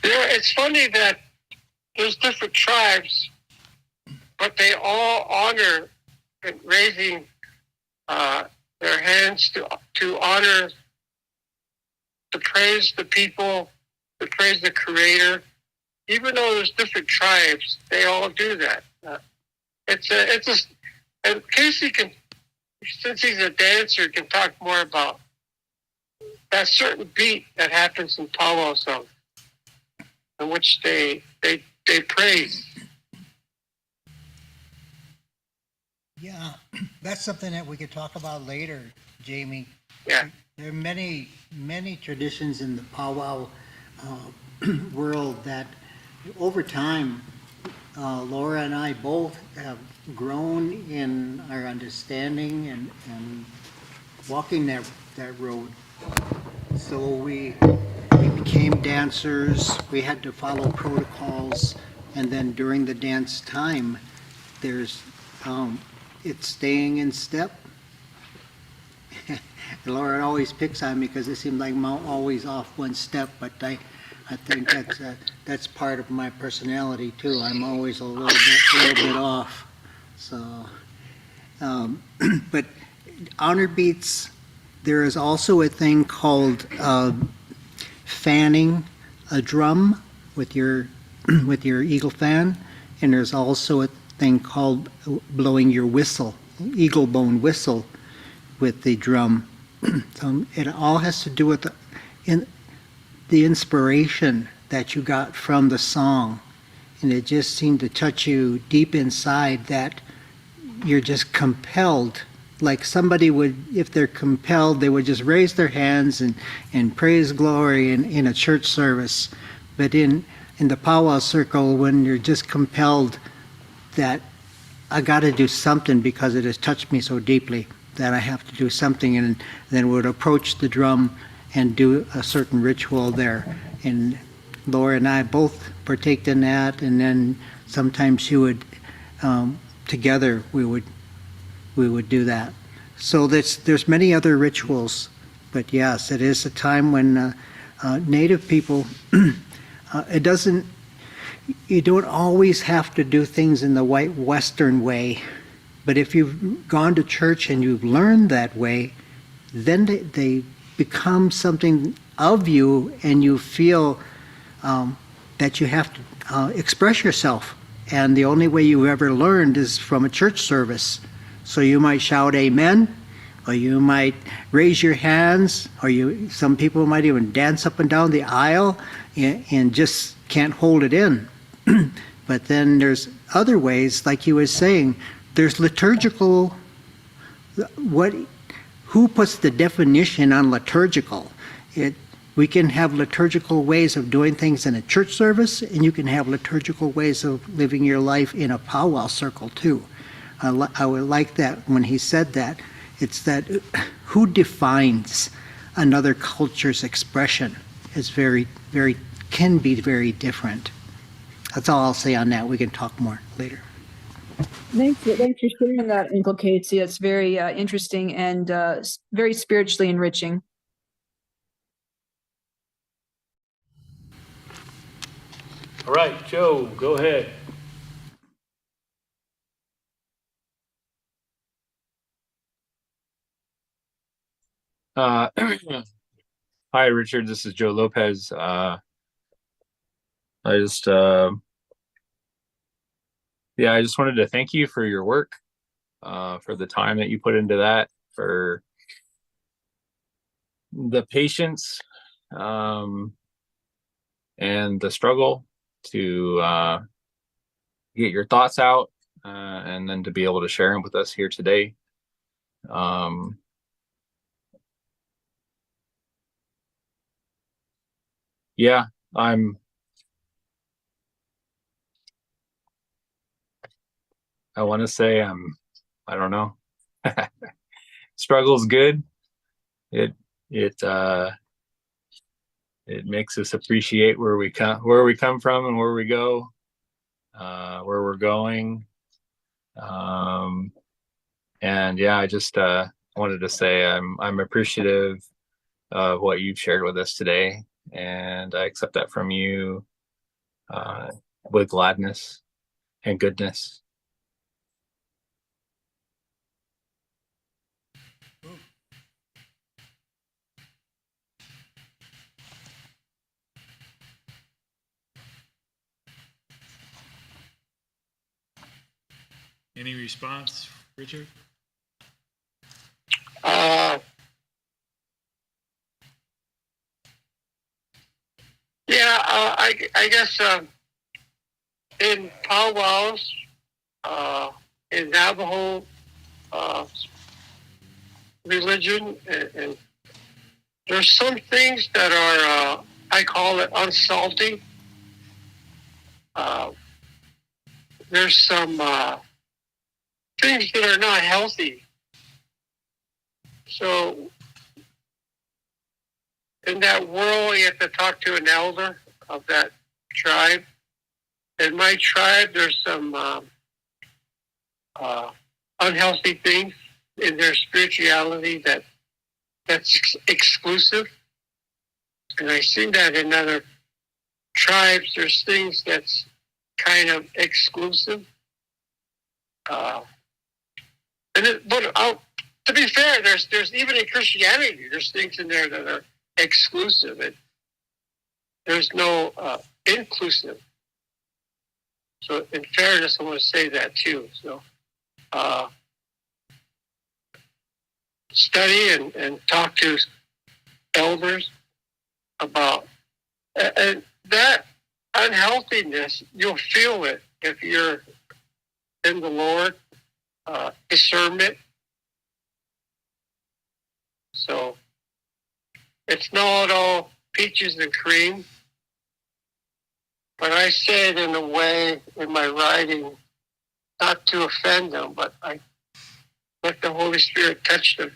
It's funny that there's different tribes, but they all honor and raising their hands to honor, to praise the people, to praise the Creator. Even though there's different tribes, they all do that. And Casey can, since he's a dancer, can talk more about that certain beat that happens in powwow song, in which they praise. Yeah, that's something that we could talk about later, Jamie. Yeah. There are many, many traditions in the powwow world that over time, Laura and I both have grown in our understanding and walking that road. So we became dancers, we had to follow protocols, and then during the dance time, there's it's staying in step. Laura always picks on me because it seems like I'm always off one step, but I think that's part of my personality too. I'm always a little bit off. So, but honor beats. There is also a thing called fanning a drum with your eagle fan, and there's also a thing called blowing your whistle, eagle bone whistle, with the drum. It all has to do with the inspiration that you got from the song, and it just seemed to touch you deep inside that you're just compelled. Like somebody would, if they're compelled, they would just raise their hands and praise glory in a church service. But in the powwow circle, when you're just compelled that I got to do something because it has touched me so deeply that I have to do something, and then would approach the drum and do a certain ritual there. And Laura and I both partaked in that, and then sometimes she would, together we would do that. So there's many other rituals, but yes, it is a time when Native people, you don't always have to do things in the white Western way, but if you've gone to church and you've learned that way, then they become something of you, and you feel that you have to express yourself. And the only way you ever learned is from a church service. So you might shout amen, or you might raise your hands, or some people might even dance up and down the aisle and just can't hold it in. But then there's other ways, like you were saying, there's liturgical, who puts the definition on liturgical? We can have liturgical ways of doing things in a church service, and you can have liturgical ways of living your life in a powwow circle too. I would like that when he said that. It's that who defines another culture's expression is can be very different. That's all I'll say on that. We can talk more later. Thanks for sharing that, Uncle Casey. It's very interesting and very spiritually enriching. All right, Joe, go ahead. Hi, Richard. This is Joe Lopez. I just wanted to thank you for your work, for the time that you put into that, for the patience, and the struggle to get your thoughts out, and then to be able to share them with us here today. Yeah, I want to say I don't know. Struggle's good. It makes us appreciate where we come from and where we go, where we're going. And yeah, I just wanted to say I'm appreciative of what you've shared with us today, and I accept that from you with gladness and goodness. Any response, Richard? I guess in powwows, in Navajo religion, and there's some things that are, I call it unsalty. There's some things that are not healthy. So in that world, you have to talk to an elder of that tribe. In my tribe, there's some unhealthy things in their spirituality that's exclusive. And I see that in other tribes, there's things that's kind of exclusive. To be fair, there's even in Christianity, there's things in there that are exclusive. There's no inclusive. So in fairness, I want to say that too. So study and talk to elders about and that unhealthiness. You'll feel it if you're in the Lord. Discernment. So it's not all peaches and cream, but I say it in a way in my writing, not to offend them, but I let the Holy Spirit touch them.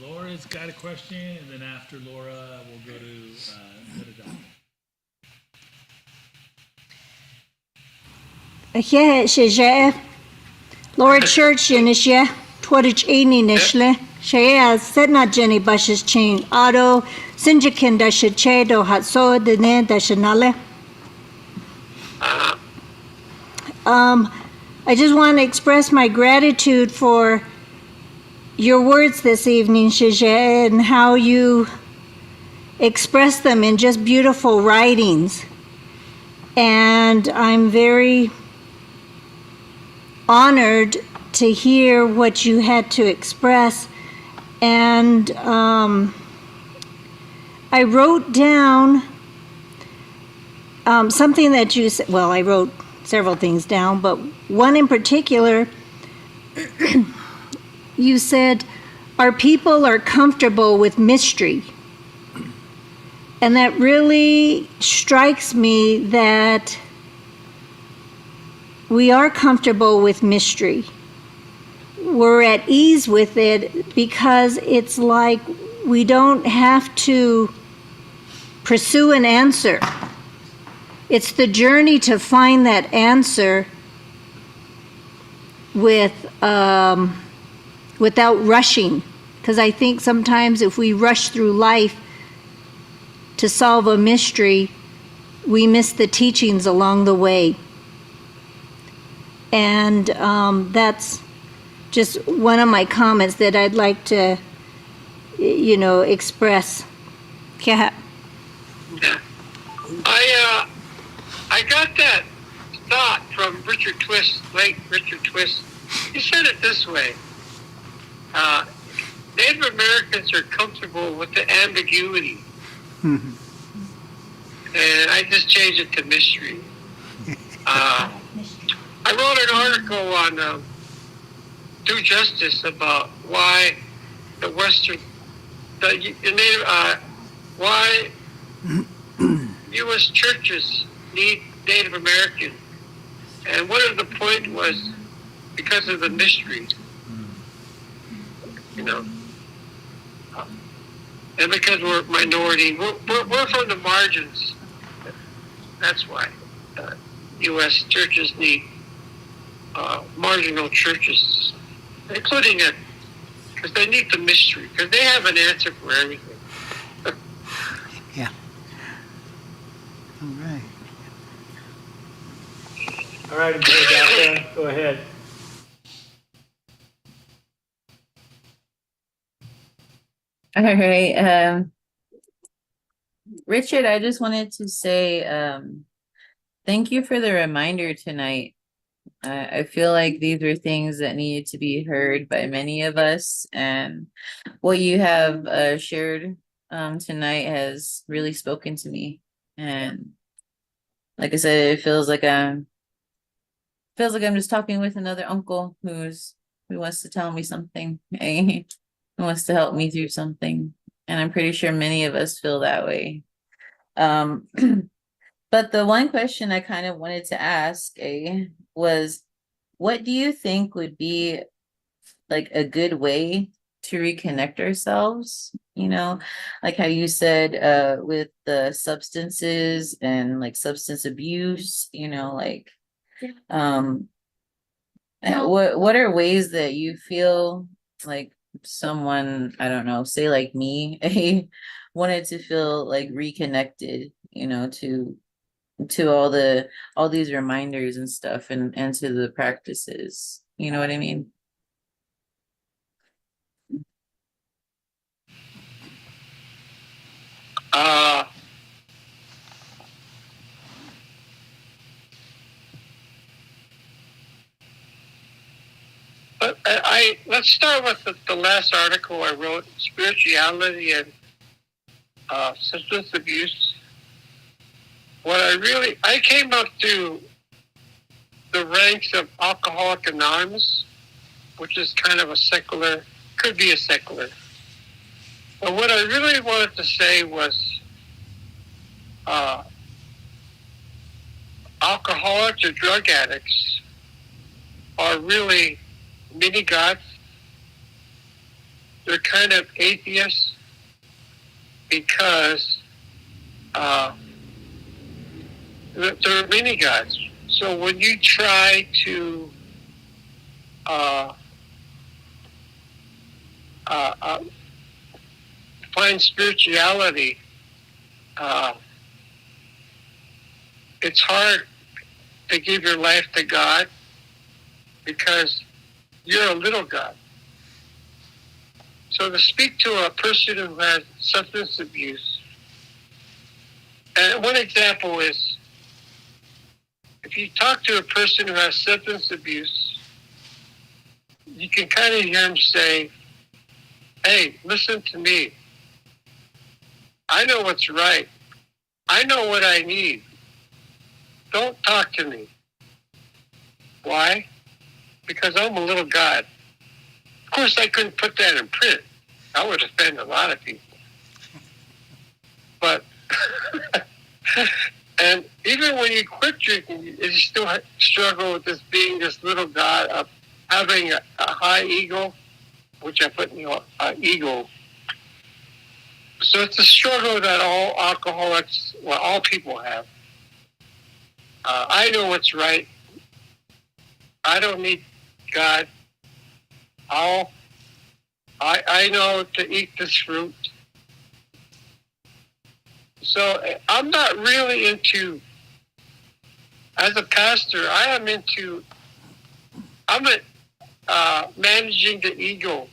Laura's got a question, and then after Laura, we'll go to Don. Yeah, she Lord Church Unisha, Twitch Eni Nishle, Shea, Setna Jenny Bushes Chain, Auto, Sinjakin Dashachedo Hatso, Dene Dashanale. I just want to express my gratitude for your words this evening, Shige, and how you express them in just beautiful writings. And I'm very honored to hear what you had to express. And I wrote down something that you said. Well, I wrote several things down, but one in particular, you said, our people are comfortable with mystery. And that really strikes me that we are comfortable with mystery. We're at ease with it because it's like we don't have to pursue an answer. It's the journey to find that answer without rushing. Because I think sometimes if we rush through life to solve a mystery, we miss the teachings along the way. And that's just one of my comments that I'd like to, express. Yeah. I got that thought from Richard Twist, late Richard Twist. He said it this way. Native Americans are comfortable with the ambiguity. And I just changed it to mystery. I wrote an article on Due Justice about why the why U.S. churches need Native Americans. And one of the point was because of the mystery. And because we're minority, we're from the margins. That's why U.S. churches need marginal churches, including it, because they need the mystery, because they have an answer for everything. Yeah. All right. All right, boys out there, go ahead. All right. Richard, I just wanted to say thank you for the reminder tonight. I feel like these are things that needed to be heard by many of us, and what you have shared tonight has really spoken to me. And like I said, it feels like I'm just talking with another uncle who wants to tell me something, who wants to help me through something. And I'm pretty sure many of us feel that way. But the one question I kind of wanted to ask was, what do you think would be like a good way to reconnect ourselves? You know, like how you said with the substances and like substance abuse, you know, like what are ways that you feel like someone, I don't know, say like me, wanted to feel like reconnected, you know, to all these reminders and stuff, and to the practices. You know what I mean? But let's start with the last article I wrote, spirituality and substance abuse. I came up through the ranks of Alcoholic Anonymous, which is kind of a secular, could be a secular. But what I really wanted to say was alcoholics or drug addicts are really mini gods. They're kind of atheists because they're mini gods. So when you try to find spirituality, it's hard to give your life to God because you're a little God. So to speak to a person who has substance abuse, and one example is, if you talk to a person who has substance abuse, you can kind of hear him say, hey, listen to me. I know what's right. I know what I need. Don't talk to me. Why? Because I'm a little God. Of course, I couldn't put that in print. I would offend a lot of people. But, and even when you quit drinking, you still struggle with this being this little God of having a high ego, which I put in ego. So it's a struggle that all alcoholics, well, all people have. I know what's right. I don't need God. I know to eat this fruit. So I'm not really into, as a pastor, I'm managing the ego.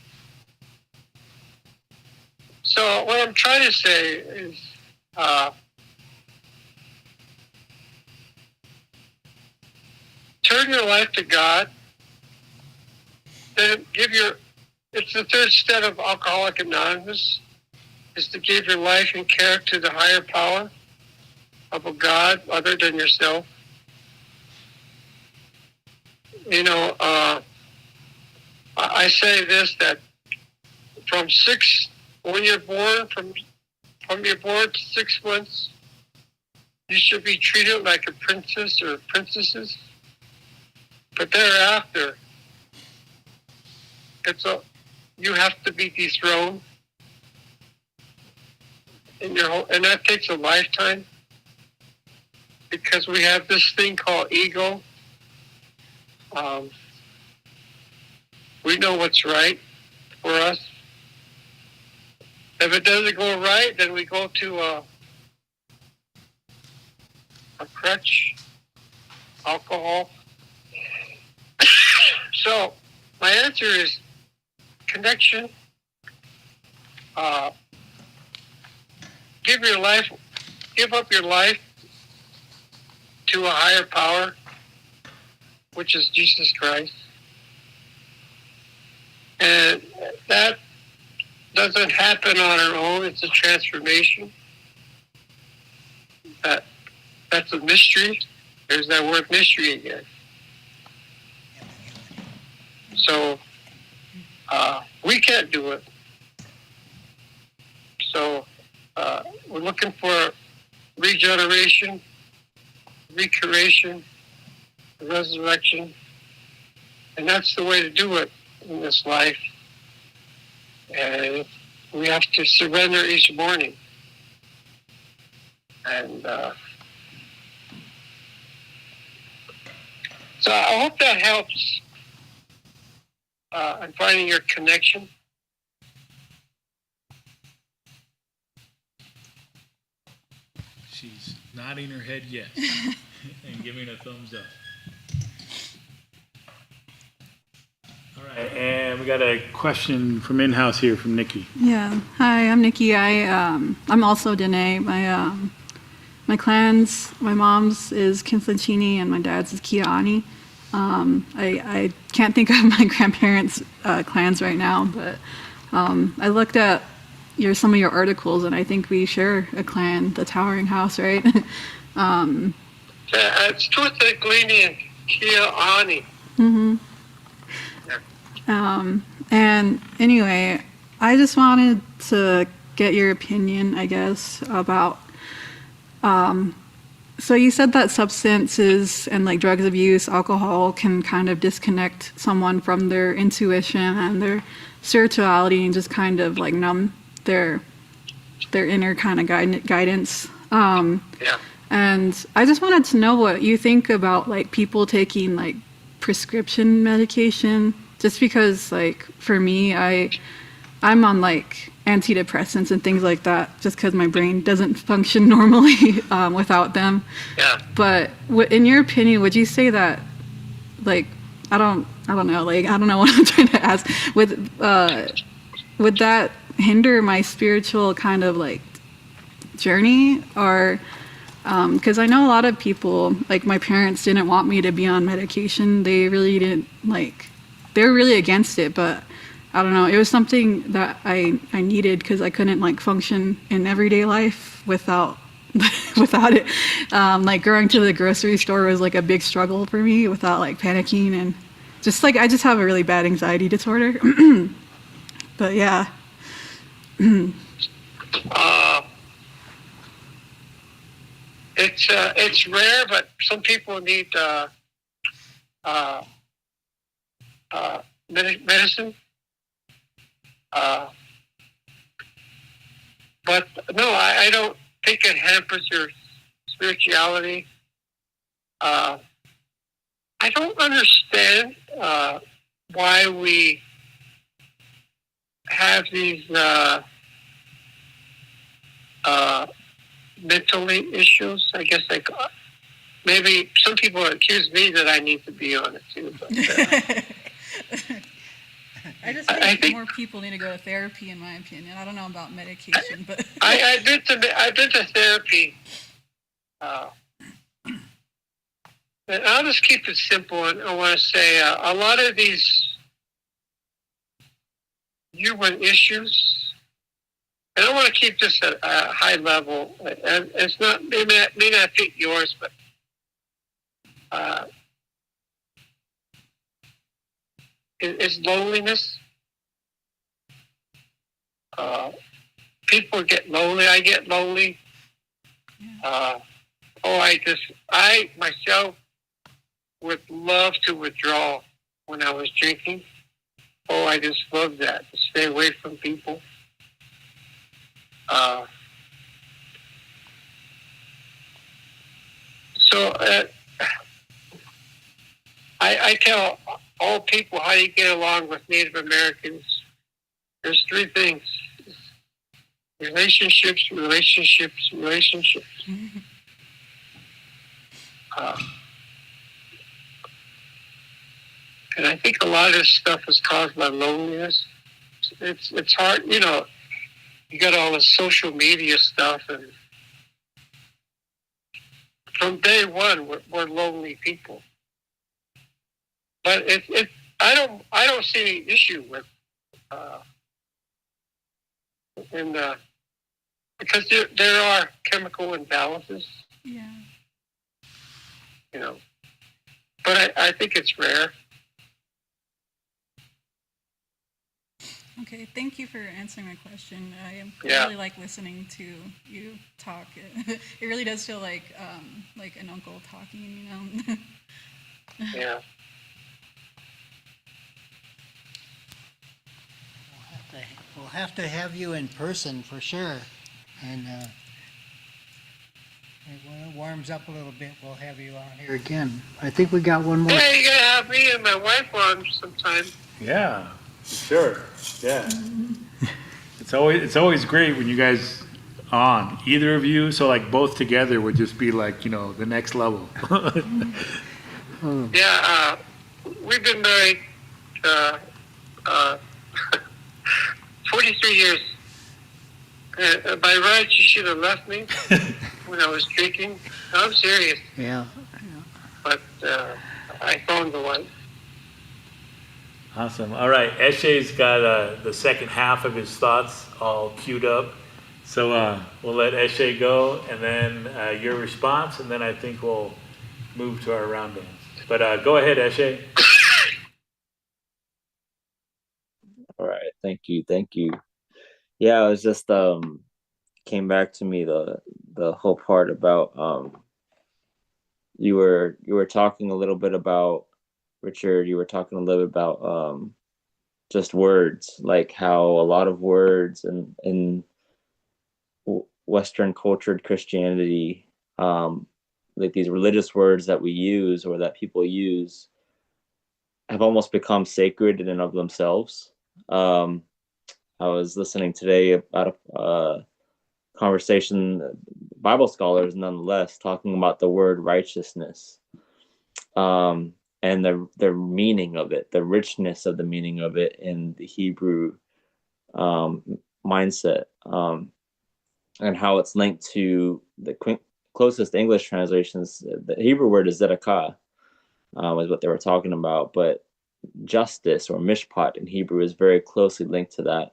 So what I'm trying to say is, turn your life to God. Then it's the third step of Alcoholic Anonymous, is to give your life and care to the higher power of a God other than yourself. You know, I say this, that when you're born, from you're born to 6 months, you should be treated like a princess or princesses. But thereafter, you have to be dethroned, and that takes a lifetime. because we have this thing called ego. We know what's right for us. If it doesn't go right, then we go to a crutch, alcohol. So my answer is connection. Give up your life to a higher power, which is Jesus Christ. And that doesn't happen on our own. It's a transformation. That's a mystery. There's that word mystery again. So we can't do it. So we're looking for regeneration, recreation, resurrection, and that's the way to do it in this life. And we have to surrender each morning. And so I hope that helps in finding your connection. She's nodding her head yes and giving a thumbs up. All right, and we got a question from in-house here from Nikki. Yeah. Hi, I'm Nikki. I'm also Dene. My clans, my mom's is Kinslachini and my dad's is Kiani. I can't think of my grandparents' clans right now, but I looked at some of your articles, and I think we share a clan, the Towering House, right? It's Tuataglini and Kiani. Mm-hmm. And anyway, I just wanted to get your opinion, I guess, about, so you said that substances and like drugs abuse, alcohol can kind of disconnect someone from their intuition and their spirituality and just kind of like numb their inner kind of guidance. Yeah. And I just wanted to know what you think about like people taking like prescription medication, just because like for me, I'm on like antidepressants and things like that, just because my brain doesn't function normally without them. Yeah. But in your opinion, would you say that like I don't know, like I don't know what I'm trying to ask, would that hinder my spiritual kind of like journey? Or because I know a lot of people, like my parents didn't want me to be on medication. They really didn't like, they were really against it, but I don't know, it was something that I needed because I couldn't like function in everyday life without it. Like going to the grocery store was like a big struggle for me without like panicking, and just like I just have a really bad anxiety disorder. But yeah. It's rare, but some people need medicine. But no, I don't think it hampers your spirituality. I don't understand why we have these mentally issues. I guess like maybe some people accuse me that I need to be on it too. But, I think more people need to go to therapy, in my opinion. I don't know about medication, but I've been to therapy. And I'll just keep it simple, and I want to say a lot of these human issues, and I want to keep this at a high level. And it's not, may not fit yours, but it's loneliness. People get lonely. I get lonely. I myself would love to withdraw when I was drinking. Oh, I just love that, to stay away from people. So I tell all people how you get along with Native Americans. There's three things: relationships, relationships, relationships. And I think a lot of this stuff is caused by loneliness. It's hard, you know. You got all the social media stuff, and from day one, we're lonely people. But I don't see any issue with because there are chemical imbalances. Yeah. You know, but I think it's rare. Okay, thank you for answering my question. I Yeah. really like listening to you talk. It really does feel like an uncle talking, you know. Yeah. We'll have to have you in person for sure. And when it warms up a little bit, we'll have you on here again. I think we got one more. Yeah, you gotta have me and my wife on sometime. Yeah, for sure. Yeah. It's always great when you guys on, either of you, so like both together would just be like, you know, the next level. Yeah, we've been married 43 years. By rights, you should have left me when I was drinking. I'm serious. Yeah. But I found the one. Awesome. All right, Eshe's got the second half of his thoughts all queued up. So we'll let Eshe go, and then your response, and then I think we'll move to our round dance. But go ahead, Eshe. All right, thank you. Yeah, it was just came back to me the whole part about you were talking a little bit about, Richard, you were talking a little bit about just words, like how a lot of words in Western cultured Christianity, like these religious words that we use or that people use, have almost become sacred in and of themselves. I was listening today about a conversation, Bible scholars nonetheless, talking about the word righteousness, and the meaning of it, the richness of the meaning of it in the Hebrew mindset, and how it's linked to the closest English translations. The Hebrew word is zedekah, was what they were talking about, but justice or mishpat in Hebrew is very closely linked to that.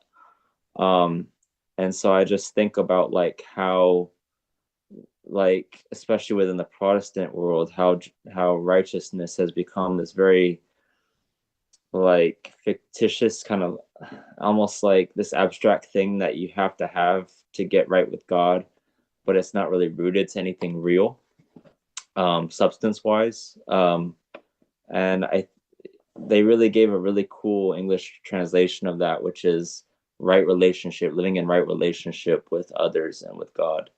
And so I just think about like how, like especially within the Protestant world, how righteousness has become this very like fictitious kind of, almost like this abstract thing that you have to get right with God, but it's not really rooted to anything real, substance wise. And they really gave a really cool English translation of that, which is right relationship, living in right relationship with others and with God,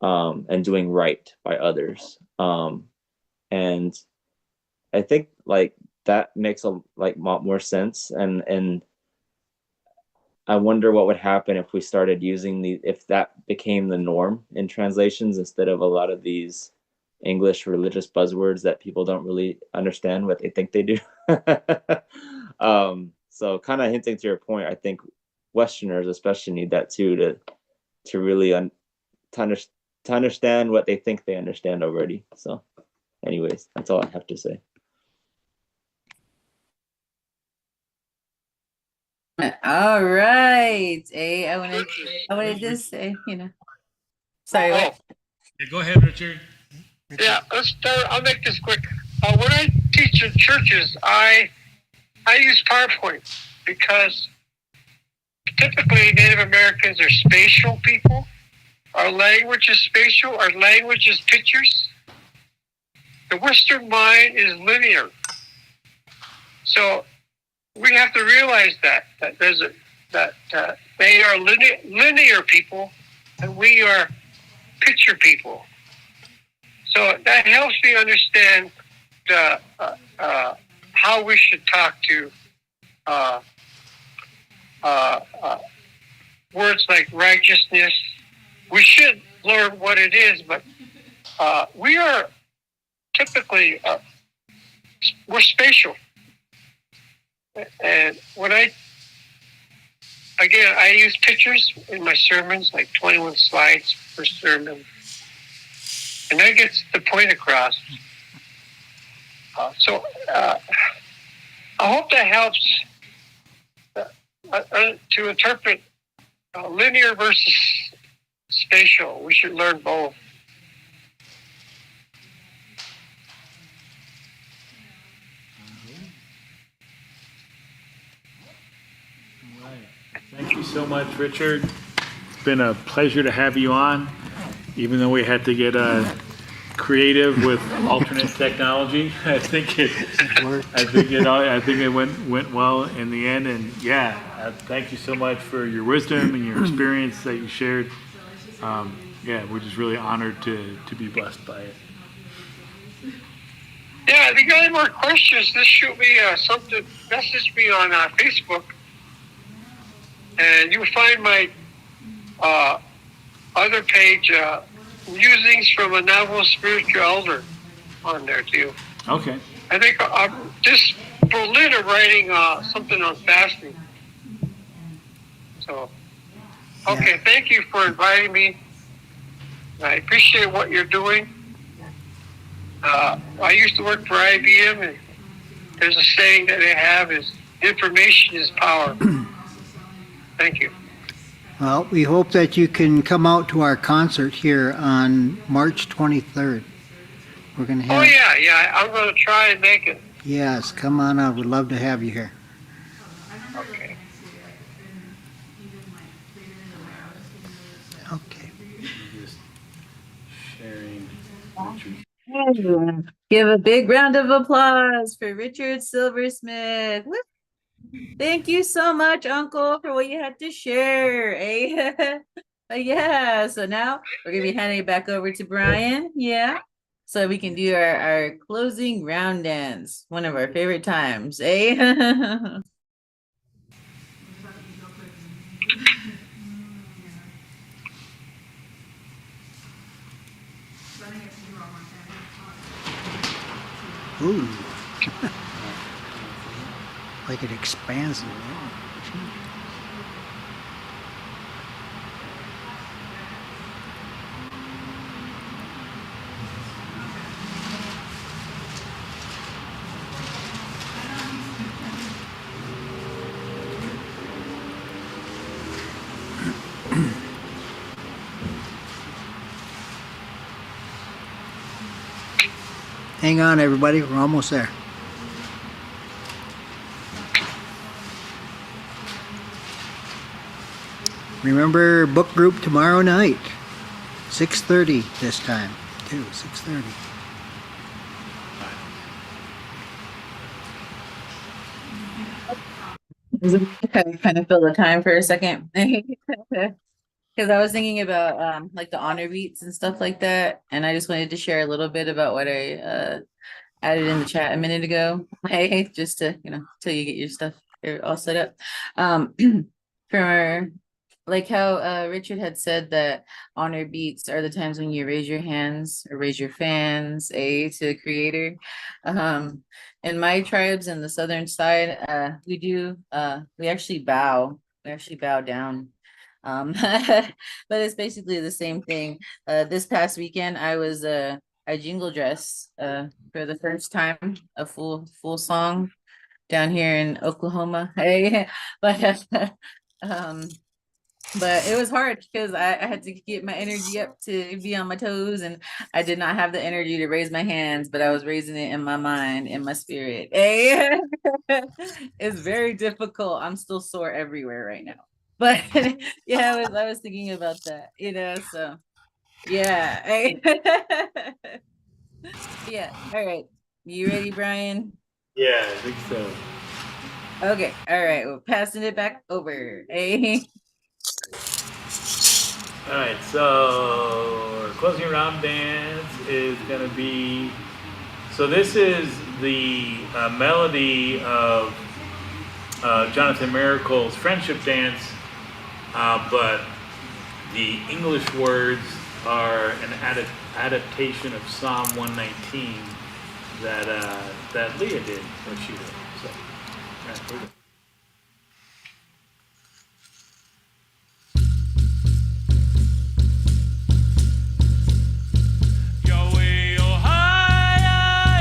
and doing right by others. And I think like that makes a lot more sense. And I wonder what would happen if we started using if that became the norm in translations instead of a lot of these English religious buzzwords that people don't really understand what they think they do. So kind of hinting to your point, I think Westerners especially need that too, to really to understand what they think they understand already. So anyways, that's all I have to say. All right. Hey, I want to just say, you know, sorry. What? Yeah, go ahead, Richard. Yeah, let's start. I'll make this quick. When I teach in churches, I use PowerPoint because typically Native Americans are spatial people. Our language is spatial. Our language is pictures. The Western mind is linear. So we have to realize that they are linear people and we are picture people. So that helps me understand the how we should talk to words like righteousness. We should learn what it is, but we are typically we're spatial. And when I use pictures in my sermons, like 21 slides per sermon, and that gets the point across. So I hope that helps to interpret linear versus spatial. We should learn both. Thank you so much, Richard. It's been a pleasure to have you on, even though we had to get creative with alternate technology. I think it went well in the end. And yeah, thank you so much for your wisdom and your experience that you shared. Yeah, we're just really honored to be blessed by it. Yeah, if you got any more questions, just shoot me something. Message me on Facebook. And you'll find my other page, Musings from a Novel Spiritual Elder, on there too. Okay. I think just Berlin are writing something on fasting. So, okay, thank you for inviting me. I appreciate what you're doing. I used to work for IBM, and there's a saying that they have is information is power. Thank you. Well, we hope that you can come out to our concert here on March 23rd. We're going to have... Oh, yeah, I'm going to try and make it. Yes, come on out. We'd love to have you here. Okay. Okay. Just sharing. Give a big round of applause for Richard Silversmith. Woo! Thank you so much, Uncle, for what you had to share. Eh? Yeah, so now we're going to be handing it back over to Brian. Yeah, so we can do our closing round dance, one of our favorite times. Eh? Ooh. Like it expands the room. Hang on, everybody. We're almost there. Remember, book group tomorrow night, 6:30 this time, too, 6:30. Kind of fill the time for a second. Because I was thinking about like the honor beats and stuff like that, and I just wanted to share a little bit about what I added in the chat a minute ago. Hey, just to till you get your stuff all set up. For like how Richard had said that honor beats are the times when you raise your hands or raise your fans to the Creator. In my tribes in the southern side, we actually bow. We actually bow down. But it's basically the same thing. This past weekend, I jingle dress for the first time, a full song down here in Oklahoma. Hey, but it was hard because I had to get my energy up to be on my toes, and I did not have the energy to raise my hands, but I was raising it in my mind, in my spirit. Hey, it's very difficult. I'm still sore everywhere right now. But yeah, I was thinking about that, so yeah. Yeah. All right. You ready, Brian? Yeah, I think so. Okay. All right. We're passing it back over. Hey. All right, so closing round dance is going to be, so this is the melody of Jonathan Miracle's Friendship Dance, but the English words are an adaptation of Psalm 119 that Leah did, or she did. So, yeah, here we go. Yahweh, oh hi,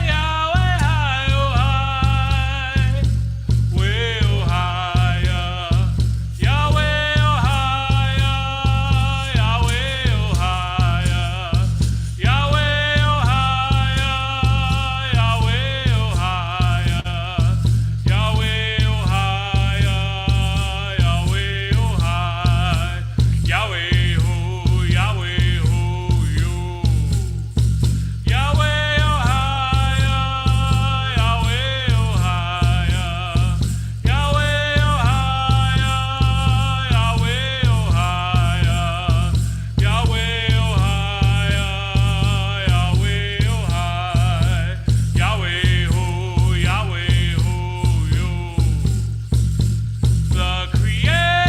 Yahweh, hi, oh hi, way, oh hi, Yahweh, oh hi, Yahweh, oh hi, Yahweh, oh hi, Yahweh, oh hi, Yahweh, oh hi, Yahweh, oh hi, Yahweh, oh, Yahweh, oh, you. Yahweh, oh hi, Yahweh, oh hi, Yahweh, oh hi, Yahweh, oh hi, Yahweh, oh hi, Yahweh, oh hi, Yahweh, oh, Yahweh, oh, you. The Creator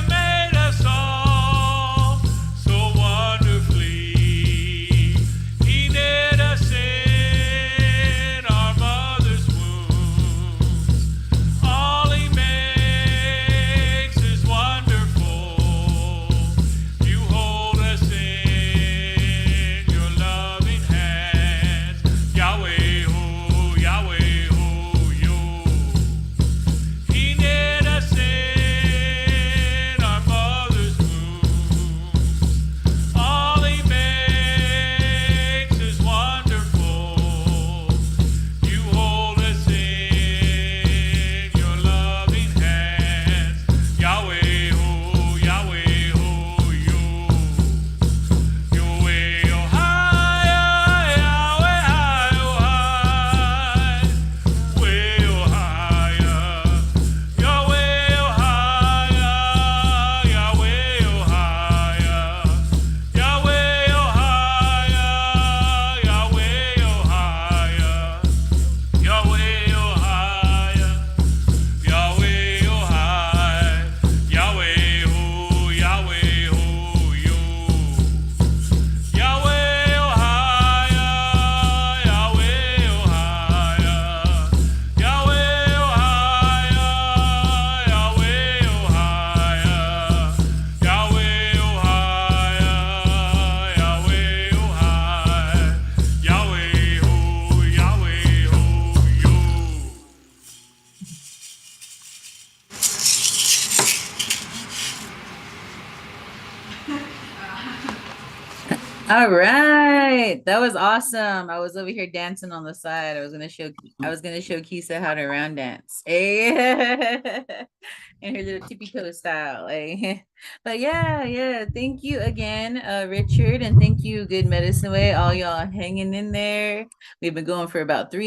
made us all so wonderfully. He knit us in our mother's wombs. All He makes is wonderful. You hold us in your loving hands. Yahweh, oh, Yahweh, oh, you. He knit us in our mother's womb. All He makes is wonderful. You hold us in your loving hands. Yahweh, oh, Yahweh, oh, you. Yahweh, oh, hi, Yahweh, hi, oh, hi. Way, oh, hi, Yahweh, oh hi, Yahweh, oh hi, Yahweh, oh hi, Yahweh, oh hi, Yahweh, oh hi, Yahweh, oh hi, Yahweh, oh, Yahweh, oh, you. Yahweh, oh hi, Yahweh, oh hi, Yahweh, oh hi, Yahweh, oh hi, Yahweh, oh hi, Yahweh, oh hi, Yahweh, oh, Yahweh, oh, you. All right, that was awesome. I was over here dancing on the side. I was gonna show Kisa how to round dance. Hey. In her little tippy toe style. Hey. But yeah. Thank you again, Richard, and thank you, Good Medicine Way, all y'all hanging in there. We've been going for about 2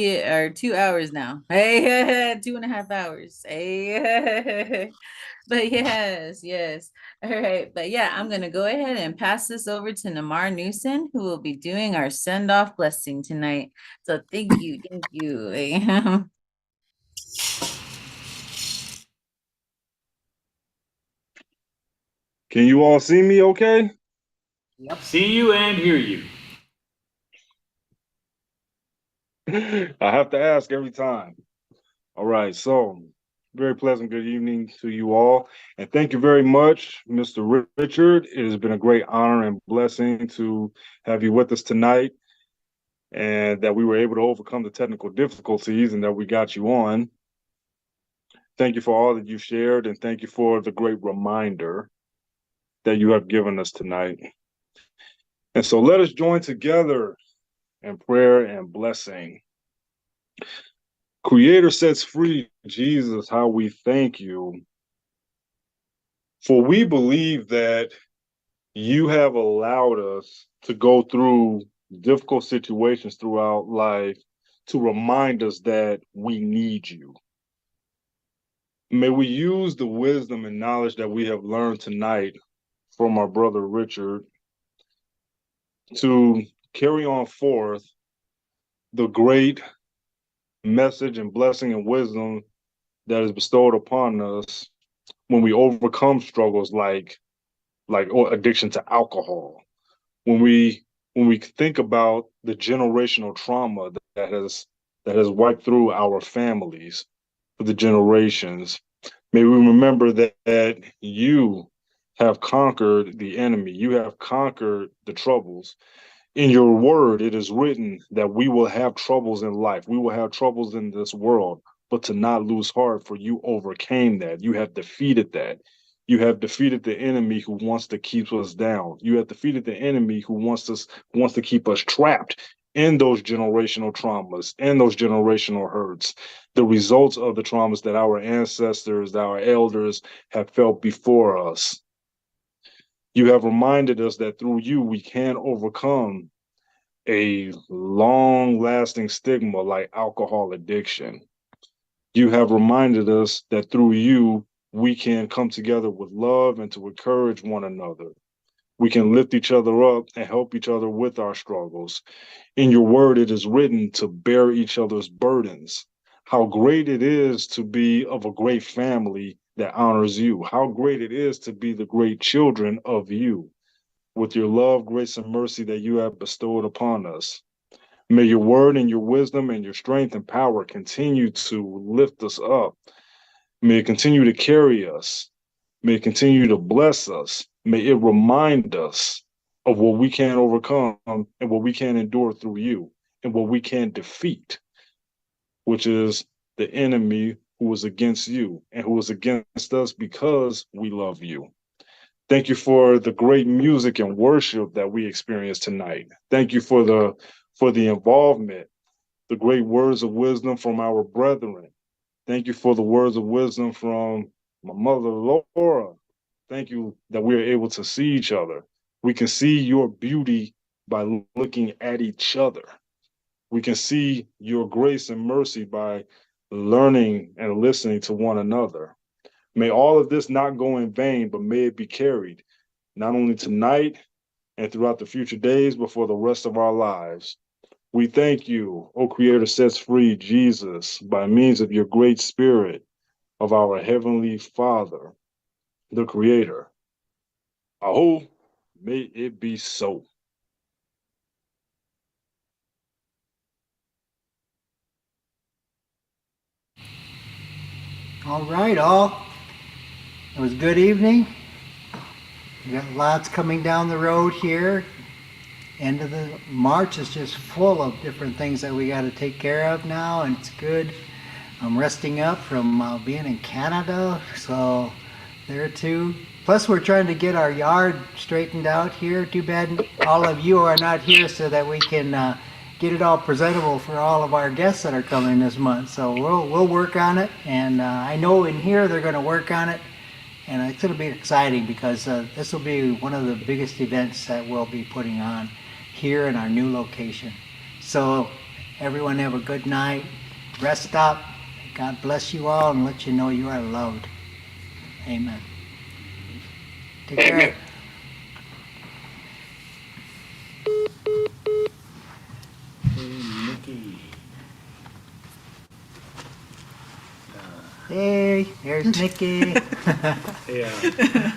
hours now. Hey, 2.5 hours. Hey. But yes. All right. But yeah, I'm going to go ahead and pass this over to Namar Newson, who will be doing our send off blessing tonight. So thank you. Can you all see me okay? See you and hear you. I have to ask every time. All right, so very pleasant good evening to you all. And thank you very much, Mr. Richard. It has been a great honor and blessing to have you with us tonight, and that we were able to overcome the technical difficulties and that we got you on. Thank you for all that you shared, and thank you for the great reminder that you have given us tonight. And so let us join together in prayer and blessing. Creator sets free, Jesus, how we thank you. For we believe that you have allowed us to go through difficult situations throughout life to remind us that we need you. May we use the wisdom and knowledge that we have learned tonight from our brother Richard to carry on forth the great message and blessing and wisdom that is bestowed upon us when we overcome struggles like or addiction to alcohol. When we think about the generational trauma that has wiped through our families for the generations, may we remember that you have conquered the enemy. You have conquered the troubles. In your word, it is written that we will have troubles in life. We will have troubles in this world, but to not lose heart, for you overcame that. You have defeated that. You have defeated the enemy who wants to keep us down. You have defeated the enemy who wants to keep us trapped in those generational traumas, in those generational hurts, the results of the traumas that our ancestors, our elders have felt before us. You have reminded us that through you, we can overcome a long-lasting stigma like alcohol addiction. You have reminded us that through you, we can come together with love and to encourage one another. We can lift each other up and help each other with our struggles. In your word, it is written to bear each other's burdens. How great it is to be of a great family that honors you. How great it is to be the great children of you, with your love, grace, and mercy that you have bestowed upon us. May your word and your wisdom and your strength and power continue to lift us up. May it continue to carry us. May it continue to bless us. May it remind us of what we can overcome and what we can endure through you and what we can defeat, which is the enemy who was against you and who was against us because we love you. Thank you for the great music and worship that we experienced tonight. Thank you for the involvement, the great words of wisdom from our brethren. Thank you for the words of wisdom from my mother, Laura. Thank you that we are able to see each other. We can see your beauty by looking at each other. We can see your grace and mercy by learning and listening to one another. May all of this not go in vain, but may it be carried not only tonight and throughout the future days, but for the rest of our lives. We thank you, O Creator sets free, Jesus, by means of your great Spirit of our Heavenly Father, the Creator. Aho, may it be so. All right, all. It was a good evening. We got lots coming down the road here. End of the March is just full of different things that we got to take care of now, and it's good. I'm resting up from being in Canada, so there too. Plus, we're trying to get our yard straightened out here. Too bad all of you are not here so that we can get it all presentable for all of our guests that are coming this month. So we'll work on it, and I know in here they're going to work on it, and it's going to be exciting because this will be one of the biggest events that we'll be putting on here in our new location. So everyone have a good night. Rest up. God bless you all and let you know you are loved. Amen. Take care. Hey, there's Nikki. Yeah.